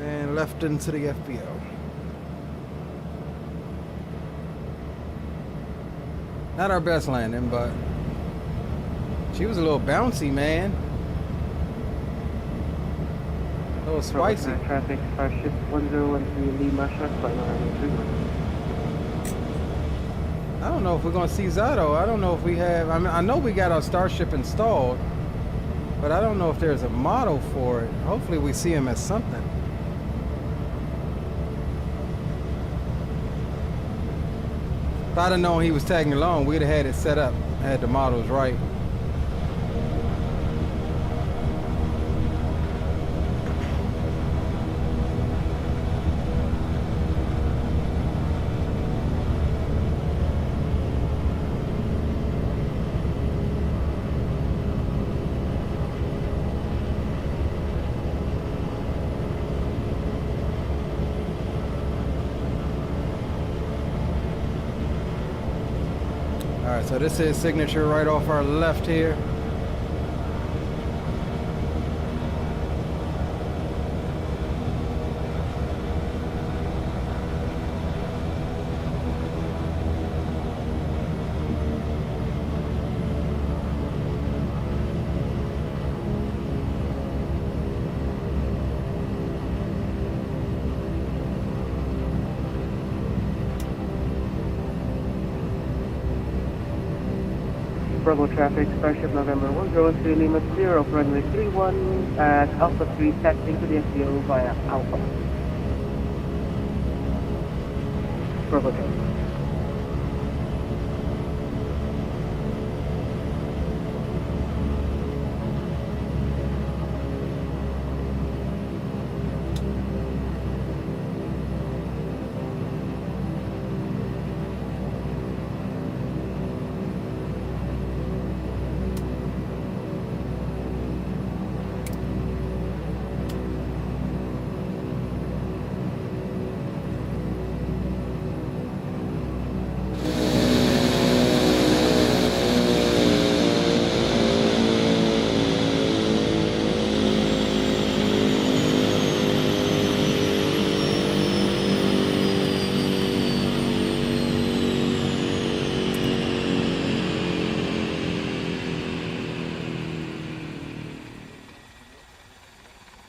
and left into the FBO. Not our best landing, but she was a little bouncy, man. A little spicy. Traffic, Starship 1013 Lima, short final runway 31. I don't know if we're gonna see Zato. I don't know if we have. I mean, I know we got our Starship installed, but I don't know if there's a model for it. Hopefully we see him as something. If I'd have known he was tagging along, we'd have had it set up, had the models right. Alright, so this is signature right off our left here. Provo traffic, Starship November 103 Lima 0, runway 31 at Alpha 3, taxiing to the FBO via Alpha. Provo traffic.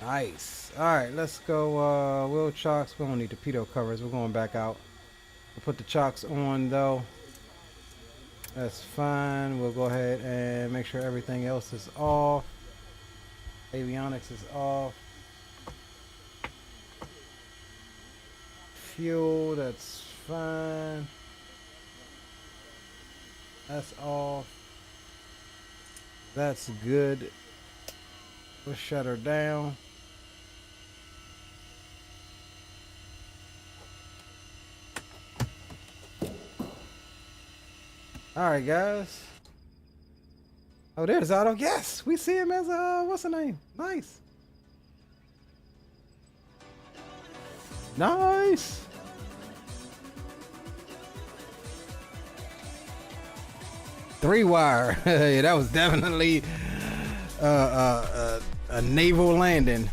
Nice. All right, let's go. Wheel chocks. We don't need the pitot covers. We're going back out. We'll put the chocks on though. That's fine. We'll go ahead and make sure everything else is off. Avionics is off. Fuel, that's fine. That's off. That's good. We'll shut her down. Alright guys. Oh, there's Otto. Yes, we see him as what's the name? Nice. Nice. Three wire. Yeah, that was definitely a naval landing.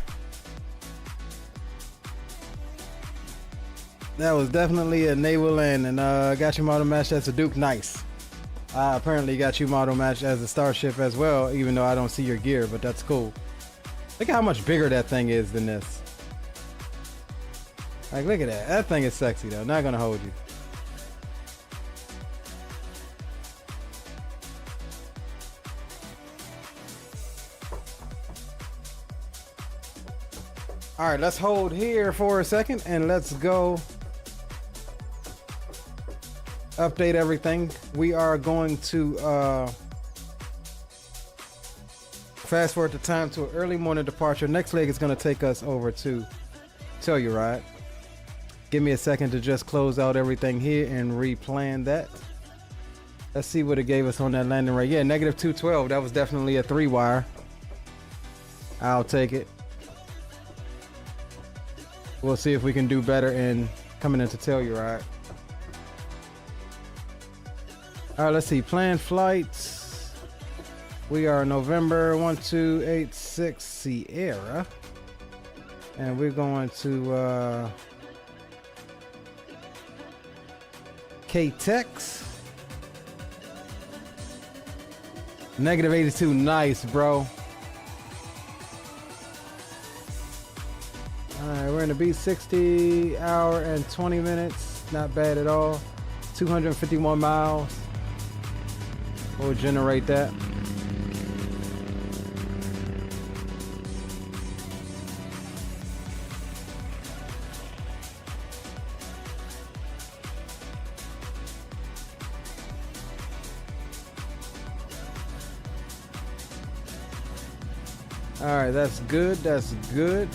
That was definitely a naval landing. Got your model match. That's a Duke. Nice. I apparently got you model matched as a Starship as well, even though I don't see your gear, but that's cool. Look at how much bigger that thing is than this. Like, look at that. That thing is sexy though. Not gonna hold you. All right, let's hold here for a second and let's go update everything. We are going to fast forward the time to an early morning departure. Next leg is going to take us over to Telluride. Give me a second to just close out everything here and replan that. Let's see what it gave us on that landing rate. Yeah, negative 212. That was definitely a 3-wire. I'll take it. We'll see if we can do better in coming into Telluride. All right, let's see. Planned flights. We are November 1286 Sierra. And we're going to K-Tex. Negative 82. Nice, bro. Alright, we're in the B60, hour and 20 minutes. Not bad at all. 251 miles. We'll generate that. Alright, that's good. That's good.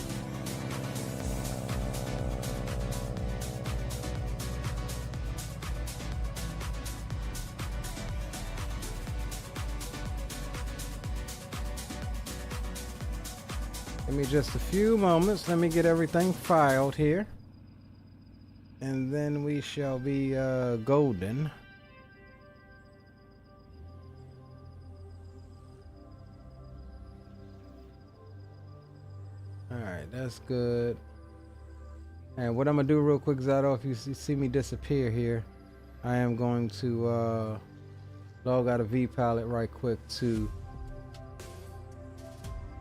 Give me just a few moments. Let me get everything filed here. And then we shall be golden. Alright, that's good. And what I'm going to do real quick, Zato, if you see me disappear here, I am going to log out of vPilot right quick to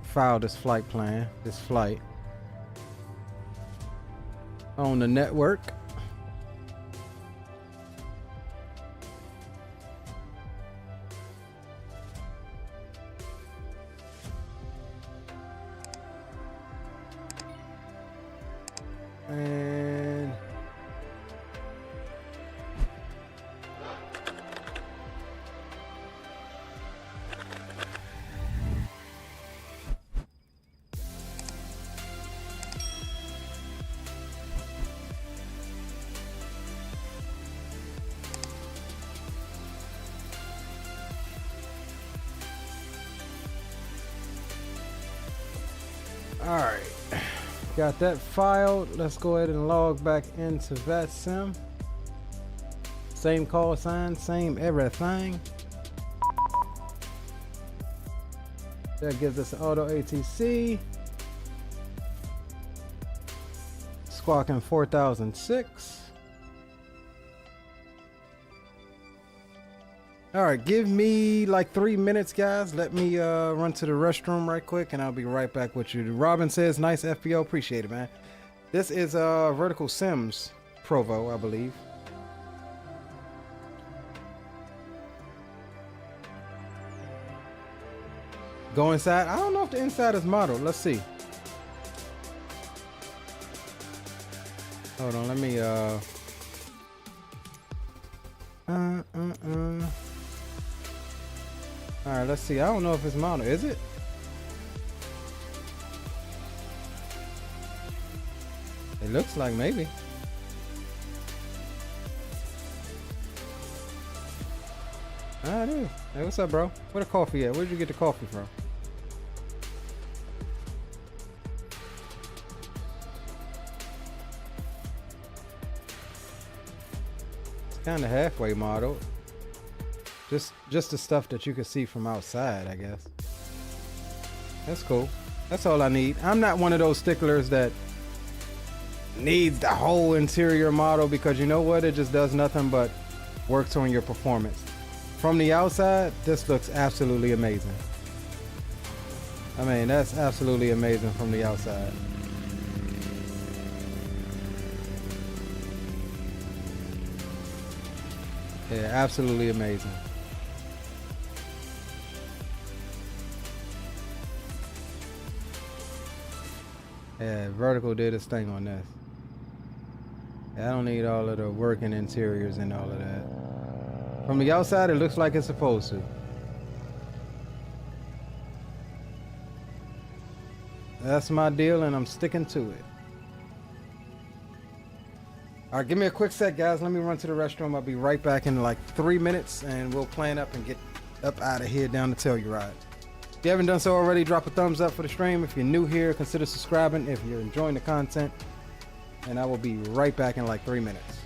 file this flight plan, this flight on the network. And all right, got that filed. Let's go ahead and log back into VATSIM. Same call sign, same everything. That gives us an auto ATC. Squawking 4006. All right, give me like 3 minutes, guys. Let me run to the restroom right quick, and I'll be right back with you. Robin says, nice FBO. Appreciate it, man. This is Vertical Sims Provo, I believe. Go inside. I don't know if the inside is modeled. Let's see. Hold on, let me All right, let's see. I don't know if it's mounted. Is it? It looks like maybe. Ah, it is. Hey, what's up, bro? Where the coffee at? Where'd you get the coffee from? It's kind of halfway modeled. Just the stuff that you can see from outside, I guess. That's cool. That's all I need. I'm not one of those sticklers that needs the whole interior model, because you know what? It just does nothing but works on your performance. From the outside, this looks absolutely amazing. I mean, that's absolutely amazing from the outside. Yeah, absolutely amazing. Yeah, Vertical did its thing on this. Yeah, I don't need all of the working interiors and all of that. From the outside, it looks like it's supposed to. That's my deal, and I'm sticking to it. All right, give me a quick sec, guys. Let me run to the restroom. I'll be right back in like 3 minutes, and we'll plan up and get up out of here down the Telluride. If you haven't done so already, drop a thumbs up for the stream. If you're new here, consider subscribing if you're enjoying the content. And I will be right back in like 3 minutes.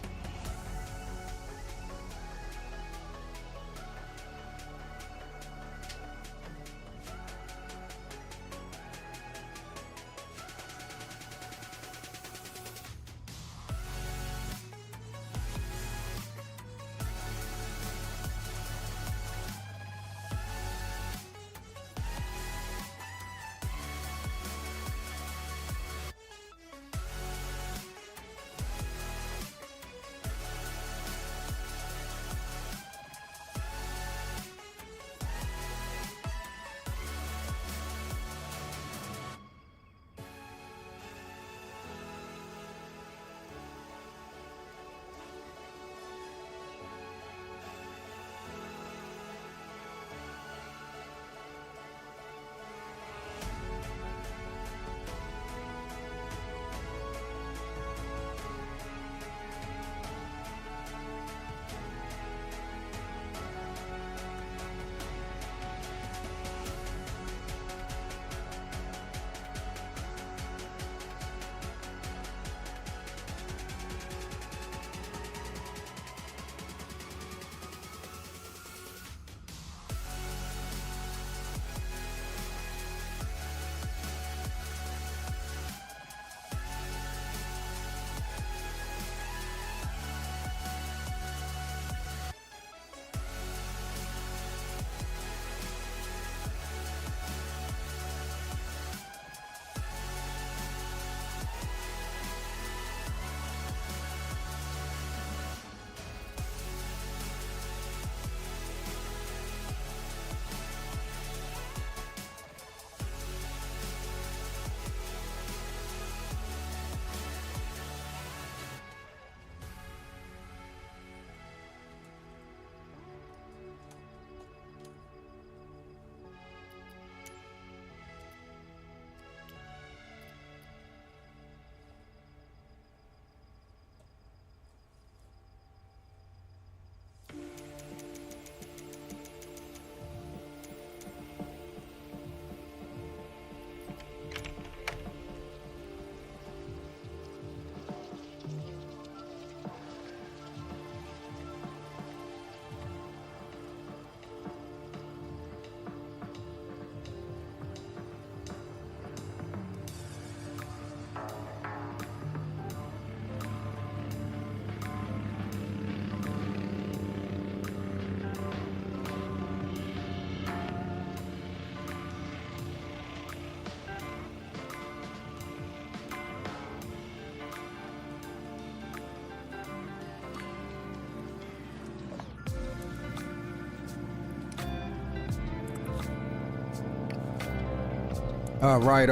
All right.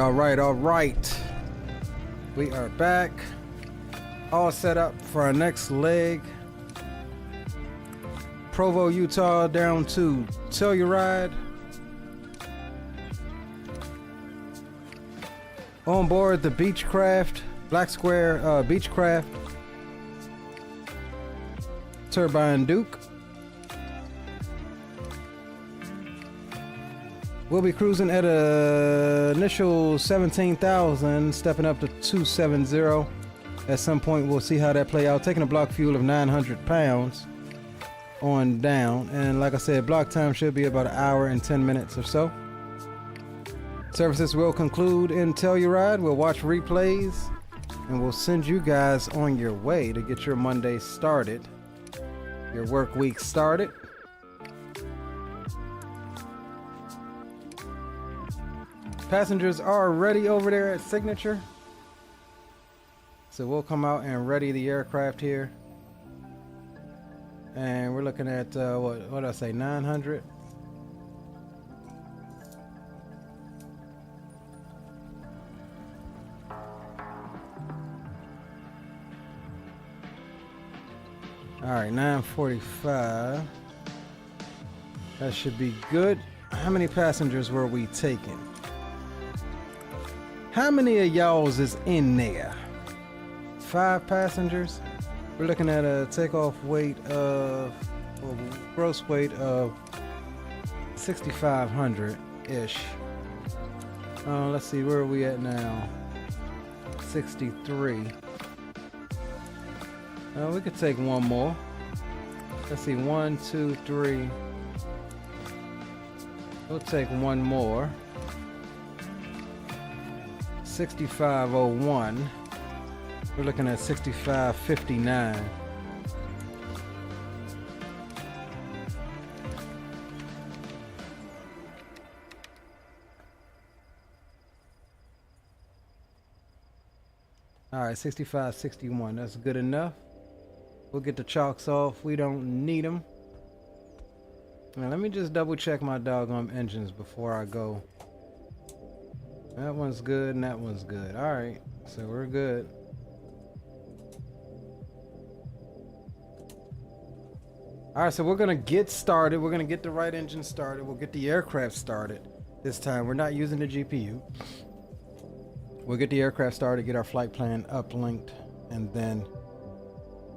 We are back. All set up for our next leg. Provo, Utah down to Telluride. On board the Beechcraft, Black Square Beechcraft Turbine Duke. We'll be cruising at an initial 17,000, stepping up to 270. At some point, we'll see how that play out. Taking a block fuel of 900 pounds on down. And like I said, block time should be about an hour and 10 minutes or so. Services will conclude in Telluride. We'll watch replays and we'll send you guys on your way to get your Monday started, your work week started. Passengers are ready over there at Signature. So we'll come out and ready the aircraft here. And we're looking at, what did I say, 900? All right, 945. That should be good. How many passengers were we taking? How many of y'all's is in there? 5 passengers. We're looking at a takeoff weight of, or gross weight of 6,500-ish. Let's see, where are we at now? 63. We could take one more. Let's see, 1, 2, 3. We'll take one more. 6501. We're looking at 6559. All right, 6561. That's good enough. We'll get the chalks off. We don't need them. Now, let me just double check my doggone engines before I go. That one's good and that one's good. All right, so we're good. All right, so we're gonna get started. We're gonna get the right engine started. We'll get the aircraft started this time. We're not using the GPU. We'll get the aircraft started, get our flight plan uplinked, and then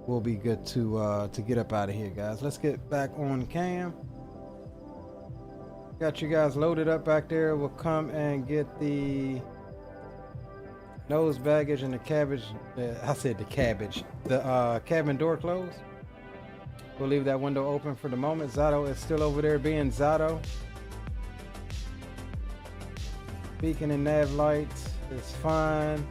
we'll be good to get up out of here, guys. Let's get back on cam. Got you guys loaded up back there. We'll come and get the nose baggage and the cabbage. I said the cabbage. The cabin door closed. We'll leave that window open for the moment. Zato is still over there being Zato. Beacon and nav lights is fine.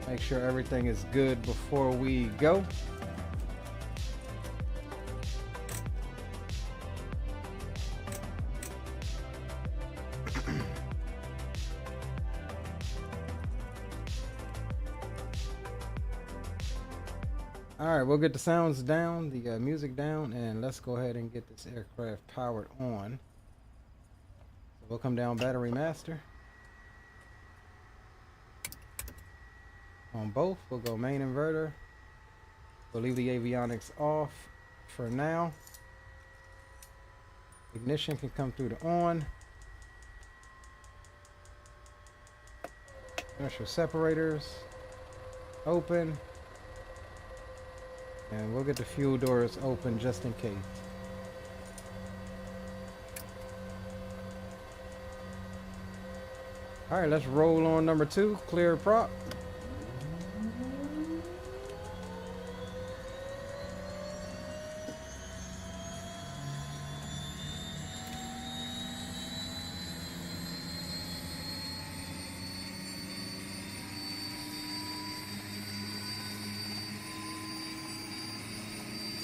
Make sure everything is good before we go. All right, we'll get the sounds down, the music down, and let's go ahead and get this aircraft powered on. So we'll come down battery master. On both, we'll go main inverter. We'll leave the avionics off for now. Ignition can come through the on. Inertial separators open. And we'll get the fuel doors open just in case. All right, let's roll on number 2, clear prop.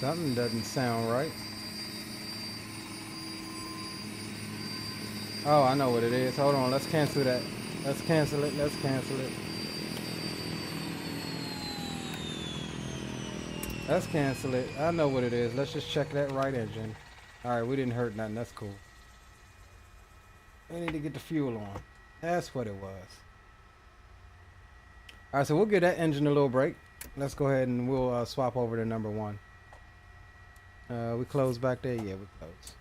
Something doesn't sound right. Oh, I know what it is. Hold on, let's cancel that. Let's cancel it. Let's cancel it. Let's cancel it. I know what it is. Let's just check that right engine. Alright, we didn't hurt nothing. That's cool. We need to get the fuel on. That's what it was. Alright, so we'll give that engine a little break. Let's go ahead and we'll swap over to number 1. We close back there? Yeah, we close.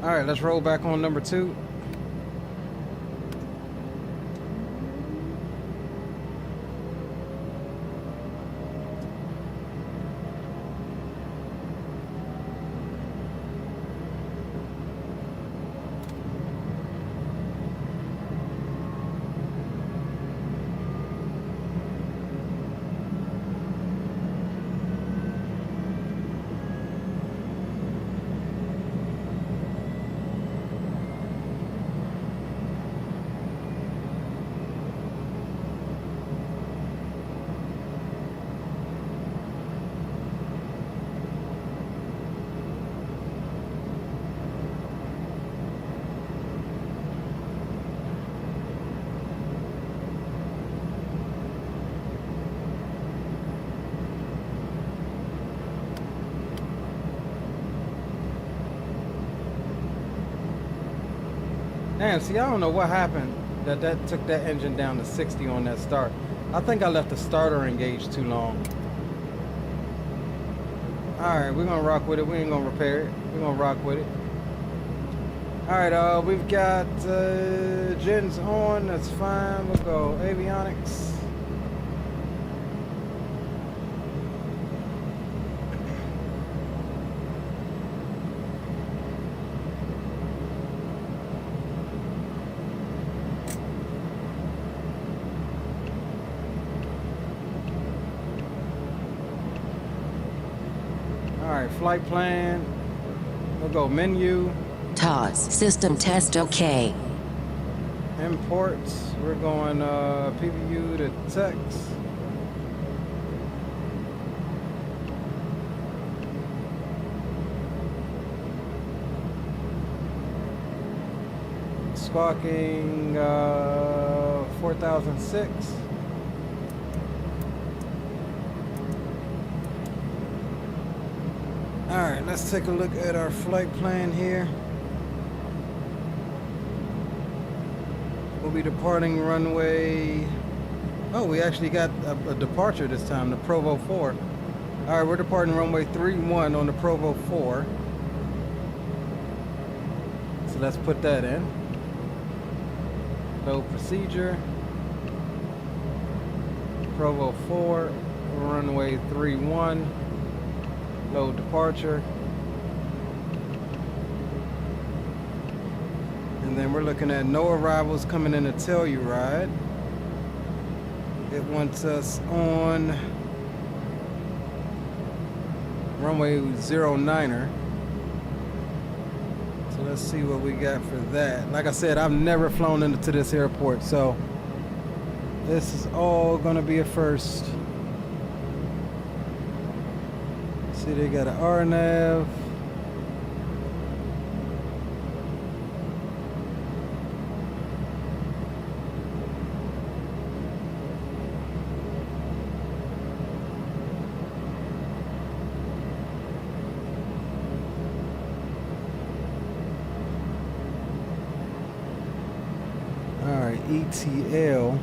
Alright, let's roll back on number 2. Damn, see, I don't know what happened that took that engine down to 60 on that start. I think I left the starter engaged too long. Alright, we're gonna rock with it. We ain't gonna repair it. We're gonna rock with it. Alright, we've got gens on. That's fine. We'll go avionics. Alright, flight plan. We'll go menu. TOS system test OK. Imports. We're going PBU to text. Squawking 4006. Alright, let's take a look at our flight plan here. We'll be departing runway... Oh, we actually got a departure this time, the Provo 4. Alright, we're departing runway 31 on the Provo 4. So let's put that in. Load procedure. Provo 4, runway 31. Load departure. And then we're looking at no arrivals coming in to Telluride. It wants us on runway 09er. So let's see what we got for that. Like I said, I've never flown into this airport, so this is all gonna be a first. See, they got an RNAV. Alright, ETL.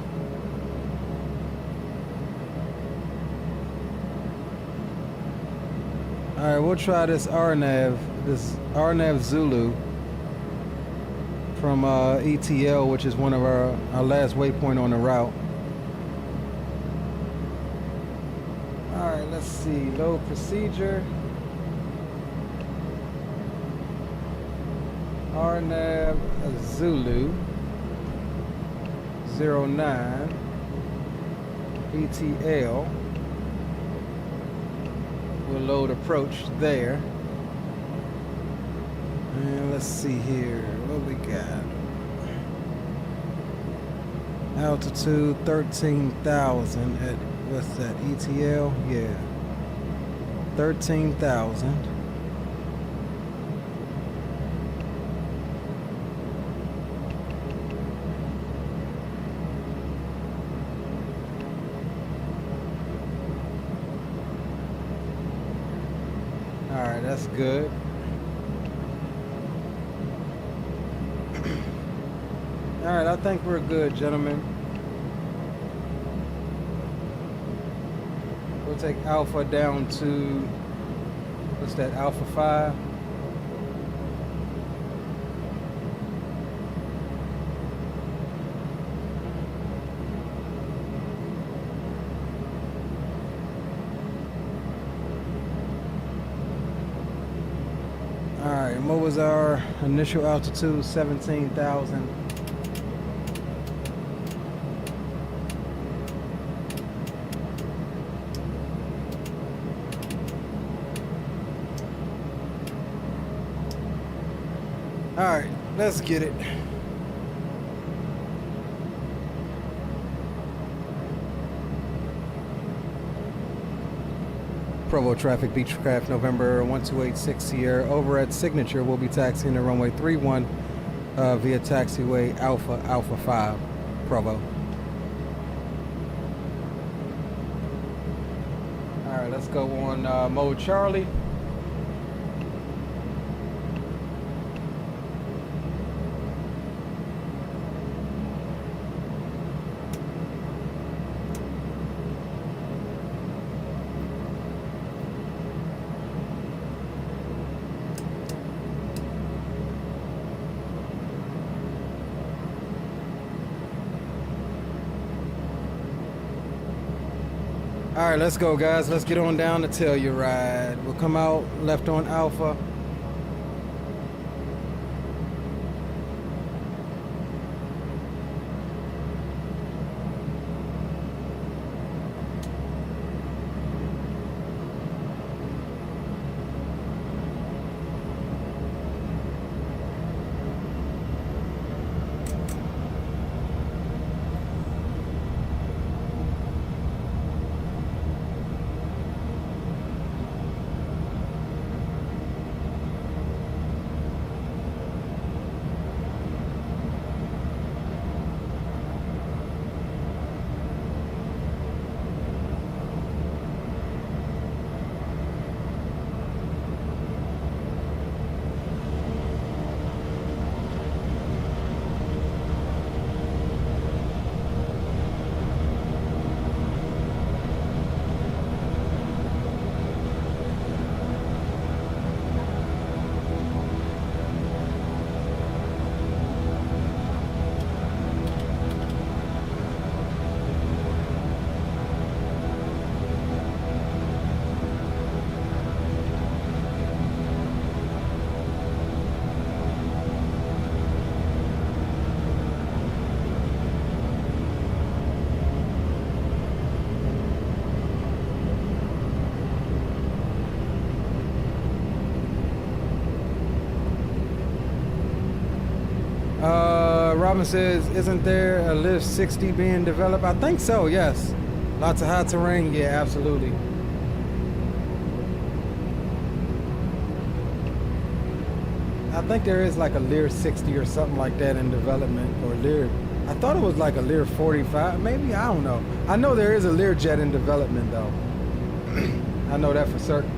All right, we'll try this RNAV Zulu from ETL, which is one of our last waypoint on the route. All right, let's see, load procedure. RNAV Zulu 09 ETL. We'll load approach there. And let's see here, what we got? Altitude 13,000 at, what's that, ETL? Yeah, 13,000. All right, that's good. All right, I think we're good, gentlemen. We'll take Alpha down to, what's that, Alpha 5? All right, and what was our initial altitude? 17,000. All right, let's get it. Provo traffic, Beechcraft, November 1286 Sierra. Over at Signature, we'll be taxiing the runway 31 via taxiway Alpha 5, Provo. All right, let's go on mode Charlie. All right, let's go, guys. Let's get on down to Telluride. We'll come out left on Alpha. Robin says, isn't there a Lift 60 being developed? I think so, yes. Lots of high terrain, yeah, absolutely. I think there is like a Lear 60 or something like that in development, or Lear. I thought it was like a Lear 45, maybe, I don't know. I know there is a Learjet in development though. I know that for certain.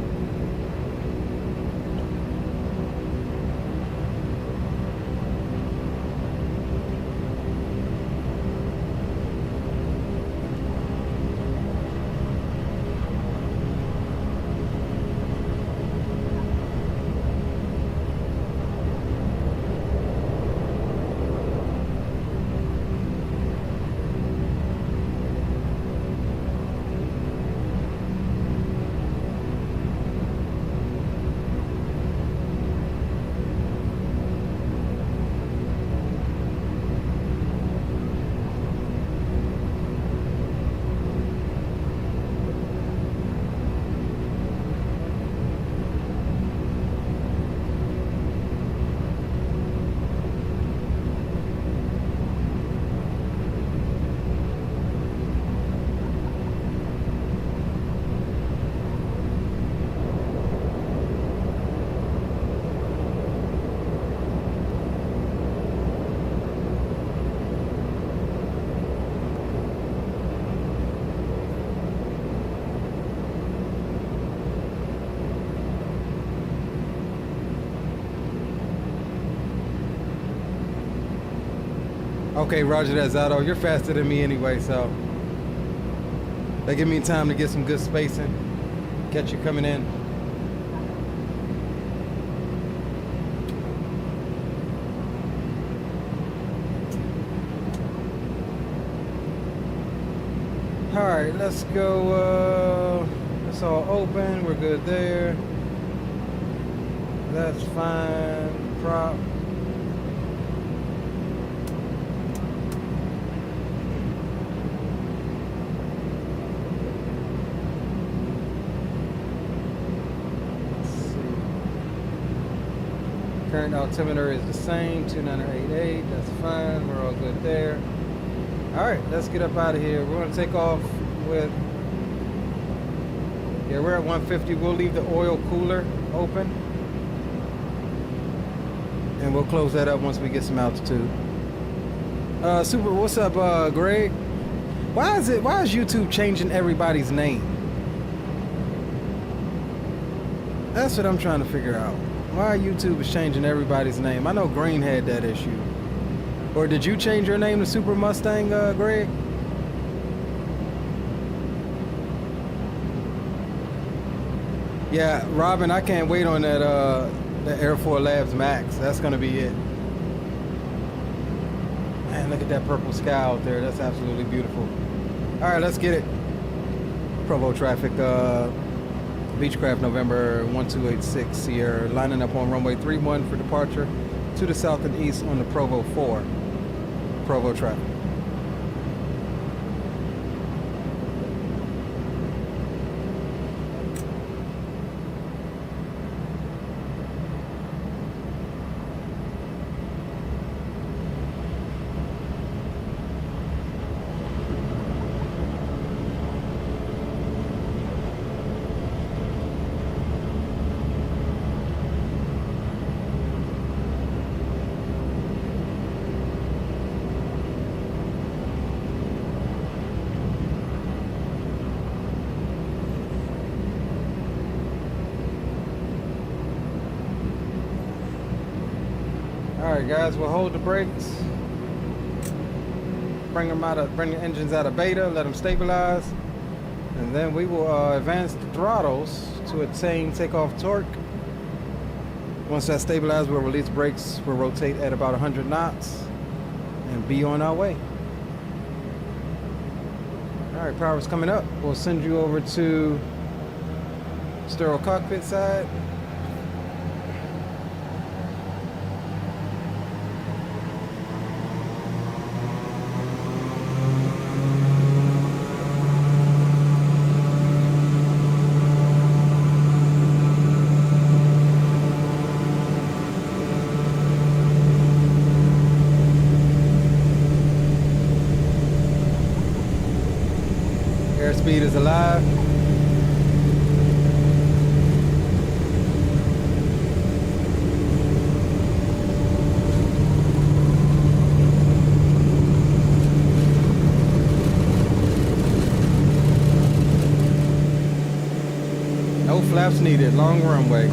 Okay, roger that, Zato. You're faster than me anyway, so that give me time to get some good spacing. Catch you coming in. All right, let's go. It's all open. We're good there. That's fine. Prop. Current altimeter is the same, 2988. That's fine. We're all good there. All right, let's get up out of here. We're going to take off with. Yeah, we're at 150. We'll leave the oil cooler open, and we'll close that up once we get some altitude. Super, what's up, Greg? Why is YouTube changing everybody's name? That's what I'm trying to figure out. Why YouTube is changing everybody's name? I know Green had that issue. Or did you change your name to Super Mustang, Greg? Yeah, Robin, I can't wait on that the Air 4 Labs Max. That's gonna be it. Man, look at that purple sky out there. That's absolutely beautiful. All right, let's get it. Provo traffic, Beechcraft November 1286 Sierra, lining up on runway 31 for departure to the south and east on the Provo 4. Provo traffic. Alright guys, we'll hold the brakes, bring the engines out of beta, let them stabilize, and then we will advance the throttles to attain takeoff torque. Once that's stabilized, we'll release brakes, we'll rotate at about 100 knots, and be on our way. Alright, power's coming up. We'll send you over to sterile cockpit side. Airspeed is alive. No flaps needed, long runway.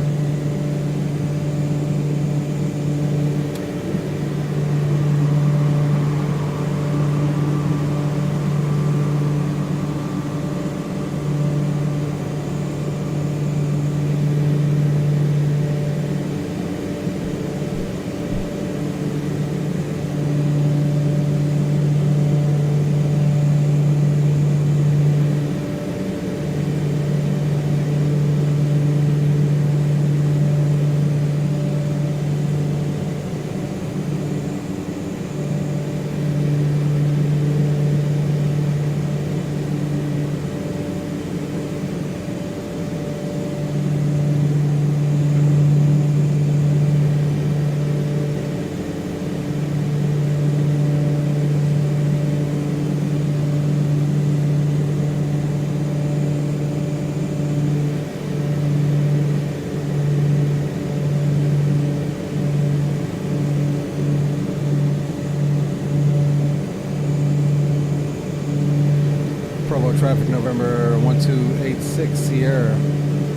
Traffic November 1286 Sierra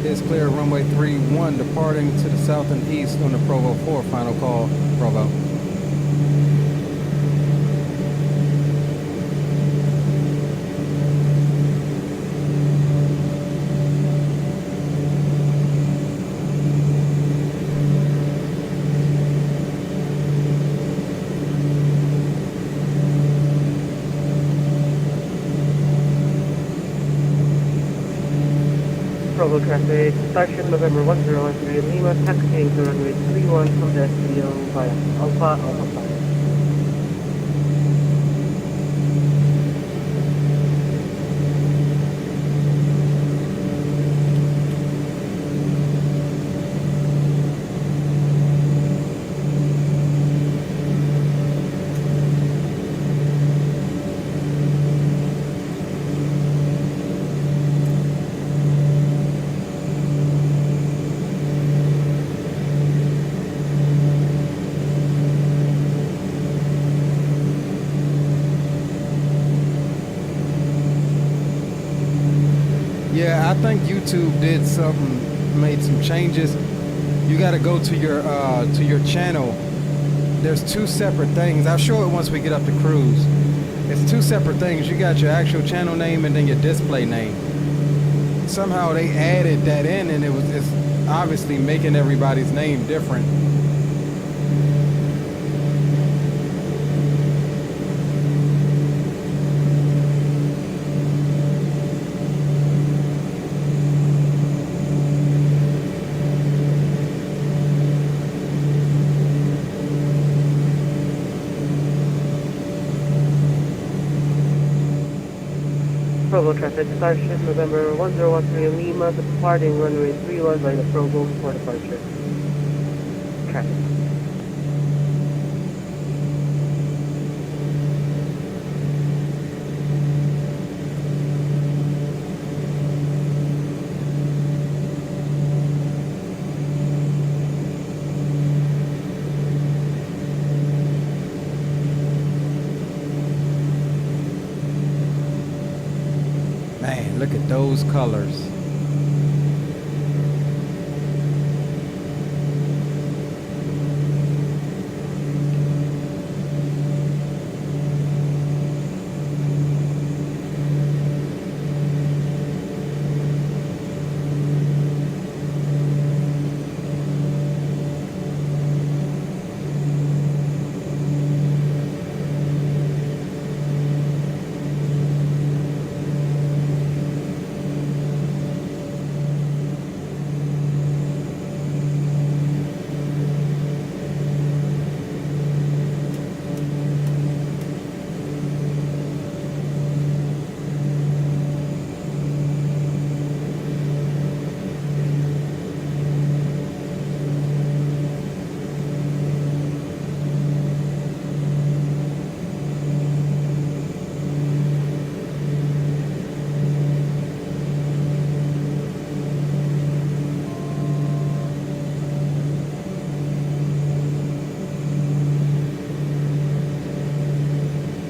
is clear runway 31 departing to the south and east on the Provo 4. Final call, Provo. Provo traffic, Starship November 1013 Lima, taxiing to runway 31 from the SBO via Alpha 5. Yeah, I think YouTube did something, made some changes. You got to go to your channel. There's two separate things. I'll show it once we get up to cruise. It's two separate things. You got your actual channel name and then your display name. Somehow they added that in, and it's obviously making everybody's name different. Provo traffic, Starship November 1013 Lima, departing runway 31 by the Provo for departure. Traffic. Man, look at those colors.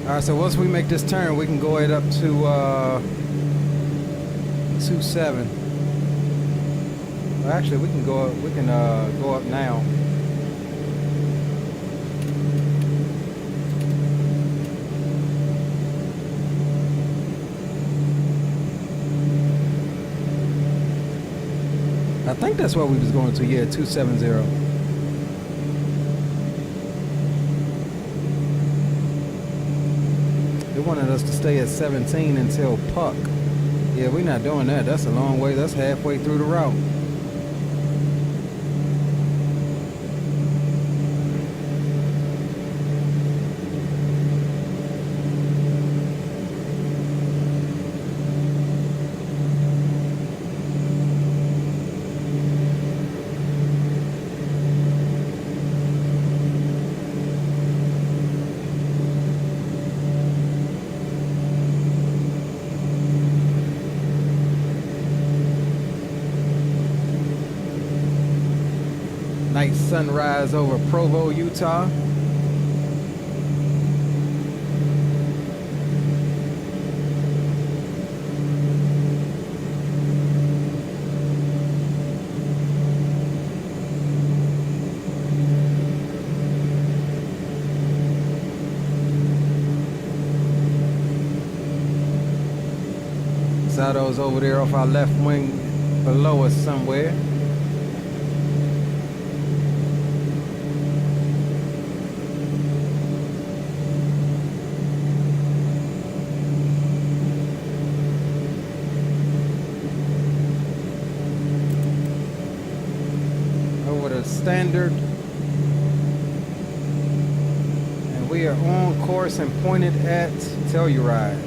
Alright, so once we make this turn, we can go it up to 27. Well, actually, we can go up. We can go up now. I think that's what we was going to. Yeah, 270. They wanted us to stay at 17 until Puck. Yeah, we're not doing that. That's a long way. That's halfway through the route. Nice sunrise over Provo, Utah. Zato's over there off our left wing below us somewhere. to standard. And we are on course and pointed at Telluride.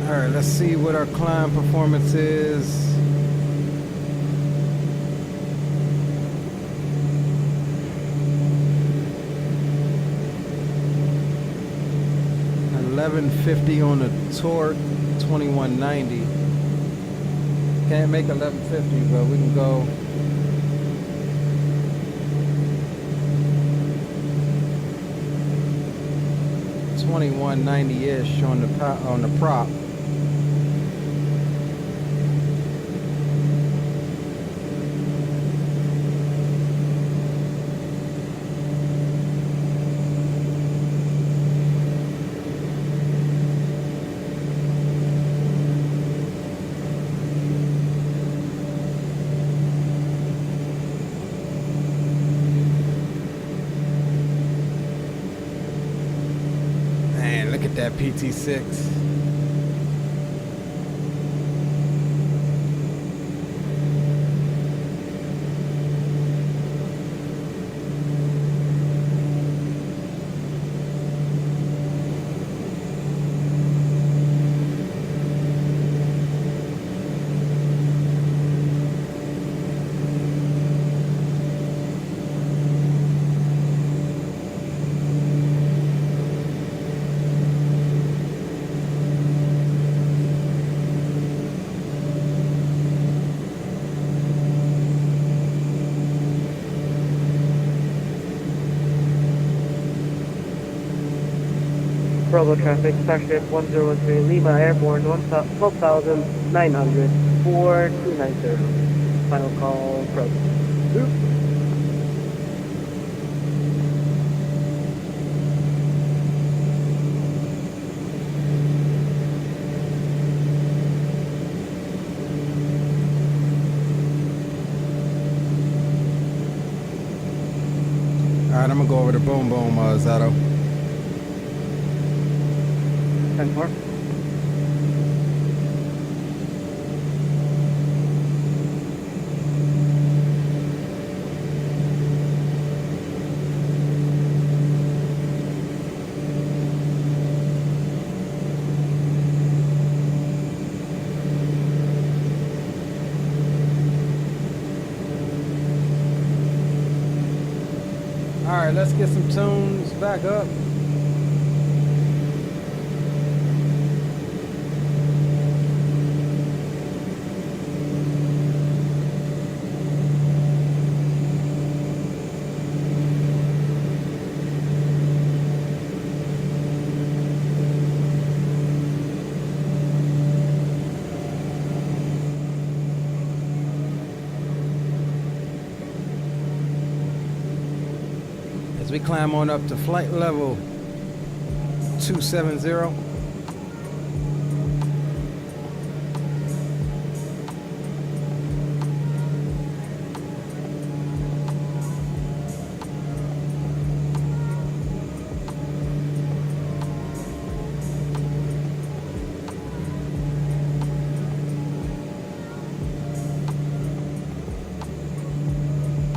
Alright, let's see what our climb performance is. $1150 on the torque, 2190. Can't make 1150, but we can go. $2190-ish on the prop. That PT6. Provo traffic, Starship 1013 Lima Airport, 12,900, 4290. Final call, Provo. Alright, I'm gonna go over to Boom Boom, Zato. 10-4. Alright, let's get some tunes back up. As we climb on up to flight level 270.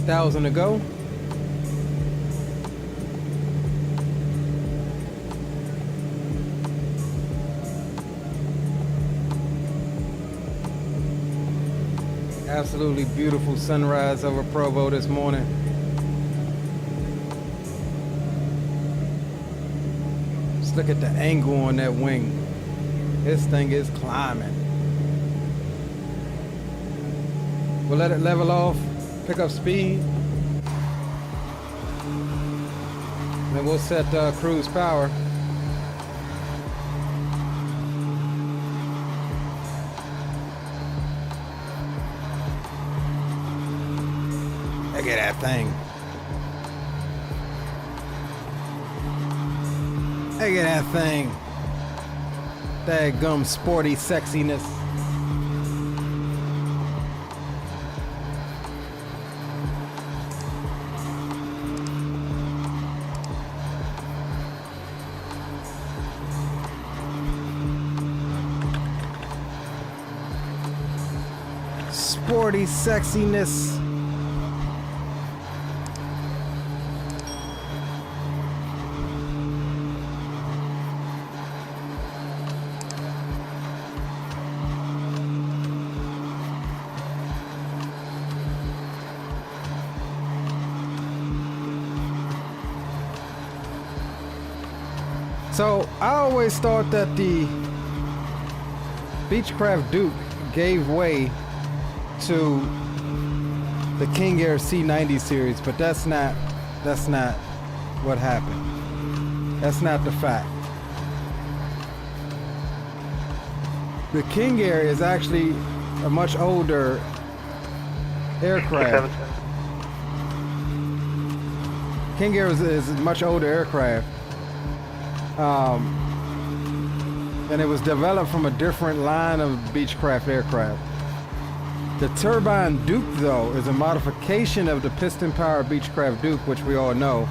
$1,000 to go. Absolutely beautiful sunrise over Provo this morning. Just look at the angle on that wing. This thing is climbing. We'll let it level off, pick up speed. Then we'll set cruise power. Look at that thing. Look at that thing. That gum sporty sexiness. Sporty sexiness. So I always thought that the Beechcraft Duke gave way to the King Air C90 series, but that's not what happened. That's not the fact. The King Air is actually a much older aircraft. King Air is a much older aircraft. And it was developed from a different line of Beechcraft aircraft. The Turbine Duke, though, is a modification of the piston-powered Beechcraft Duke, which we all know,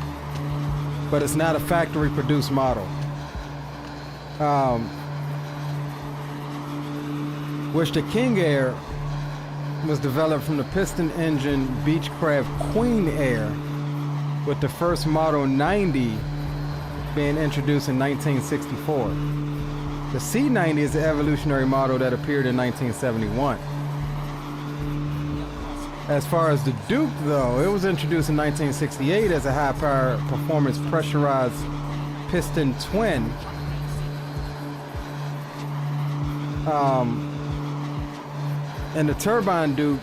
but it's not a factory-produced model. Which the King Air was developed from the piston engine Beechcraft Queen Air, with the first model 90 being introduced in 1964. The C90 is the evolutionary model that appeared in 1971. As far as the Duke, though, it was introduced in 1968 as a high-power performance pressurized piston twin. And the Turbine Duke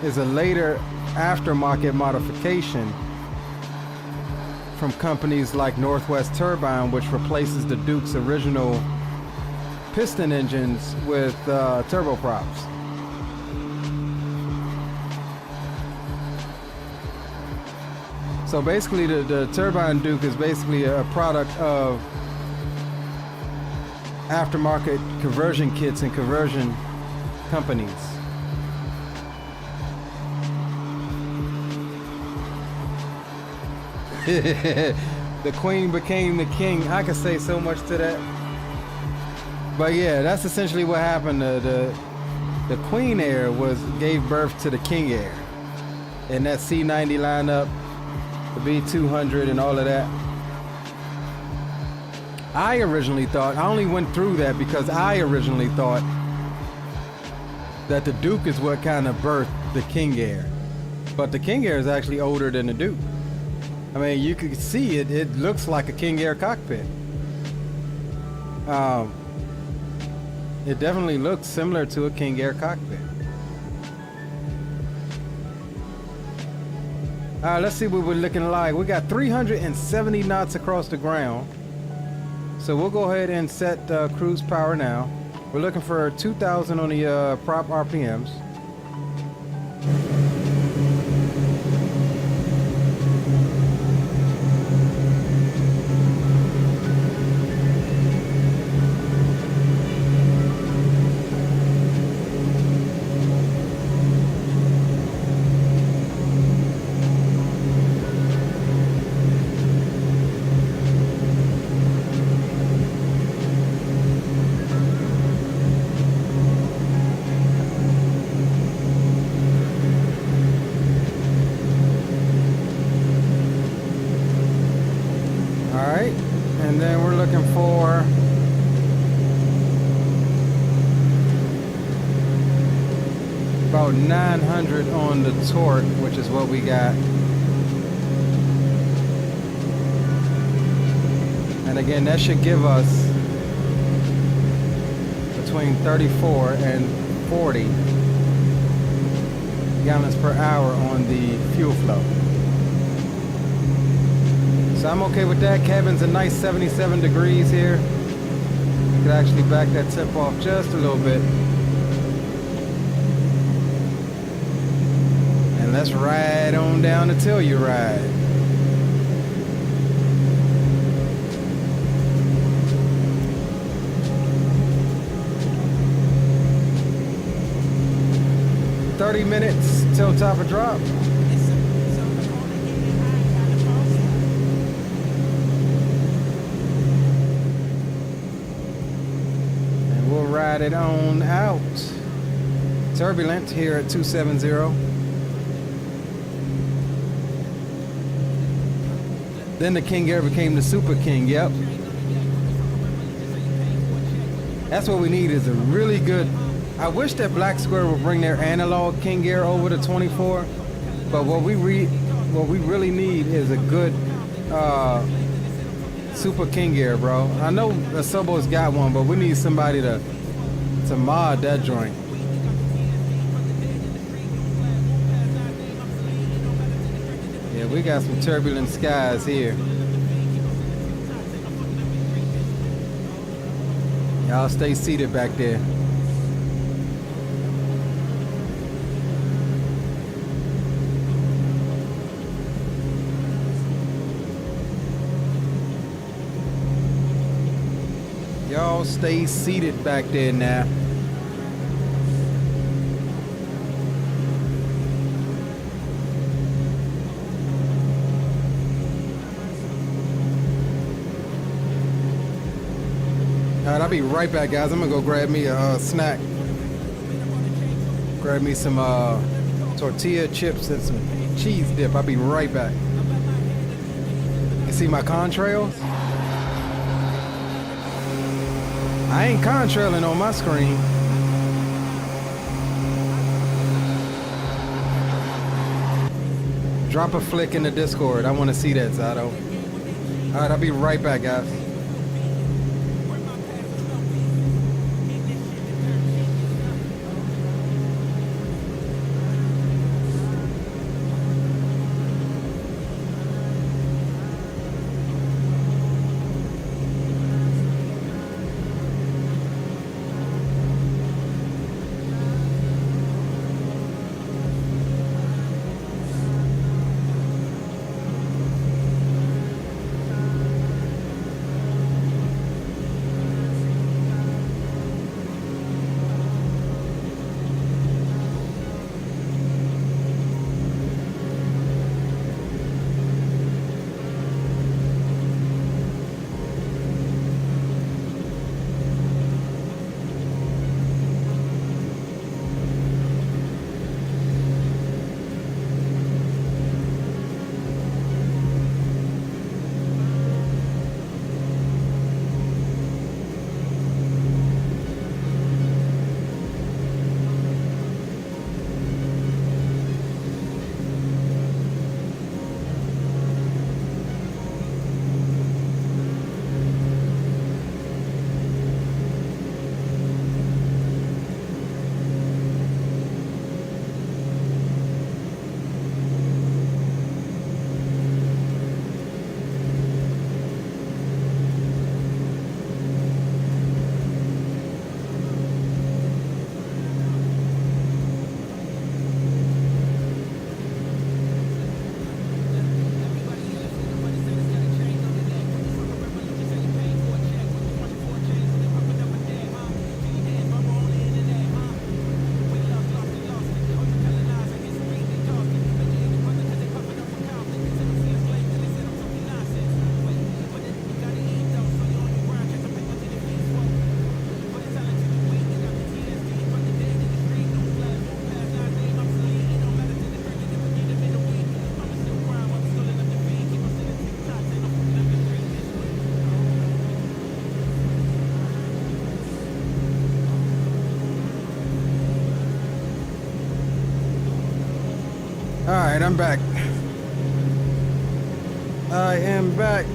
is a later aftermarket modification from companies like Northwest Turbine, which replaces the Duke's original piston engines with turboprops. So basically the Turbine Duke is basically a product of aftermarket conversion kits and conversion companies. The queen became the king. I could say so much to that. But yeah, that's essentially what happened. The Queen Air gave birth to the King Air. And that C90 lineup, the B200 and all of that. I originally thought, I only went through that because I originally thought that the Duke is what kind of birthed the King Air. But the King Air is actually older than the Duke. I mean, you can see it. It looks like a King Air cockpit. It definitely looks similar to a King Air cockpit. All right, let's see what we're looking like. We got 370 knots across the ground. So we'll go ahead and set cruise power now. We're looking for 2,000 on the prop RPMs. About 900 on the torque, which is what we got. And again, that should give us between 34 and 40 gallons per hour on the fuel flow. So I'm okay with that. Cabin's a nice 77 degrees here. You could actually back that tip off just a little bit. Let's ride on down to Telluride. Minutes till top of drop. And we'll ride it on out. Turbulent here at 270. Then the King Air became the Super King. Yep. That's what we need, is a really good. I wish that Black Square would bring their analog King Air over to 24, but what we really need is a good Super King Air, bro. I know the Subo's got one, but we need somebody to mod that joint. Yeah, we got some turbulent skies here. Y'all stay seated back there. Y'all stay seated back there now. All right, I'll be right back, guys. I'm gonna go grab me a snack. Grab me some tortilla chips and some cheese dip. I'll be right back. You see my contrails? I ain't contrailing on my screen. Drop a flick in the Discord. I want to see that, Zato. All right, I'll be right back, guys. Alright, I'm back. I am back.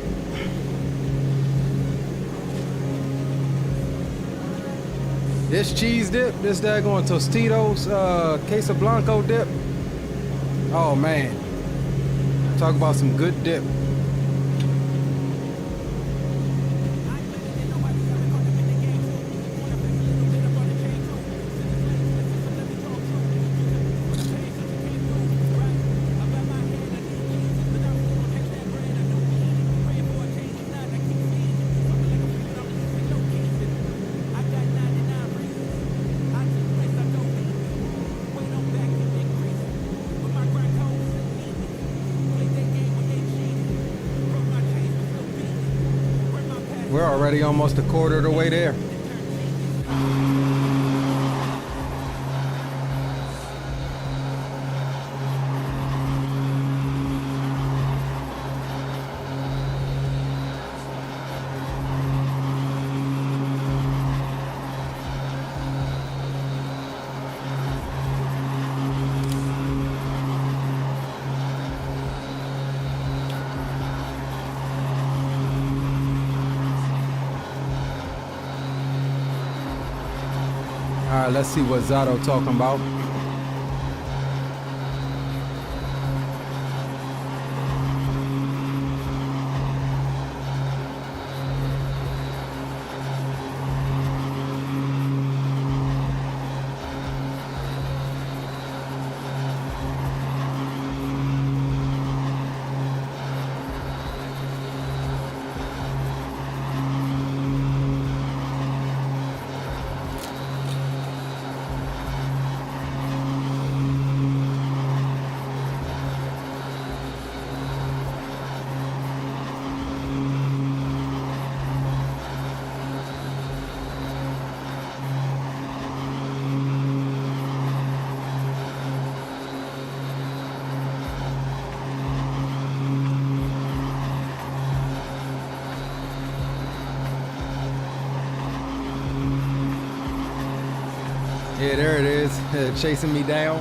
This cheese dip, this daggone Tostitos Quesablanco dip. Oh man. Talk about some good dip. already almost a quarter of the way there. All right, let's see what Zato talking about. Yeah, there it is, chasing me down.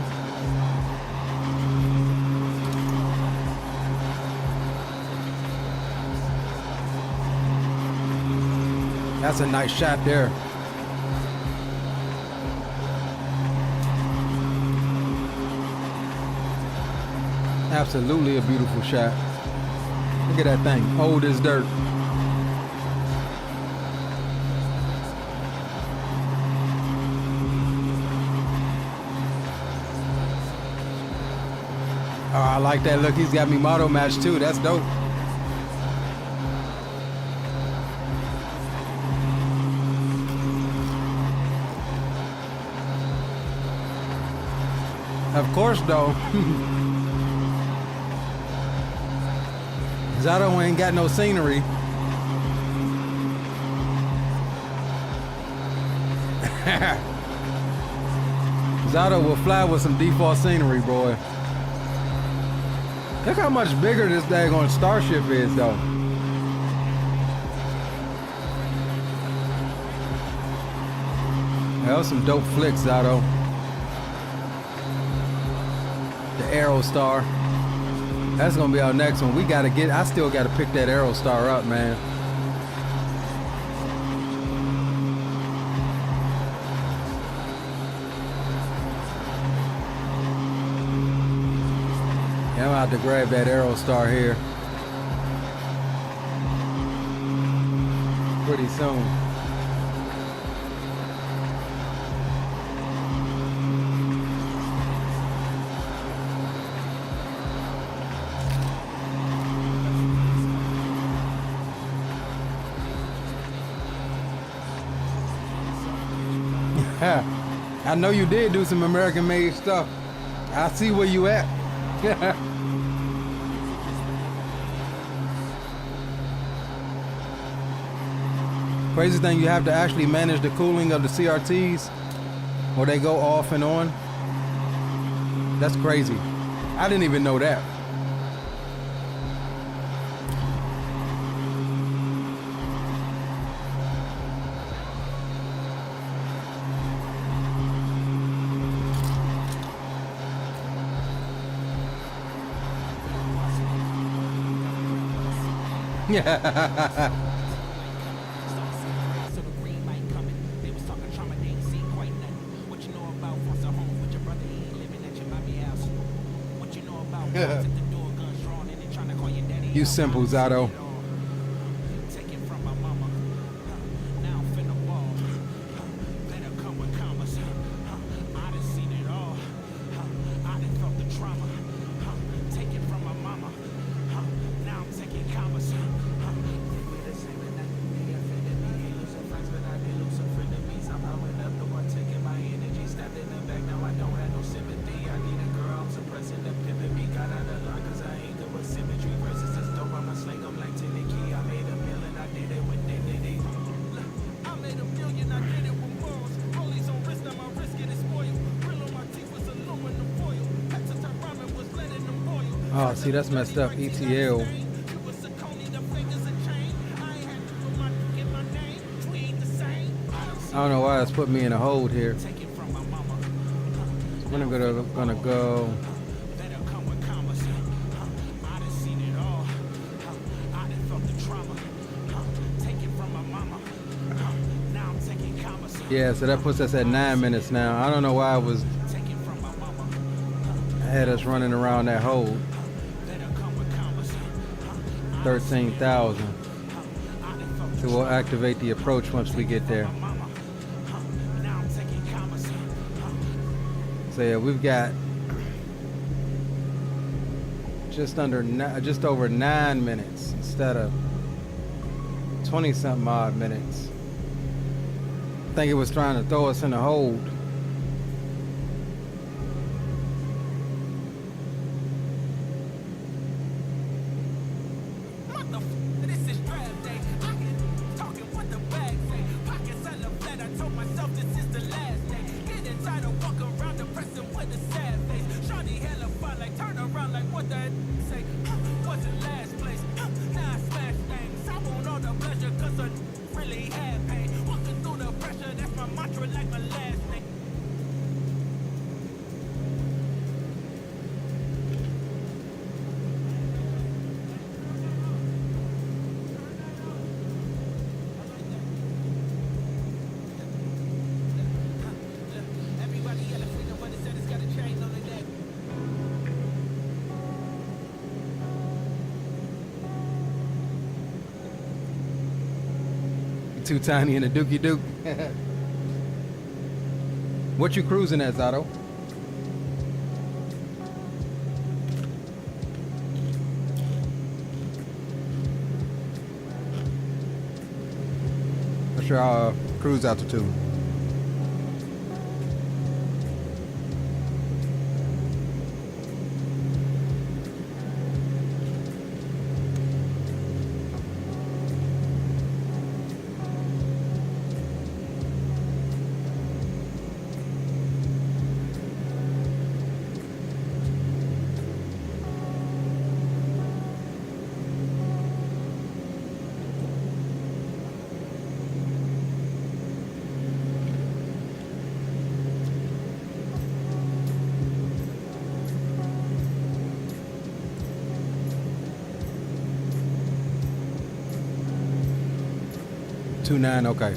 That's a nice shot there. Absolutely a beautiful shot. Look at that thing, old as dirt. Oh, I like that. Look, he's got me motto match too. That's dope. Of course, though. Zato ain't got no scenery. Zato will fly with some default scenery, boy. Look how much bigger this daggone Starship is, though. That was some dope flicks, Zato. The Aerostar. That's gonna be our next one. We gotta get, I still gotta pick that Aerostar up, man. Yeah, I'm about to grab that Aerostar here pretty soon. I know you did do some American-made stuff. I see where you at. Crazy thing, you have to actually manage the cooling of the CRTs, or they go off and on. That's crazy. I didn't even know that. Yeah. You simple, Zato. Symmetry versus this dope, I'ma sling them like Oh, see, that's messed up. ETL. I don't know why it's put me in a hold here. We're gonna go. Yeah, so that puts us at 9 minutes now. I don't know why I had us running around that hold. 13,000. So we'll activate the approach once we get there. So yeah, we've got just over 9 minutes instead of 20 something odd minutes. I think it was trying to throw us in a hold. Too tiny in a dookie duke. What you cruising at, Zato? What's your cruise altitude? $2.9, okay.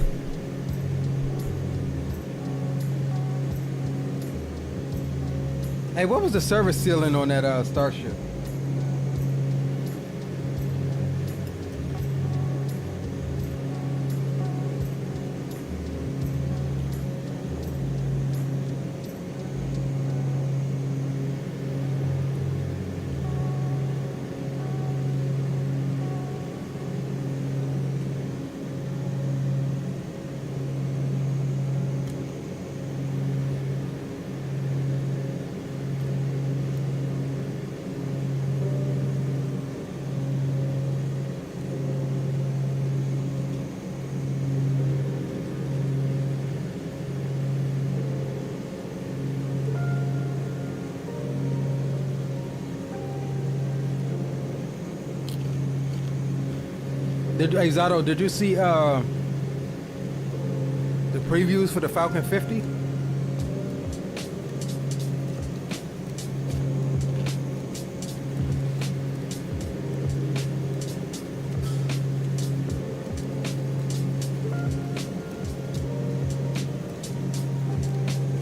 Hey, what was the service ceiling on that Starship? Hey Zato, did you see the previews for the Falcon 50?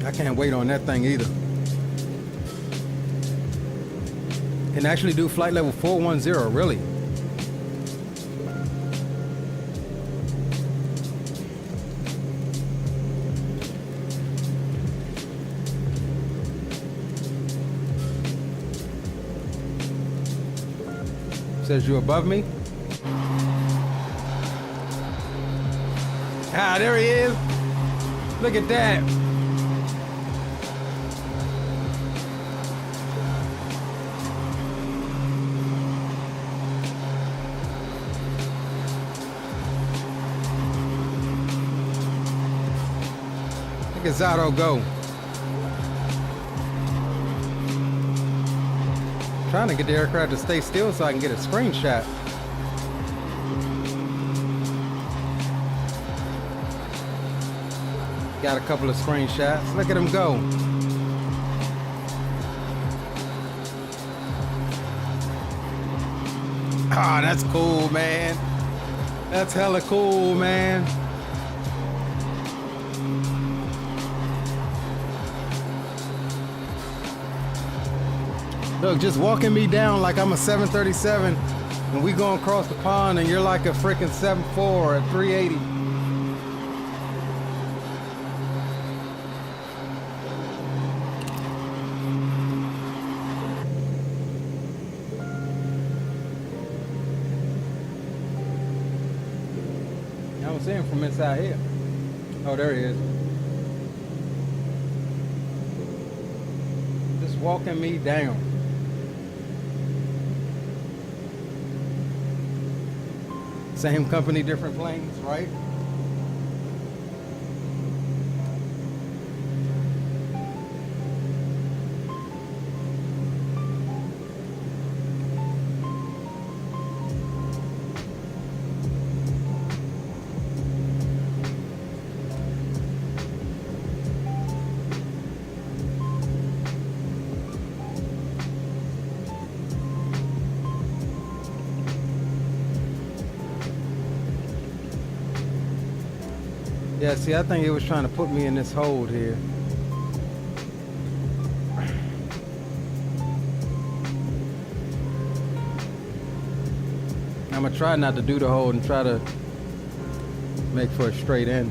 I can't wait on that thing either. Can actually do flight level 410, really? Says you above me. Ah, there he is. Look at that. Look at Zato go. Trying to get the aircraft to stay still so I can get a screenshot. Got a couple of screenshots. Look at them go. Ah, that's cool, man. That's hella cool, man. Look, just walking me down like I'm a 737 and we going across the pond and you're like a freaking 7.4 or a 380. I don't see him from inside here. Oh, there he is. Just walking me down. Same company, different planes, right? Yeah, see, I think it was trying to put me in this hold here. I'm gonna try not to do the hold and try to make for a straight in.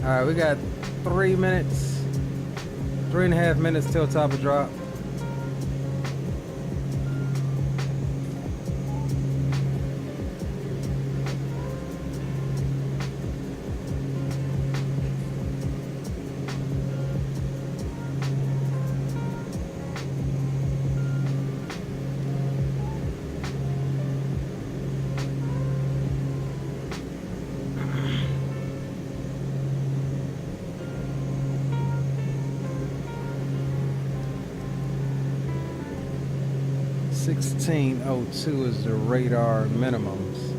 All right, we got 3 minutes, 3.5 minutes till top of drop. $16.02 is the radar minimums.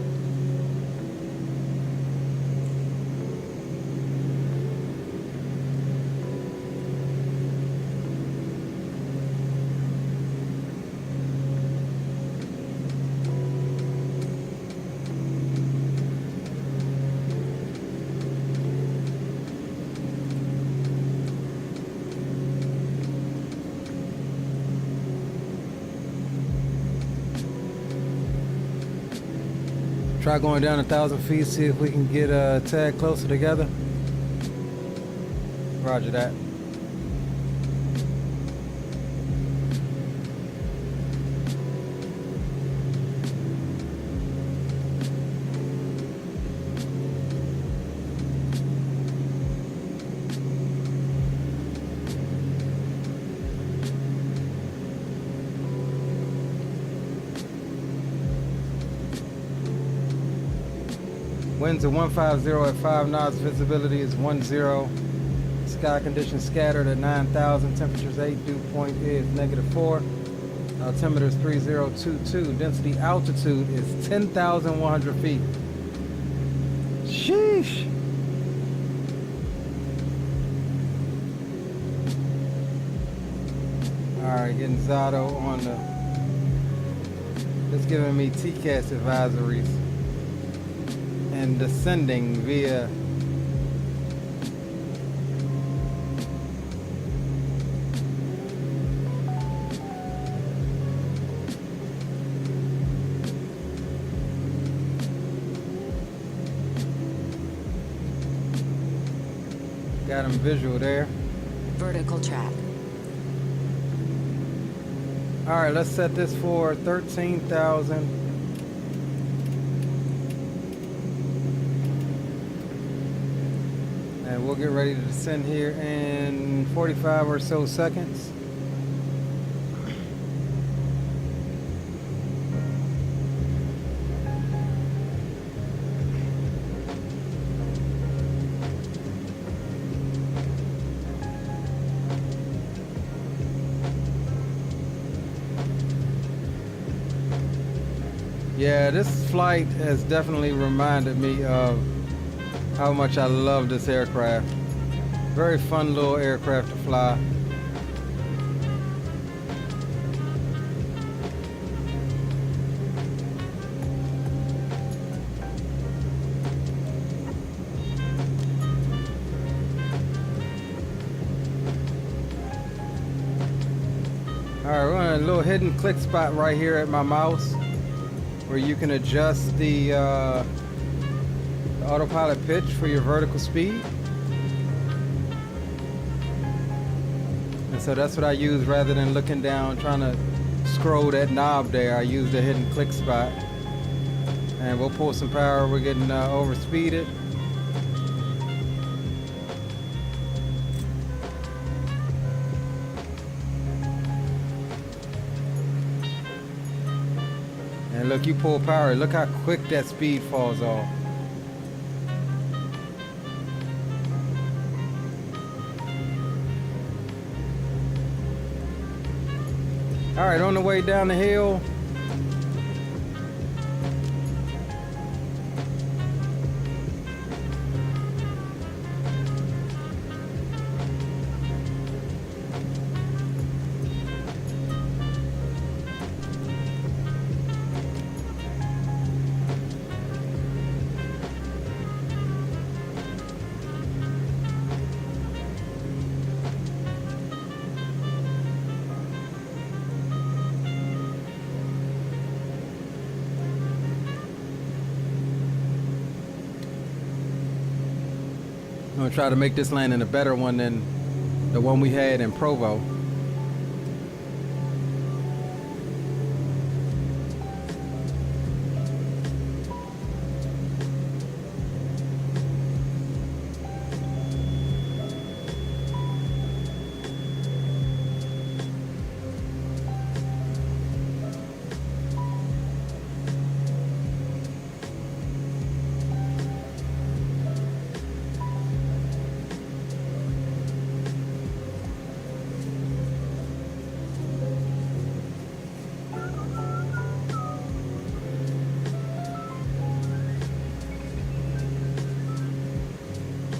Try going down 1,000 feet, see if we can get a tag closer together. Roger that. Winds are 150 at 5 knots. Visibility is 10. Sky conditions scattered at 9,000. Temperatures 8. Dew point is -4. Altimeter is 3022. Density altitude is 10,100 feet. Sheesh. Alright, getting Zato on the... It's giving me TCAS advisories. And descending via Got him visual there. Vertical track. All right, let's set this for 13,000. And we'll get ready to descend here in 45 or so seconds. Yeah, this flight has definitely reminded me of how much I love this aircraft. Very fun little aircraft to fly. Alright, we're on a little hidden click spot right here at my mouse where you can adjust the autopilot pitch for your vertical speed. And so that's what I use rather than looking down trying to scroll that knob there. I use the hidden click spot. And we'll pull some power. We're getting over speeded. And look, you pull power. Look how quick that speed falls off. All right, on the way down the hill. I'm gonna try to make this landing a better one than the one we had in Provo.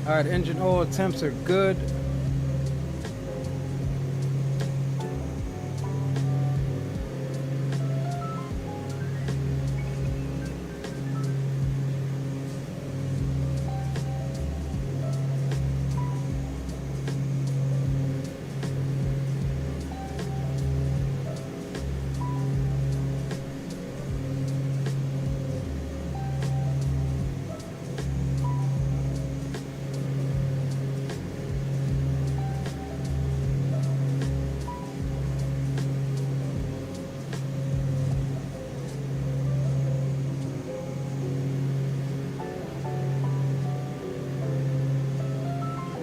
All right, engine oil temps are good.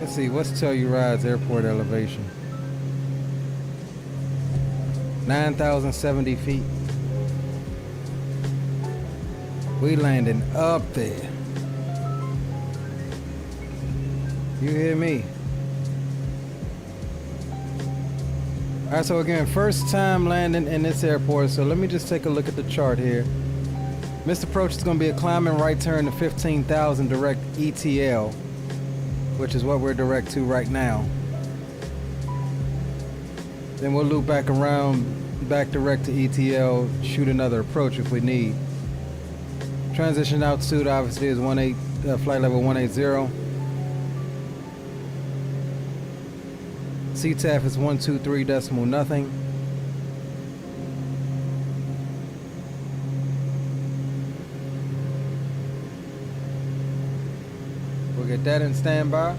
Let's see, what's Telluride's airport elevation? 9,070 feet. We landing up there. You hear me? All right, so again, first time landing in this airport. So let me just take a look at the chart here. Missed approach is gonna be a climbing right turn to 15,000 direct ETL, which is what we're direct to right now. Then we'll loop back around, back direct to ETL, shoot another approach if we need. Transition altitude obviously is flight level 180. CTAF is 123 decimal nothing. We'll get that in standby.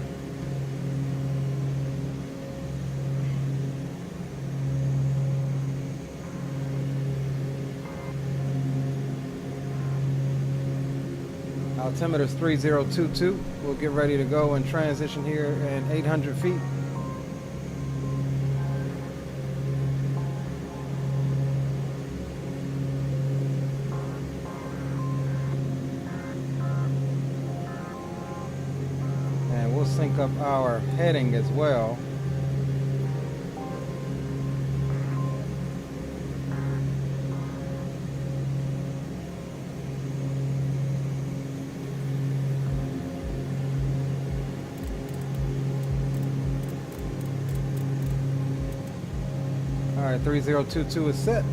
Altimeter's 3022. We'll get ready to go and transition here in 800 feet. And we'll sync up our heading as well. All right, 3022 is set.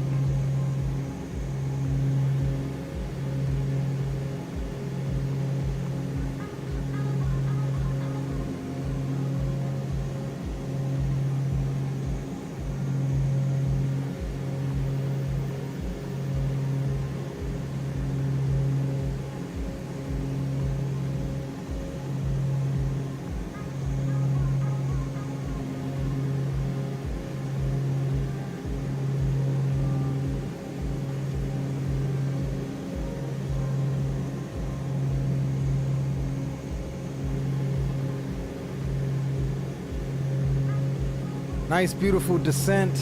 Nice, beautiful descent.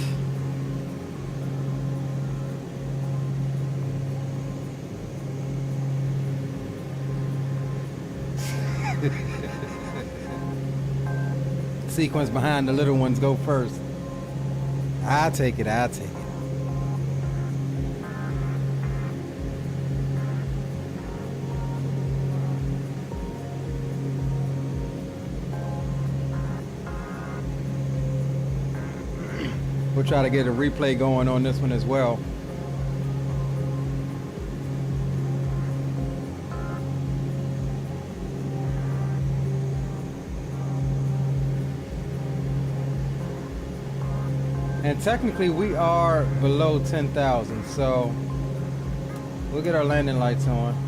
Sequence behind the little ones go first. I'll take it, I'll take it. We'll try to get a replay going on this one as well. And technically we are below 10,000, so we'll get our landing lights on.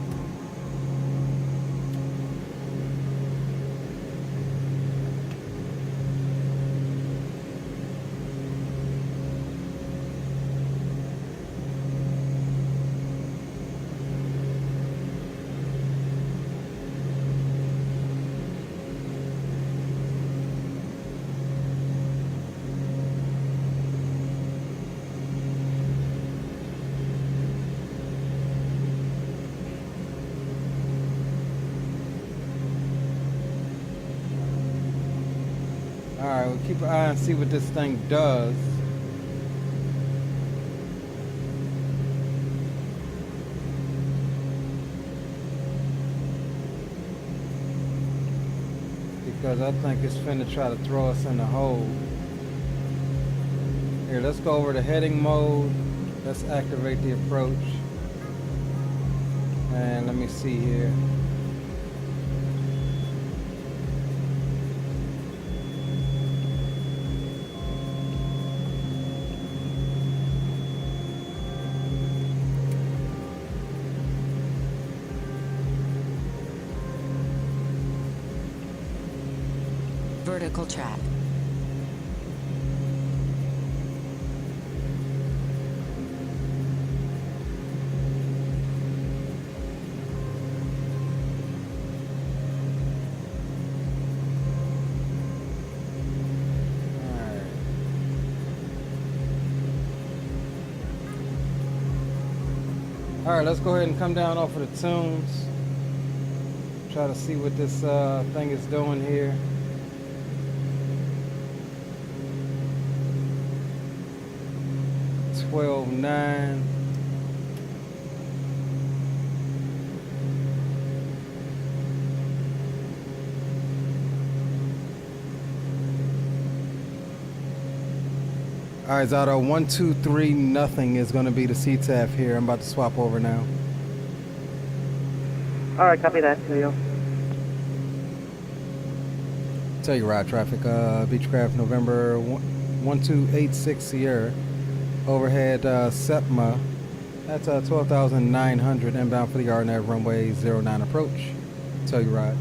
Alright, we'll keep an eye and see what this thing does. Because I think it's finna try to throw us in the hole. Here, let's go over to heading mode. Let's activate the approach. And let me see here. Vertical track. All right, let's go ahead and come down off of the tunes. Try to see what this thing is doing here. $12.9. All right, Zato, 123 nothing is going to be the CTAF here. I'm about to swap over now. Alright, copy that, Julio. Telluride traffic, Beechcraft November 1286 Sierra. Overhead SEPMA. That's 12,900 inbound for the RNAV runway 09 approach. Telluride.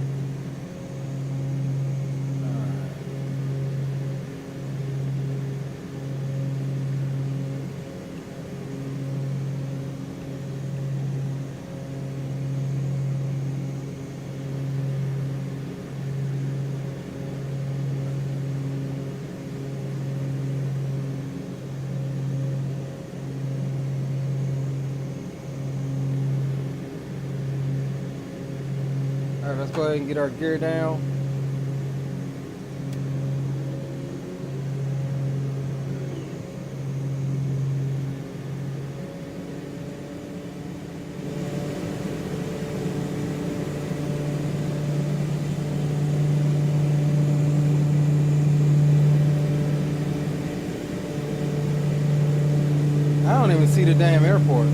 All right, let's go ahead and get our gear down. I don't even see the damn airport.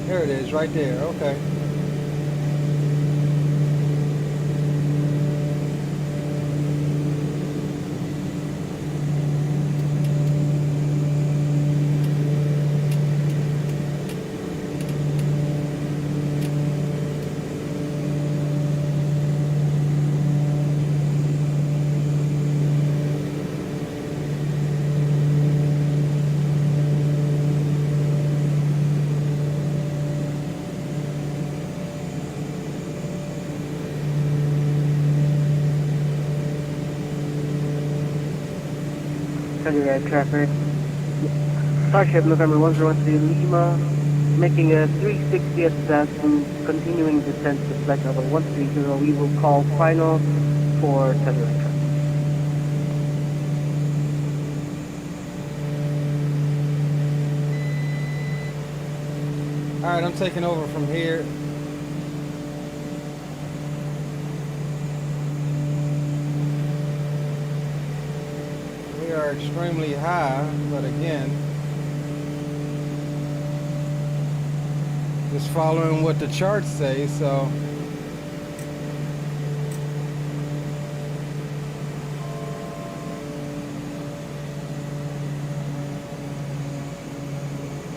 There it is, right there. Okay. Telluride traffic. Starship November 113 Lima, making a 360 at that and continuing descent to flight level 130. We will call final for Telluride traffic. All right, I'm taking over from here. We are extremely high, but again, just following what the charts say, so.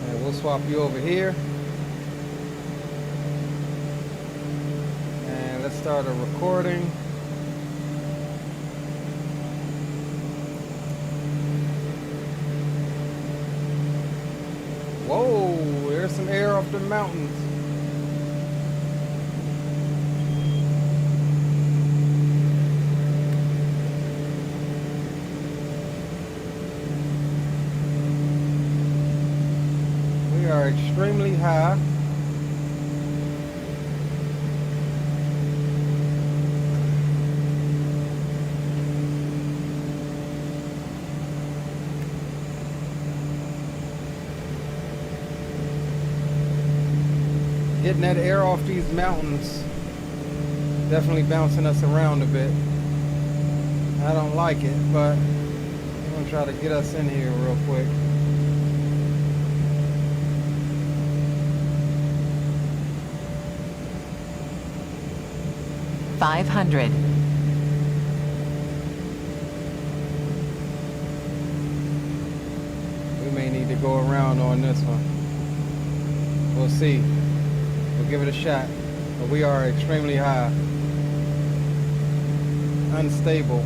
And we'll swap you over here. And let's start a recording. Whoa, there's some air off the mountains. We are extremely high. Getting that air off these mountains, definitely bouncing us around a bit. I don't like it, but I'm gonna try to get us in here real quick. $500. We may need to go around on this one. We'll see. We'll give it a shot, but we are extremely high, unstable.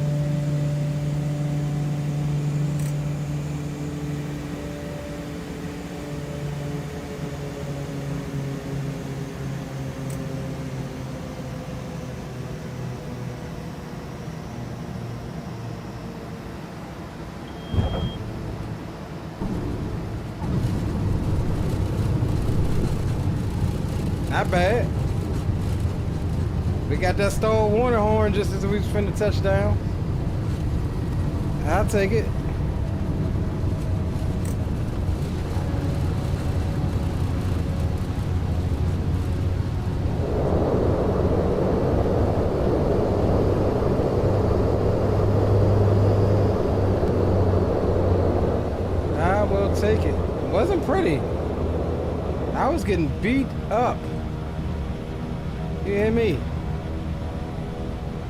Not bad. We got that stole warning horn just as we was finna touch down. I'll take it. I will take it. It wasn't pretty. I was getting beat up. You hear me?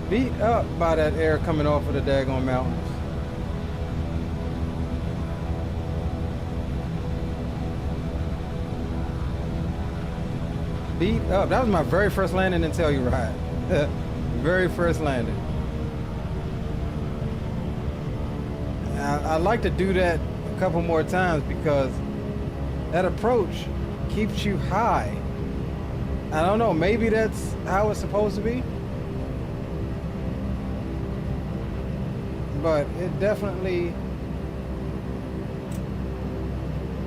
Beat up by that air coming off of the daggone mountains. Beat up. That was my very first landing in Telluride. Very first landing. I'd like to do that a couple more times because that approach keeps you high. I don't know, maybe that's how it's supposed to be. But it definitely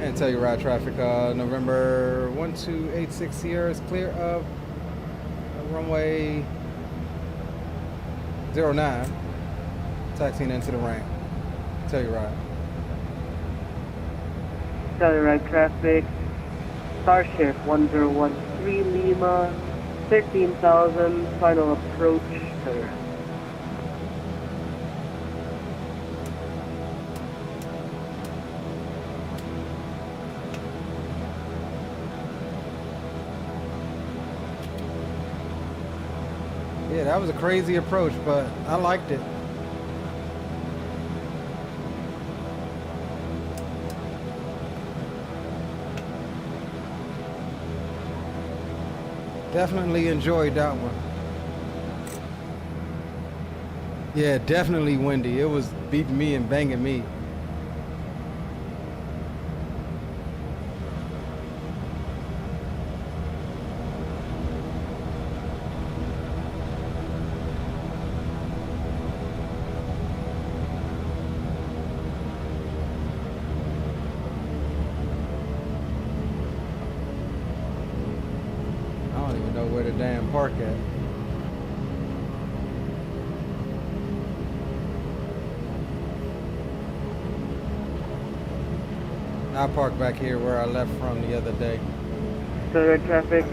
And Telluride traffic, November 1286 Sierra is clear of runway 09, taxiing into the ramp. Telluride. Telluride traffic, Starship 1013 Lima, 13,000, final approach, sir. Yeah, that was a crazy approach, but I liked it. Definitely enjoyed that one. Yeah, definitely windy. It was beating me and banging me. Where the damn park at. I parked back here where I left from the other day. Telluride traffic,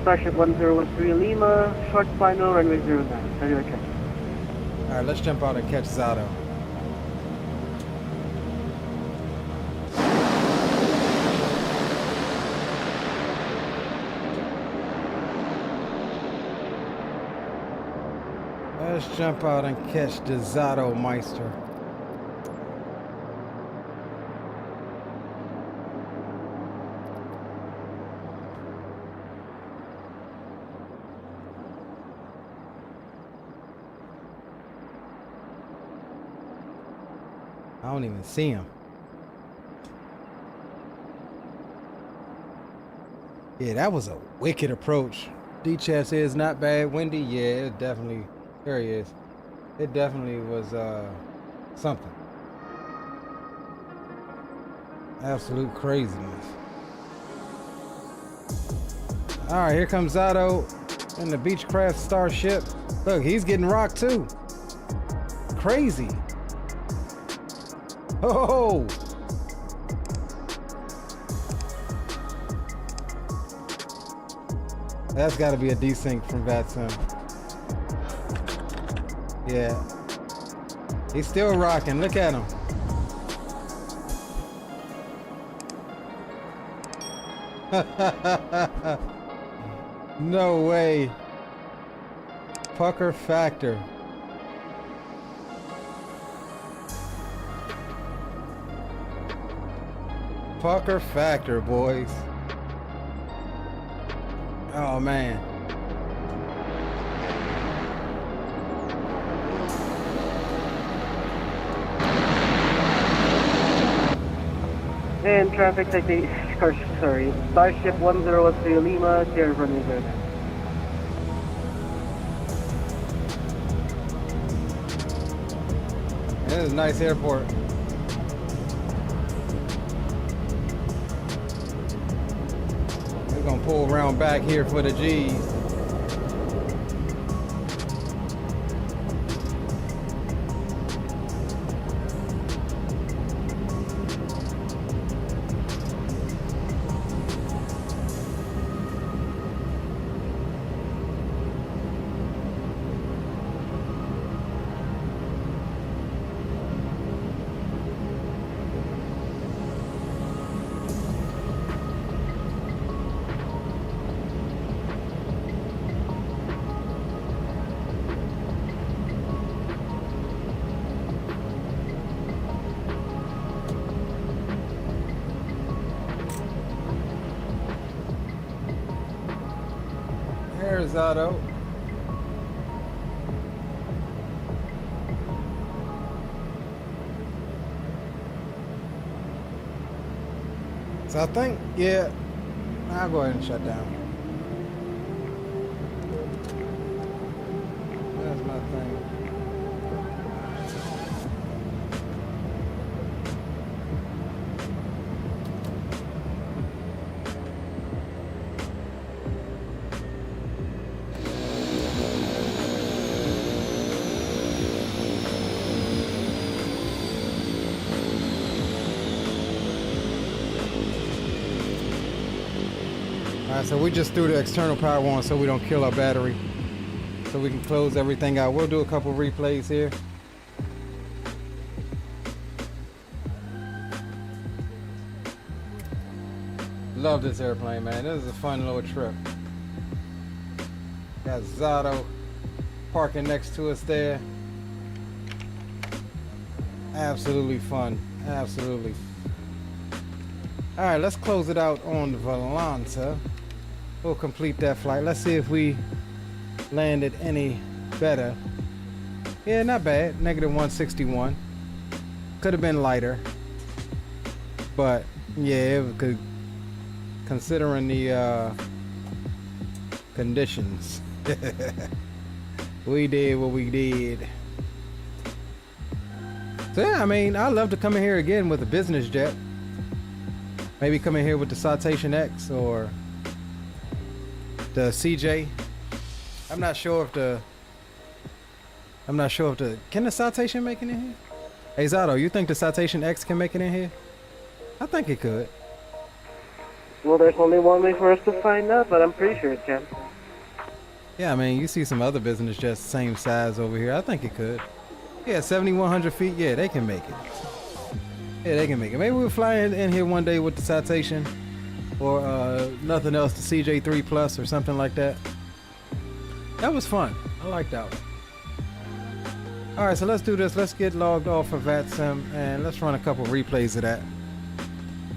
Starship 1013 Lima, short final, runway 09. Telluride traffic. Alright, let's jump out and catch Zato. Let's jump out and catch the Zato Meister. I don't even see him. Yeah, that was a wicked approach. D-chest is not bad. Windy, yeah, it definitely. There he is. It definitely was something. Absolute craziness. All right, here comes Zato in the Beechcraft Starship. Look, he's getting rocked too. Crazy. Oh! That's got to be a desync from VATSIM. Yeah. He's still rocking. Look at him. No way. Pucker factor. Pucker factor, boys. Oh, man. And traffic technique, sorry, Starship 1013 Lima, clear runway 09. This is a nice airport. We're gonna pull around back here for the G's. There's Zato. So I think, yeah, I'll go ahead and shut down. That's my thing. Alright, so we just threw the external power on so we don't kill our battery. So we can close everything out. We'll do a couple replays here. Love this airplane, man. This is a fun little trip. Got Zato parking next to us there. Absolutely fun. Absolutely. Alright, let's close it out on the Volanta. We'll complete that flight. Let's see if we landed any better. Yeah, not bad. Negative 161. Could have been lighter. But, yeah, it could, considering the conditions. We did what we did. So, yeah, I mean, I'd love to come in here again with a business jet. Maybe come in here with the Citation X or the CJ. I'm not sure if the can the Citation make it in here? Hey Zato, you think the Citation X can make it in here? I think it could. Well, there's only one way for us to find out, but I'm pretty sure it can. Yeah, I mean, you see some other business jets same size over here. I think it could. Yeah, 7,100 feet. Yeah, they can make it. Yeah, they can make it. Maybe we'll fly in here one day with the Citation or nothing else, the CJ3 Plus or something like that. That was fun. I like that one. All right, so let's do this. Let's get logged off of VATSIM and let's run a couple replays of that.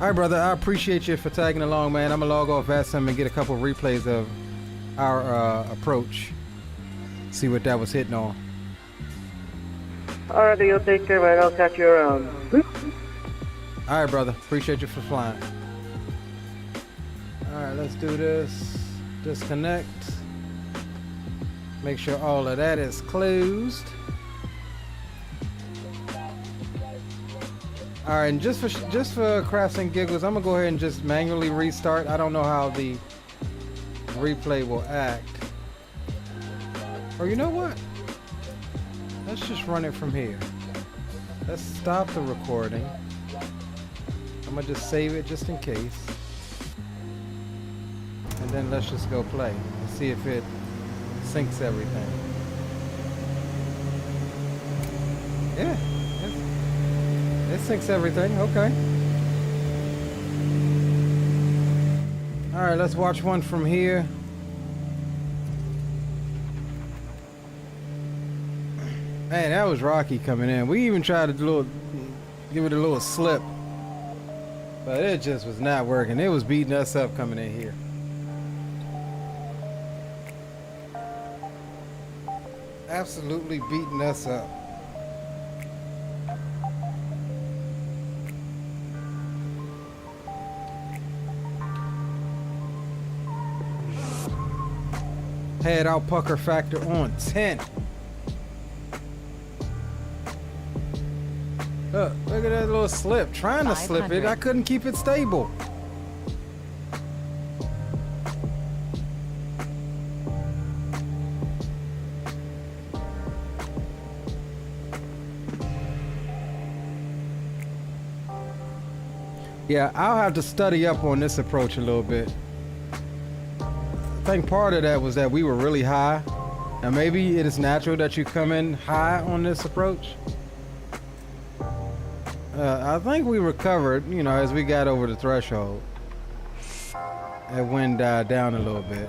All right, brother, I appreciate you for tagging along, man. I'm gonna log off VATSIM and get a couple replays of our approach. See what that was hitting on. Alright, you'll take care, man. I'll catch you around. All right, brother. Appreciate you for flying. All right, let's do this. Disconnect. Make sure all of that is closed. All right, and just for crafts and giggles, I'm gonna go ahead and just manually restart. I don't know how the replay will act. Or you know what? Let's just run it from here. Let's stop the recording. I'm gonna just save it just in case. And then let's just go play and see if it syncs everything. Yeah, it syncs everything, okay. All right, let's watch one from here. Man, that was rocky coming in. We even tried to give it a little slip, but it just was not working. It was beating us up coming in here. Absolutely beating us up. Head out pucker factor on 10. Look at that little slip. Trying to slip it. I couldn't keep it stable. Yeah, I'll have to study up on this approach a little bit. I think part of that was that we were really high. Now maybe it is natural that you come in high on this approach. I think we recovered, you know, as we got over the threshold. That wind died down a little bit.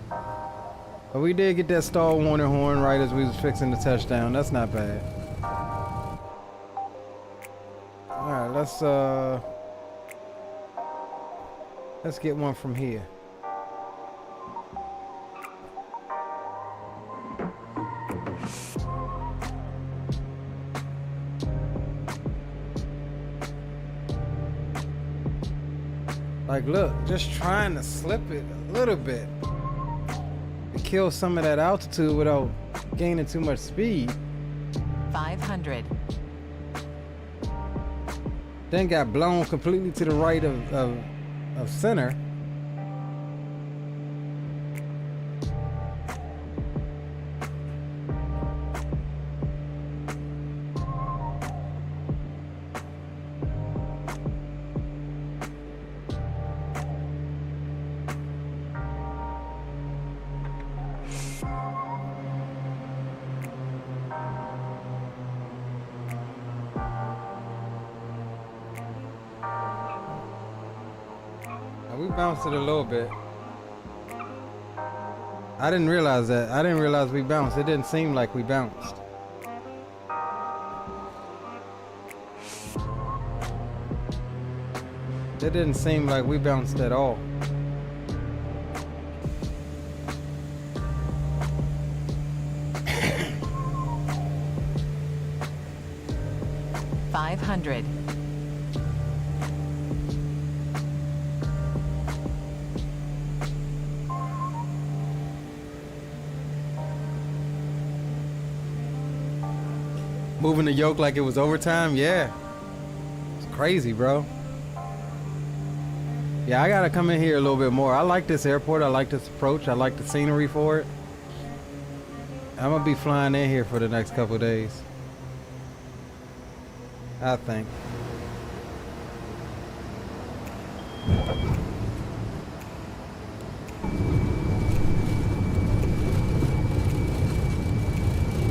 But we did get that stall warning horn right as we was fixing the touchdown. That's not bad. Alright, let's get one from here. Like, look, just trying to slip it a little bit to kill some of that altitude without gaining too much speed. 500. Then got blown completely to the right of center. We bounced it a little bit. I didn't realize that. I didn't realize we bounced. It didn't seem like we bounced. It didn't seem like we bounced at all. $500. Moving the yoke like it was overtime, yeah. It's crazy, bro. Yeah, I gotta come in here a little bit more. I like this airport. I like this approach. I like the scenery for it. I'm gonna be flying in here for the next couple of days, I think.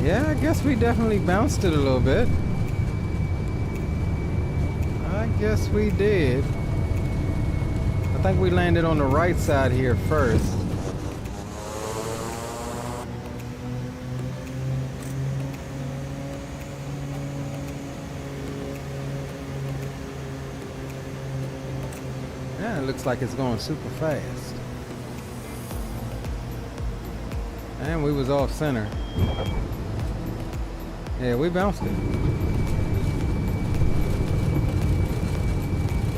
Yeah, I guess we definitely bounced it a little bit. I guess we did. I think we landed on the right side here first. Yeah, it looks like it's going super fast. And we was off center. Yeah, we bounced it.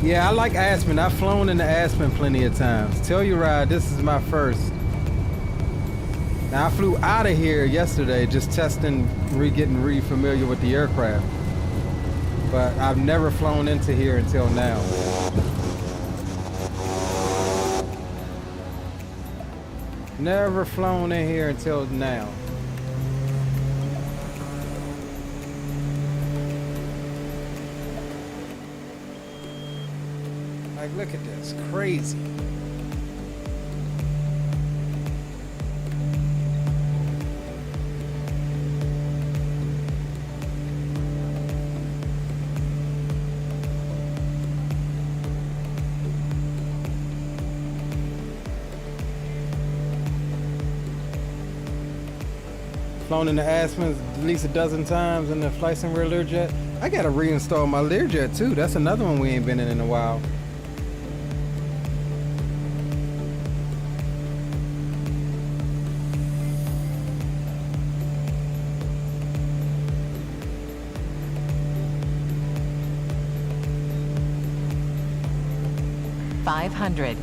Yeah, I like Aspen. I've flown into Aspen plenty of times. Telluride, this is my first. Now, I flew out of here yesterday just testing, getting re-familiar with the aircraft. But I've never flown into here until now. Never flown in here until now. Like, look at this, crazy. Flown into Aspens at least a dozen times in the flight sim rear Learjet. I gotta reinstall my Learjet too. That's another one we ain't been in a while. $500.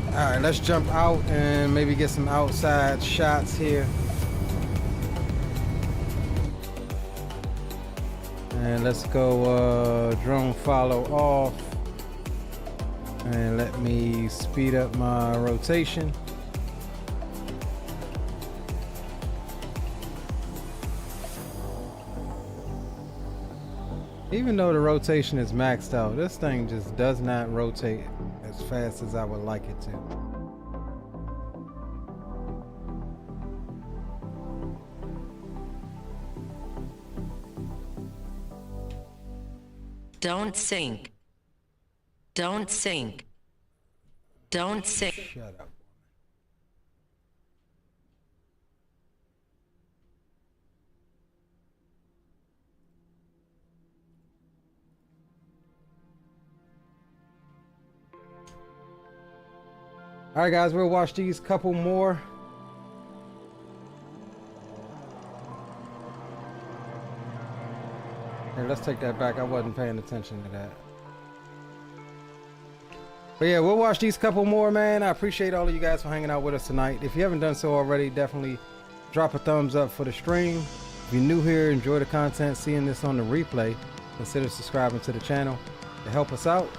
All right, let's jump out and maybe get some outside shots here. And let's go drone follow off. And let me speed up my rotation. Even though the rotation is maxed out, this thing just does not rotate as fast as I would like it to. Don't sink. Don't sink. Don't sink. Shut up. All right, guys, we'll watch these couple more. Here, let's take that back. I wasn't paying attention to that. But yeah, we'll watch these couple more, man. I appreciate all of you guys for hanging out with us tonight. If you haven't done so already, definitely drop a thumbs up for the stream. If you're new here, enjoy the content, seeing this on the replay, consider subscribing to the channel to help us out.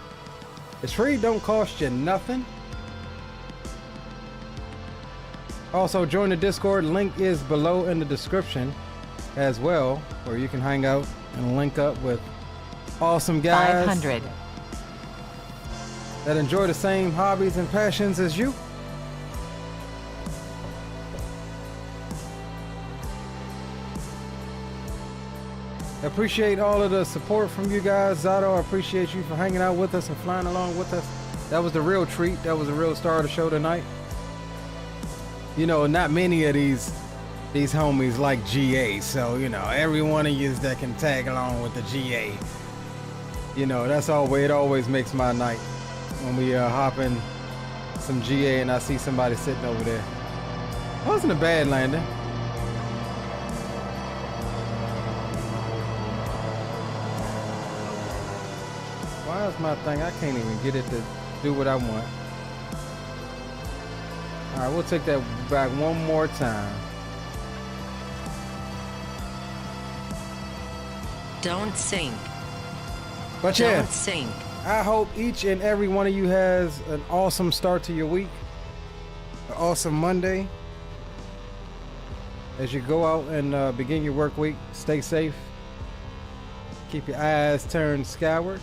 It's free, don't cost you nothing. Also, join the Discord. Link is below in the description as well, where you can hang out and link up with awesome guys 500. that enjoy the same hobbies and passions as you. Appreciate all of the support from you guys. Zato, I appreciate you for hanging out with us and flying along with us. That was the real treat. That was the real star of the show tonight. You know, not many of these homies like GA, so you know, every one of you that can tag along with the GA. You know, that's always, it always makes my night when we hop in some GA and I see somebody sitting over there. Wasn't a bad landing. Why is my thing? I can't even get it to do what I want. All right, we'll take that back one more time. Don't sink. But yeah, Don't sink. I hope each and every one of you has an awesome start to your week. An awesome Monday. As you go out and begin your work week, stay safe. Keep your eyes turned skyward.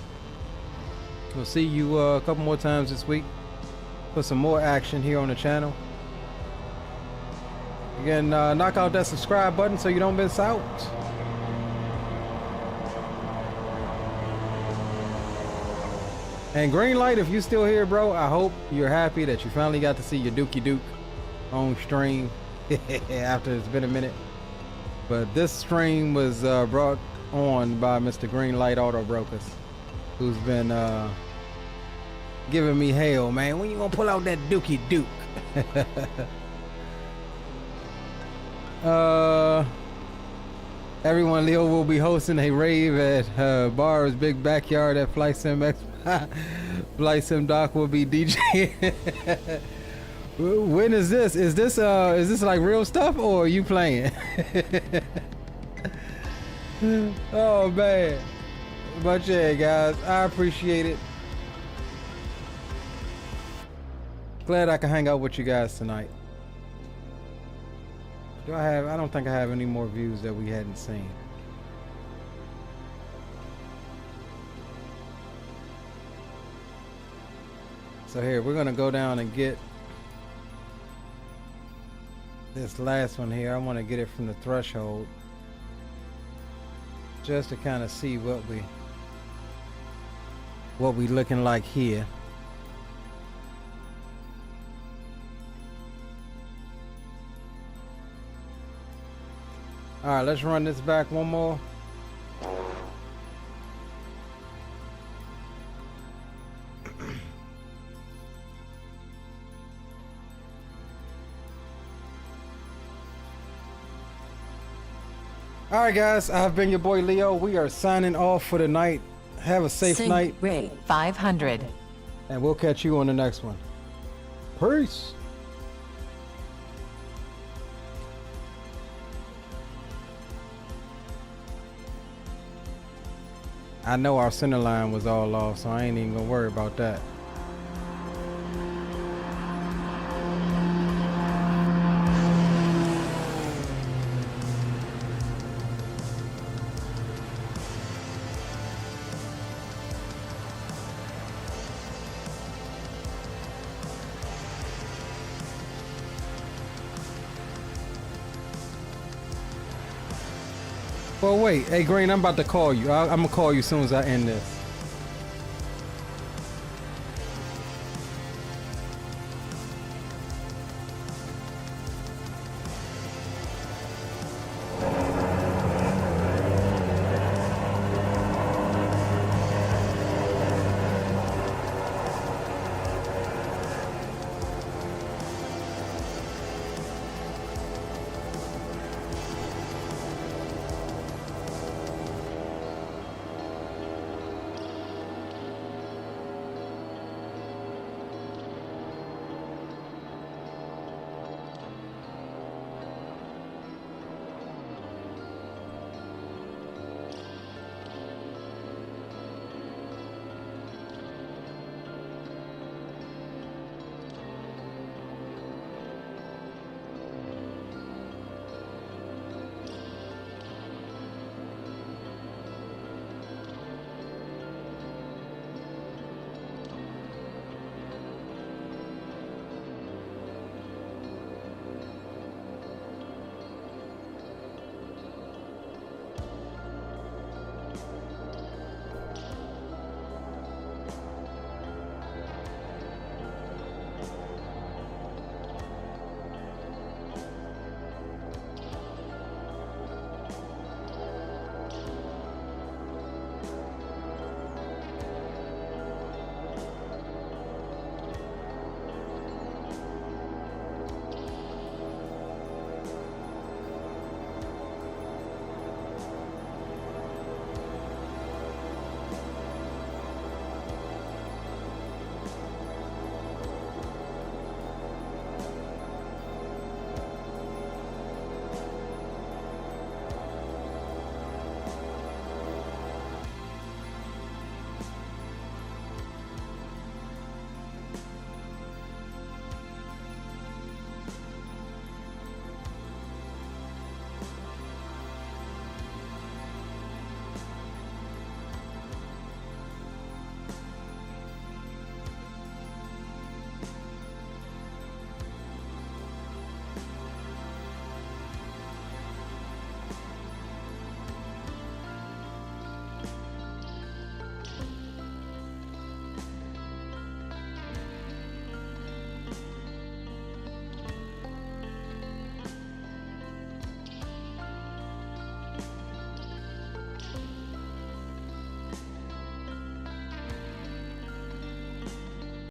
We'll see you a couple more times this week. Put some more action here on the channel. Again, knock out that subscribe button so you don't miss out. And green light, if you're still here, bro, I hope you're happy that you finally got to see your Dookie Duke on stream after it's been a minute. But this stream was brought on by Mr. Greenlight Auto Brokers, who's been giving me hell, man. When you gonna pull out that Dookie Duke? Everyone, Leo will be hosting a rave at Bar's big backyard at Flight Sim X. Flight Sim Doc will be DJing. When is this? Is this like real stuff or are you playing? Oh man. But yeah, guys, I appreciate it. Glad I can hang out with you guys tonight. I don't think I have any more views that we hadn't seen. So here, we're gonna go down and get this last one here. I want to get it from the threshold just to kind of see what we looking like here. All right, let's run this back one more. All right, guys, I've been your boy Leo. We are signing off for the night. Have a safe night. Rate 500. And we'll catch you on the next one. Peace. I know our center line was all off, so I ain't even gonna worry about that. Well, wait. Hey, Green, I'm about to call you. I'm going to call you as soon as I end this.